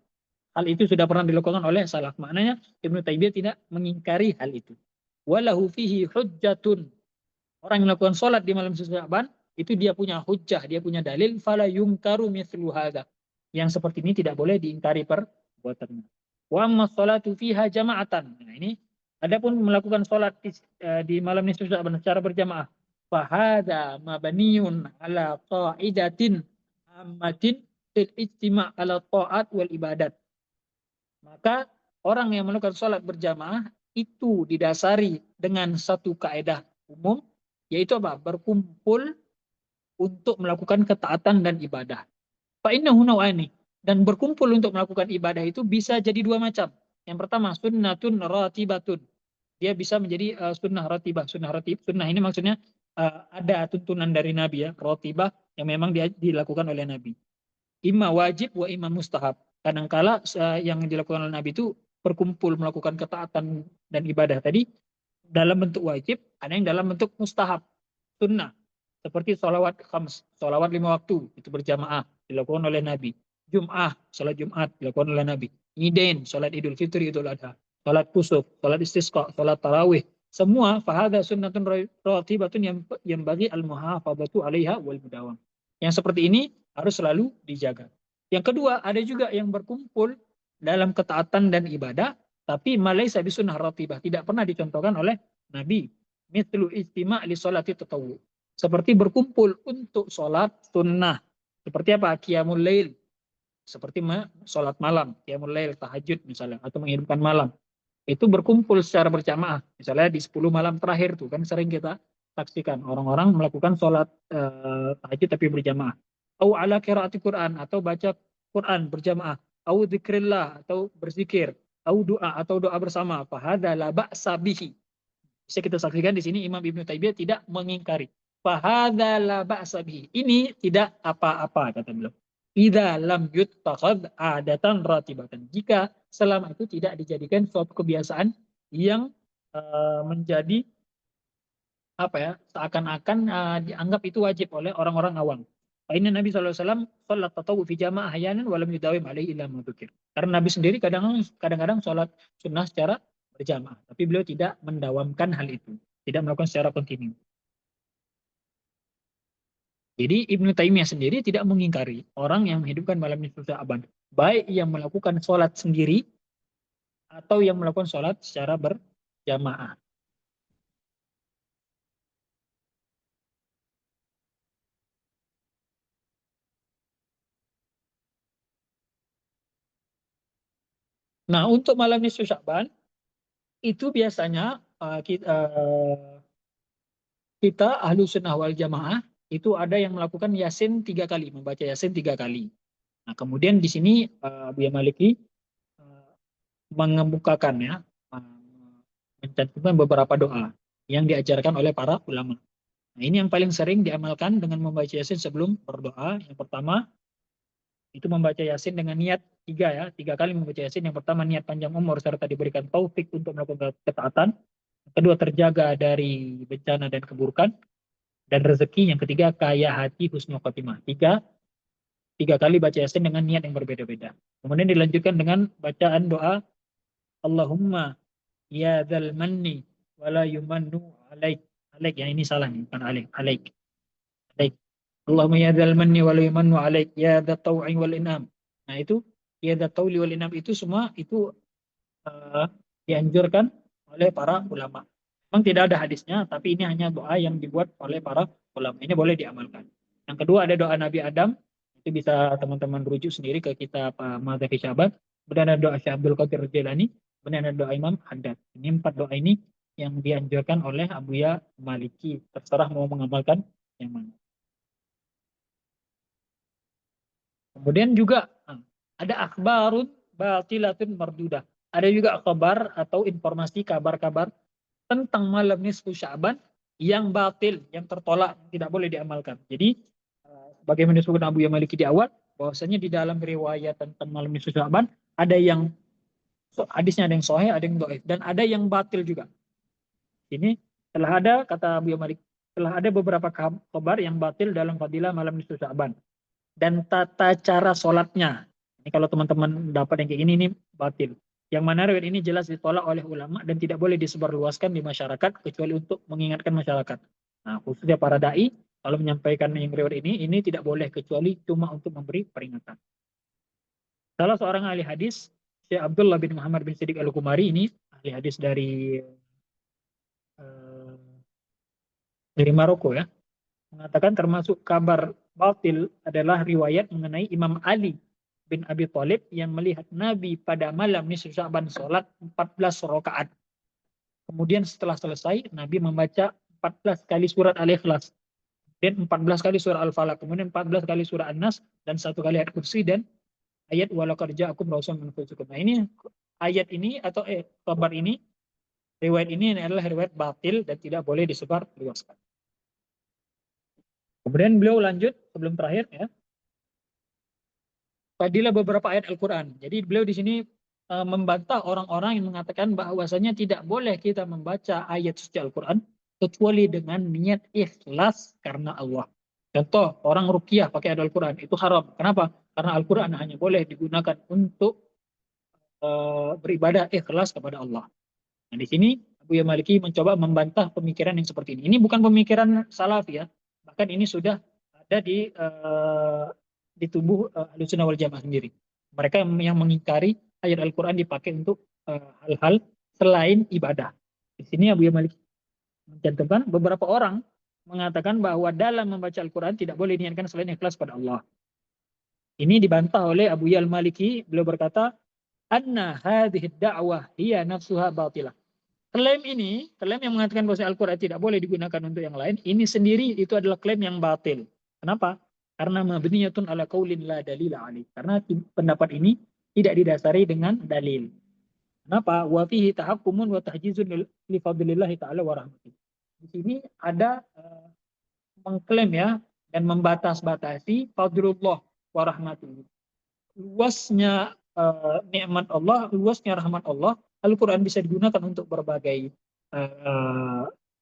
B: Hal itu sudah pernah dilakukan oleh salaf. Maknanya Ibnu Taimiyah tidak mengingkari hal itu. walahu fihi hujjatun. Orang yang melakukan sholat di malam nisfu Sya'ban itu dia punya hujjah, dia punya dalil, fala yungkaru mithlu hadza. Yang seperti ini tidak boleh diingkari perbuatannya. Wa amma sholatu fiha jama'atan. Nah, ini adapun melakukan sholat di malam nisfu Sya'ban secara berjamaah, fahadza mabniun ala qa'idatin ammatin fil ijtima' ala ta'at wal ibadat. Maka orang yang melakukan sholat berjamaah itu didasari dengan satu kaidah umum, yaitu apa? Berkumpul untuk melakukan ketaatan dan ibadah. Fa innahu naw'ani. Dan berkumpul untuk melakukan ibadah itu bisa jadi dua macam. Yang pertama, sunnatun ratibatun. Dia bisa menjadi sunnah ratibah. Sunnah ini maksudnya ada tuntunan dari Nabi ya, ratibah yang memang dilakukan oleh Nabi. Imma wajib wa imma mustahab. Kadangkala yang dilakukan oleh Nabi itu berkumpul melakukan ketaatan dan ibadah tadi dalam bentuk wajib, ada yang dalam bentuk mustahab, sunnah. Seperti sholawat khams, sholawat 5 waktu, itu berjamaah, dilakukan oleh Nabi. Jum'ah, sholat Jum'at, dilakukan oleh Nabi. Idain, sholat Idul Fitri, Idul Adha. Sholat kusuf, sholat istisqa, sholat tarawih. Semua fahada sunnatun ratibatun yang bagi al-muhafadatu alaiha wal mudawam. Yang seperti ini harus selalu dijaga. Yang kedua, ada juga yang berkumpul dalam ketaatan dan ibadah, tapi malaysa bisunnah ratibah, tidak pernah dicontohkan oleh Nabi. Mithlu istima' li sholati tatawwu. Seperti berkumpul untuk sholat sunnah. Seperti apa? Qiyamul lail. Seperti sholat malam, qiyamul lail, tahajud misalnya, atau menghidupkan malam. Itu berkumpul secara berjamaah. Misalnya di 10 malam terakhir tuh kan sering kita saksikan orang-orang melakukan sholat tahajud tapi berjamaah. Au ala qiraati Quran, atau baca Quran berjamaah. Au dzikrillah, atau berzikir. Au doa, atau doa bersama. Fahada la ba'sa bihi. Bisa kita saksikan di sini Imam Ibnu Taimiyah tidak mengingkari. Fahada la ba'sa bihi. Ini tidak apa-apa, kata beliau. Idza lam yuttakhadh adatan ratibatan. Jika selama itu tidak dijadikan suatu kebiasaan yang menjadi apa ya, seakan-akan dianggap itu wajib oleh orang-orang awam. Ini Nabi SAW sholat tatawwu fi jama'ah ahyanan wa lam yudawim alaihi illa ma dzukir. Karena Nabi sendiri kadang-kadang sholat sunnah secara berjamaah, tapi beliau tidak mendawamkan hal itu, tidak melakukan secara kontinu. Jadi Ibnu Taimiyah sendiri tidak mengingkari orang yang menghidupkan malam nisfu Sya'ban, baik yang melakukan sholat sendiri atau yang melakukan sholat secara berjamaah. Nah, untuk malam nisfu Sya'ban itu biasanya kita ahlu sunnah wal jamaah itu ada yang melakukan yasin 3 kali, membaca yasin 3 kali. Nah, kemudian di sini Buya Maliki mengemukakan ya, mencantumkan beberapa doa yang diajarkan oleh para ulama. Nah, ini yang paling sering diamalkan dengan membaca yasin sebelum berdoa. Yang pertama itu membaca yasin dengan niat 3 kali membaca yasin. Yang pertama niat panjang umur serta diberikan taufik untuk melakukan ketaatan. Yang kedua terjaga dari bencana dan keburukan dan rezeki. Yang ketiga kaya hati husnul khotimah. Tiga kali baca yasin dengan niat yang berbeda-beda. Kemudian dilanjutkan dengan bacaan doa Allahumma ya dzal manni wala yumannu alaik. Alaik yang ini salah nih, bukan alaik. Alaik. Allahumma ya dzal manni wala yumannu alaik ya dzat tau'i wal inam. Nah, itu ya dzat tau'i wal inam itu semua itu dianjurkan oleh para ulama. Memang tidak ada hadisnya, tapi ini hanya doa yang dibuat oleh para ulama. Ini boleh diamalkan. Yang kedua ada doa Nabi Adam. Itu bisa teman-teman rujuk sendiri ke kitab Madzhab Syaban. Kemudian ada doa Syekh Abdul Qadir Jailani. Kemudian ada doa Imam Haddad. Ini 4 doa ini yang dianjurkan oleh Buya Maliki. Terserah mau mengamalkan yang mana. Kemudian juga ada akhbarun batilatun mardudah. Ada juga kabar atau informasi kabar-kabar tentang malam nisfu Sya'ban yang batil, yang tertolak, tidak boleh diamalkan. Jadi bagaimana disebutkan Buya Maliki di awal, bahwasanya di dalam riwayat tentang malam nisfu Sya'ban ada yang hadisnya, ada yang sahih, ada yang dhaif, dan ada yang batil juga. Ini telah ada, kata Buya Maliki, telah ada beberapa kabar yang batil dalam fadilah malam nisfu Sya'ban dan tata cara sholatnya. Ini kalau teman-teman dapat yang kayak ini batil. Yang mana riwayat ini jelas ditolak oleh ulama dan tidak boleh disebarluaskan di masyarakat kecuali untuk mengingatkan masyarakat. Nah, khususnya para dai kalau menyampaikan yang riwayat ini tidak boleh kecuali cuma untuk memberi peringatan. Salah seorang ahli hadis, Syekh Abdullah bin Muhammad bin Siddiq Al-Qumari, ini ahli hadis eh, dari Maroko ya, mengatakan termasuk kabar batil adalah riwayat mengenai Imam Ali bin Abi Thalib yang melihat Nabi pada malam nisfu Sya'ban sholat 14 rakaat. Kemudian setelah selesai, Nabi membaca 14 kali surat Al-Ikhlas, dan 14 kali surah Al-Falaq, kemudian 14 kali surah An-Nas, dan satu kali ayat kursi, dan ayat walaqad ja'akum rasulun min anfusikum. Nah, ini ayat ini atau kabar ini, riwayat ini adalah riwayat batil dan tidak boleh disebar luaskan. Kemudian beliau lanjut sebelum terakhir ya. Tadilah beberapa ayat Al-Qur'an. Jadi beliau di sini membantah orang-orang yang mengatakan bahwasanya tidak boleh kita membaca ayat suci Al-Qur'an kecuali dengan niat ikhlas karena Allah. Contoh, orang ruqyah pakai ayat Al-Qur'an itu haram. Kenapa? Karena Al-Qur'an hanya boleh digunakan untuk beribadah ikhlas kepada Allah. Nah, di sini Abu Maliki mencoba membantah pemikiran yang seperti ini. Ini bukan pemikiran Salafi ya. Bahkan ini sudah ada di tubuh Ahlussunnah wal Jamaah sendiri. Mereka yang mengingkari ayat Al-Qur'an dipakai untuk hal-hal selain ibadah. Di sini Abu Maliki mencantumkan beberapa orang mengatakan bahwa dalam membaca Al-Qur'an tidak boleh diniatkan selain ikhlas pada Allah. Ini dibantah oleh Abu Maliki. Beliau berkata, anna hadhihi da'wah hiya nafsuha batilah. Klaim yang mengatakan bahwa Al-Quran tidak boleh digunakan untuk yang lain, ini sendiri itu adalah klaim yang batil. Kenapa? Karena mabniyatun ala qaulin la dalila alaih. Karena pendapat ini tidak didasari dengan dalil. Kenapa? Wa fihi tahakkumun wa tahjizun li fadlillahi ta'ala wa rahmatih. Di sini ada mengklaim ya dan membatas-batasi fadlullah wa rahmatih. Luasnya nikmat Allah, luasnya rahmat Allah, Al-Quran bisa digunakan untuk berbagai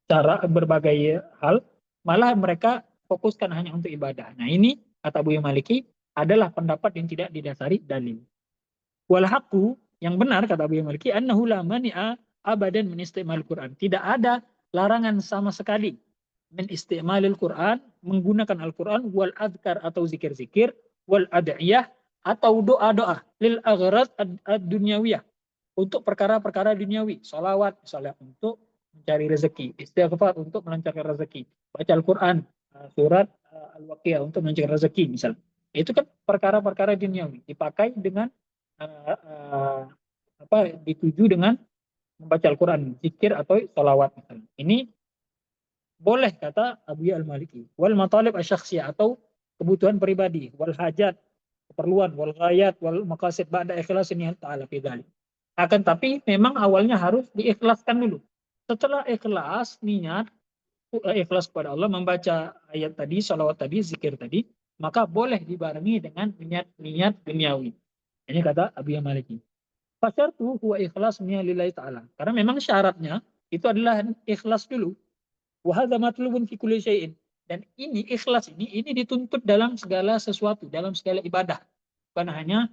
B: cara, berbagai hal, malah mereka fokuskan hanya untuk ibadah. Nah ini, kata Abu Maliki, adalah pendapat yang tidak didasari dalil. Wal haqqu, yang benar, kata Abu Maliki, annahu la mani'a abadan min istimal Quran. Tidak ada larangan sama sekali min istimalil Quran, menggunakan Al-Quran, wal adkar atau zikir-zikir, wal ad'iyah, atau doa-doa lil aghrad ad-dunyawiyah, untuk perkara-perkara duniawi, salawat misalnya untuk mencari rezeki, istighfar untuk melancarkan rezeki, baca Al-Quran, surat Al-Waqiah untuk melancarkan rezeki misalnya. Itu kan perkara-perkara duniawi dipakai dengan dituju dengan membaca Al-Quran, zikir atau salawat misalnya. Ini boleh kata Abu Al-Maliki. Wal matalib asyakhsiyah atau kebutuhan pribadi, wal hajat, keperluan, wal ghayat, wal maqasid ba'da ikhlas ini ta'ala fi dzalik. Akan tapi memang awalnya harus diikhlaskan dulu. Setelah ikhlas niat, ikhlas kepada Allah, membaca ayat tadi, salawat tadi, zikir tadi, maka boleh dibarengi dengan niat duniawi. Ini kata Abu Maliki. Fasyartu huwa ikhlas lillahi ta'ala. Karena memang syaratnya itu adalah ikhlas dulu. Wa hadza matlubun fi kulli syai'in. Dan ini ikhlas ini dituntut dalam segala sesuatu, dalam segala ibadah. Bukan hanya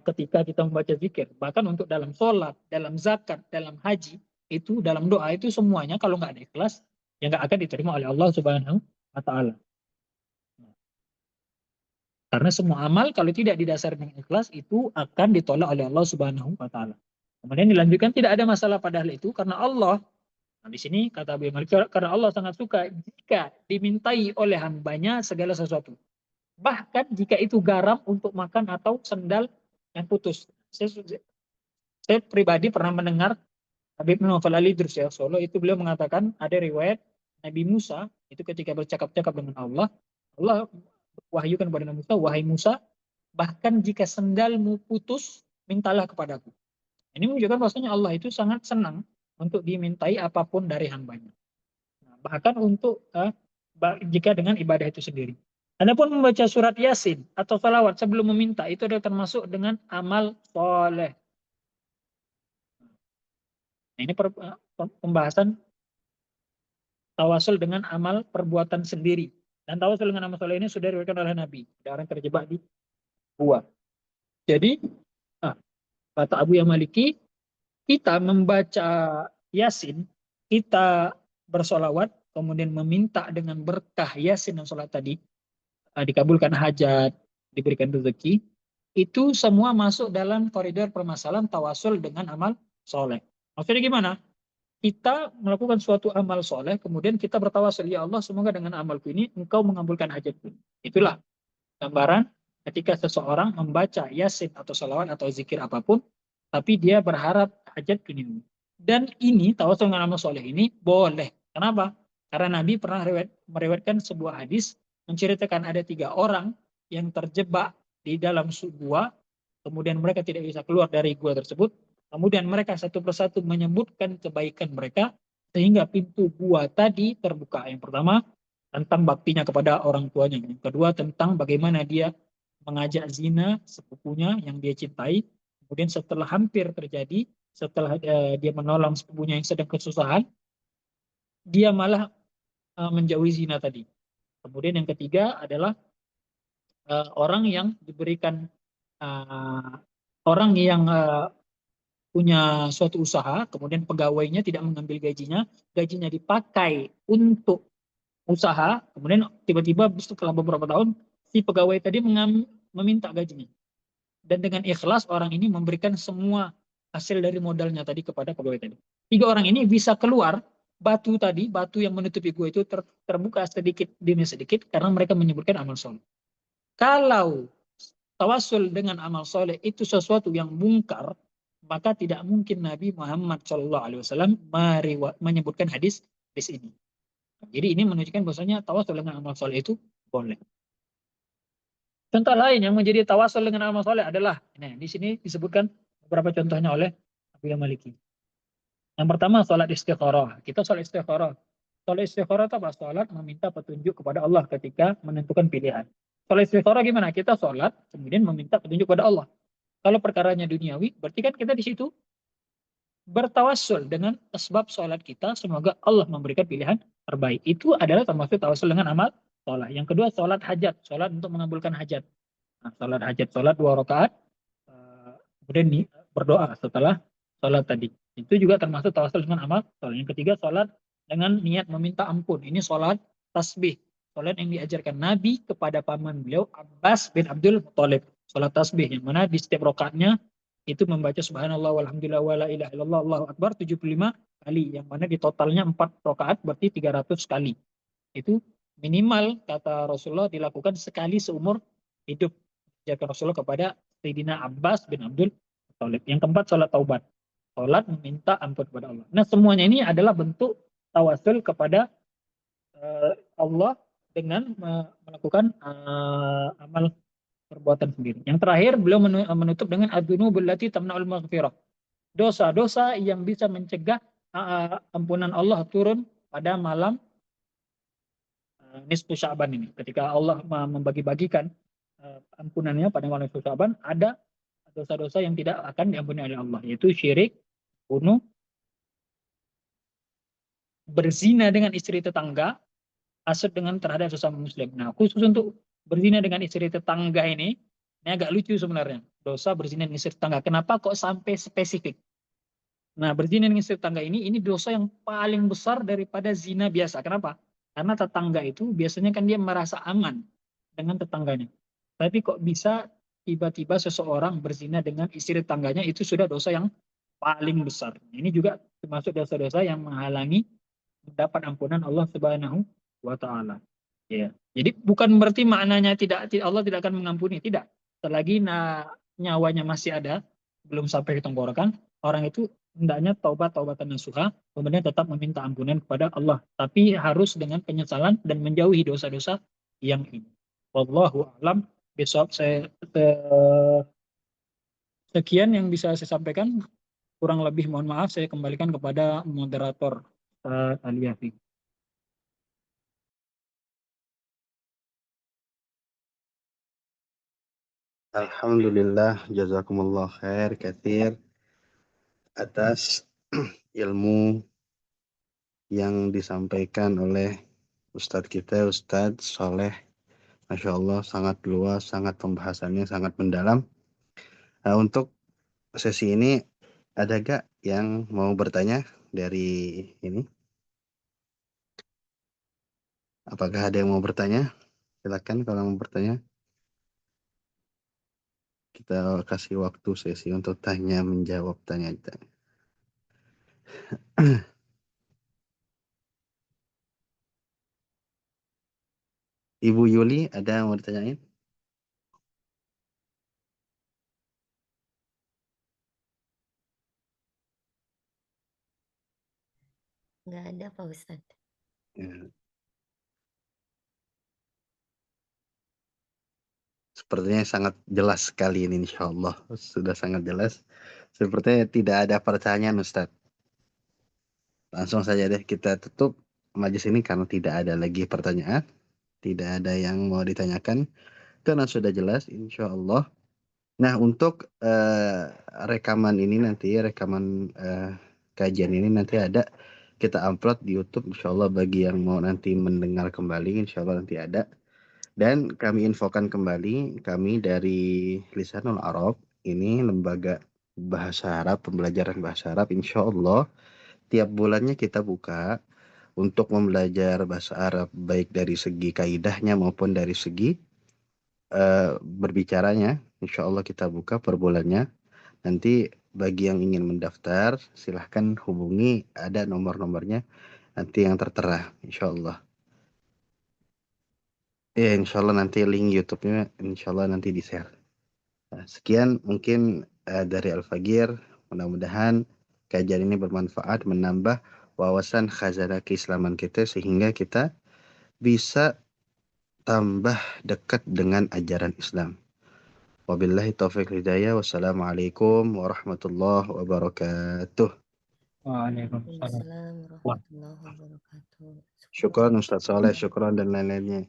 B: ketika kita membaca zikir, bahkan untuk dalam sholat, dalam zakat, dalam haji, itu dalam doa itu semuanya kalau nggak ada ikhlas, ya nggak akan diterima oleh Allah Subhanahu wa Ta'ala. Karena semua amal kalau tidak didasari dengan ikhlas itu akan ditolak oleh Allah Subhanahu wa Ta'ala. Kemudian dilanjutkan, tidak ada masalah pada hal itu karena Allah, nah di sini kata Abu Malik, karena Allah sangat suka jika dimintai oleh hambanya segala sesuatu. Bahkan jika itu garam untuk makan atau sendal yang putus. Saya pribadi pernah mendengar Habib Novel Ali Idrus ya Solo, itu beliau mengatakan ada riwayat Nabi Musa itu ketika bercakap-cakap dengan Allah wahyukan kepada Nabi Musa, wahai Musa, bahkan jika sendalmu putus, mintalah kepadaku. Ini menunjukkan bahwasanya Allah itu sangat senang untuk dimintai apapun dari hambanya. Nah, bahkan untuk jika dengan ibadah itu sendiri. Adapun membaca surat Yasin atau salawat sebelum meminta itu adalah termasuk dengan amal soleh. Nah, ini pembahasan tawasul dengan amal perbuatan sendiri. Dan tawasul dengan amal soleh ini sudah diriwayatkan oleh Nabi. Ada orang terjebak di gua. Jadi Kata Abu yang Maliki, kita membaca Yasin, kita bersolawat, kemudian meminta dengan berkah Yasin dan sholat tadi, dikabulkan hajat, diberikan rezeki, itu semua masuk dalam koridor permasalahan tawasul dengan amal soleh. Maksudnya gimana? Kita melakukan suatu amal soleh, kemudian kita bertawasul, ya Allah, semoga dengan amalku ini engkau mengabulkan hajatku. Itulah gambaran ketika seseorang membaca yasin atau salawat atau zikir apapun, tapi dia berharap hajat duniawi. Dan ini tawasul dengan amal soleh ini boleh. Kenapa? Karena Nabi pernah meriwayatkan sebuah hadis menceritakan ada 3 orang yang terjebak di dalam gua, kemudian mereka tidak bisa keluar dari gua tersebut. Kemudian mereka satu persatu menyebutkan kebaikan mereka sehingga pintu gua tadi terbuka. Yang pertama, tentang baktinya kepada orang tuanya. Yang kedua, tentang bagaimana dia mengajak zina sepupunya yang dia cintai. Kemudian setelah hampir terjadi, setelah dia menolong sepupunya yang sedang kesusahan, dia malah menjauhi zina tadi. Kemudian yang ketiga adalah orang yang diberikan orang yang punya suatu usaha, kemudian pegawainya tidak mengambil gajinya, gajinya dipakai untuk usaha, kemudian tiba-tiba setelah beberapa tahun si pegawai tadi meminta gajinya. Dan dengan ikhlas orang ini memberikan semua hasil dari modalnya tadi kepada pegawai tadi. 3 orang ini bisa keluar, batu tadi, batu yang menutupi gua itu terbuka sedikit demi sedikit karena mereka menyebutkan amal soleh. Kalau tawasul dengan amal soleh itu sesuatu yang mungkar, maka tidak mungkin Nabi Muhammad SAW menyebutkan hadis ini. Jadi ini menunjukkan bahwasanya tawasul dengan amal soleh itu boleh. Contoh lain yang menjadi tawasul dengan amal soleh adalah, nah di sini disebutkan beberapa contohnya oleh Abu Maliki. Yang pertama, sholat istikharah. Kita sholat istikharah. Sholat istikharah itu apa? Sholat meminta petunjuk kepada Allah ketika menentukan pilihan. Sholat istikharah gimana? Kita sholat, kemudian meminta petunjuk kepada Allah. Kalau perkaranya duniawi, berarti kan kita di situ bertawassul dengan sebab sholat kita, semoga Allah memberikan pilihan terbaik. Itu adalah termasuk tawassul dengan amal sholat. Yang kedua, sholat hajat. Sholat untuk mengabulkan hajat. Nah, sholat hajat, sholat 2 rakaat, kemudian berdoa setelah sholat tadi. Itu juga termasuk tawassul dengan amal sholat. Yang ketiga, sholat dengan niat meminta ampun. Ini sholat tasbih. Sholat yang diajarkan Nabi kepada paman beliau, Abbas bin Abdul Muthalib. Sholat tasbih, yang mana di setiap rakaatnya itu membaca subhanallah walhamdulillah wala ilaha illallah Allahu akbar 75 kali, yang mana di totalnya 4 rakaat berarti 300 kali. Itu minimal kata Rasulullah dilakukan sekali seumur hidup. Ajarkan Rasulullah kepada Sayyidina Abbas bin Abdul Thalib. Yang keempat, sholat taubat. Sholat meminta ampun kepada Allah. Nah, semuanya ini adalah bentuk tawasul kepada Allah dengan melakukan amal perbuatan sendiri. Yang terakhir, beliau menutup dengan adzunubul lati tamna'ul maghfirah. Dosa-dosa yang bisa mencegah ampunan Allah turun pada malam nisfu Sya'ban ini. Ketika Allah membagi-bagikan ampunannya pada malam nisfu Sya'ban, ada dosa-dosa yang tidak akan diampuni oleh Allah, yaitu syirik, bunuh, berzina dengan istri tetangga, hasad dengan terhadap sesama muslim. Nah, khusus untuk berzina dengan istri tetangga ini agak lucu sebenarnya. Dosa berzina dengan istri tetangga. Kenapa kok sampai spesifik? Nah, berzina dengan istri tetangga ini dosa yang paling besar daripada zina biasa. Kenapa? Karena tetangga itu biasanya kan dia merasa aman dengan tetangganya. Tapi kok bisa tiba-tiba seseorang berzina dengan istri tetangganya, itu sudah dosa yang paling besar. Ini juga termasuk dosa-dosa yang menghalangi mendapat ampunan Allah Subhanahu wa taala. Ya. Jadi bukan berarti maknanya Allah tidak akan mengampuni, tidak. Selagi nyawanya masih ada, belum sampai ke tenggorokan, orang itu hendaknya taubatan nasuha, kemudian tetap meminta ampunan kepada Allah, tapi harus dengan penyesalan dan menjauhi dosa-dosa yang ini. Wallahu a'lam bishawab. Sekian yang bisa saya sampaikan. Kurang lebih mohon maaf, saya kembalikan kepada moderator Ali Yafi.
A: Alhamdulillah, jazakumullah khair katsir atas ilmu yang disampaikan oleh Ustadz kita, Ustadz Soleh. Masya Allah, sangat luas, sangat pembahasannya sangat mendalam. Nah, untuk sesi ini ada gak yang mau bertanya dari ini? Apakah ada yang mau bertanya? Silakan kalau mau bertanya. Kita kasih waktu sesi untuk tanya menjawab tanya-tanya. Ibu Yuli, ada yang mau ditanyain?
C: Nggak ada Pak Ustadz.
A: Ya. Sepertinya sangat jelas sekali ini, insya Allah. Sudah sangat jelas. Sepertinya tidak ada pertanyaan, Ustadz. Langsung saja deh kita tutup majelis ini karena tidak ada lagi pertanyaan. Tidak ada yang mau ditanyakan. Karena sudah jelas, insya Allah. Nah, untuk rekaman ini nanti, rekaman kajian ini nanti ada kita upload di YouTube, insya Allah bagi yang mau nanti mendengar kembali, insya Allah nanti ada. Dan kami infokan kembali, kami dari Lisanul Arab, ini lembaga bahasa Arab, pembelajaran bahasa Arab, insya Allah tiap bulannya kita buka untuk membelajar bahasa Arab, baik dari segi kaidahnya maupun dari segi berbicaranya. Insya Allah kita buka per bulannya. Nanti bagi yang ingin mendaftar, silahkan hubungi, ada nomor-nomornya nanti yang tertera, insya Allah. Ya, insya Allah nanti link YouTube-nya, insya Allah nanti di-share. Nah, sekian mungkin dari Al-Fagir. Mudah-mudahan kajian ini bermanfaat, menambah wawasan khazanah keislaman kita, sehingga kita bisa tambah dekat dengan ajaran Islam. Wabillahi taufiq hidayah. Wassalamualaikum warahmatullahi wabarakatuh.
B: Waalaikumsalam.
C: Waalaikumsalam
B: Wah,
C: warahmatullahi wabarakatuh.
A: Syukran
C: Subhanallah.
A: Ustaz Saleh, syukran dan lain-lainnya.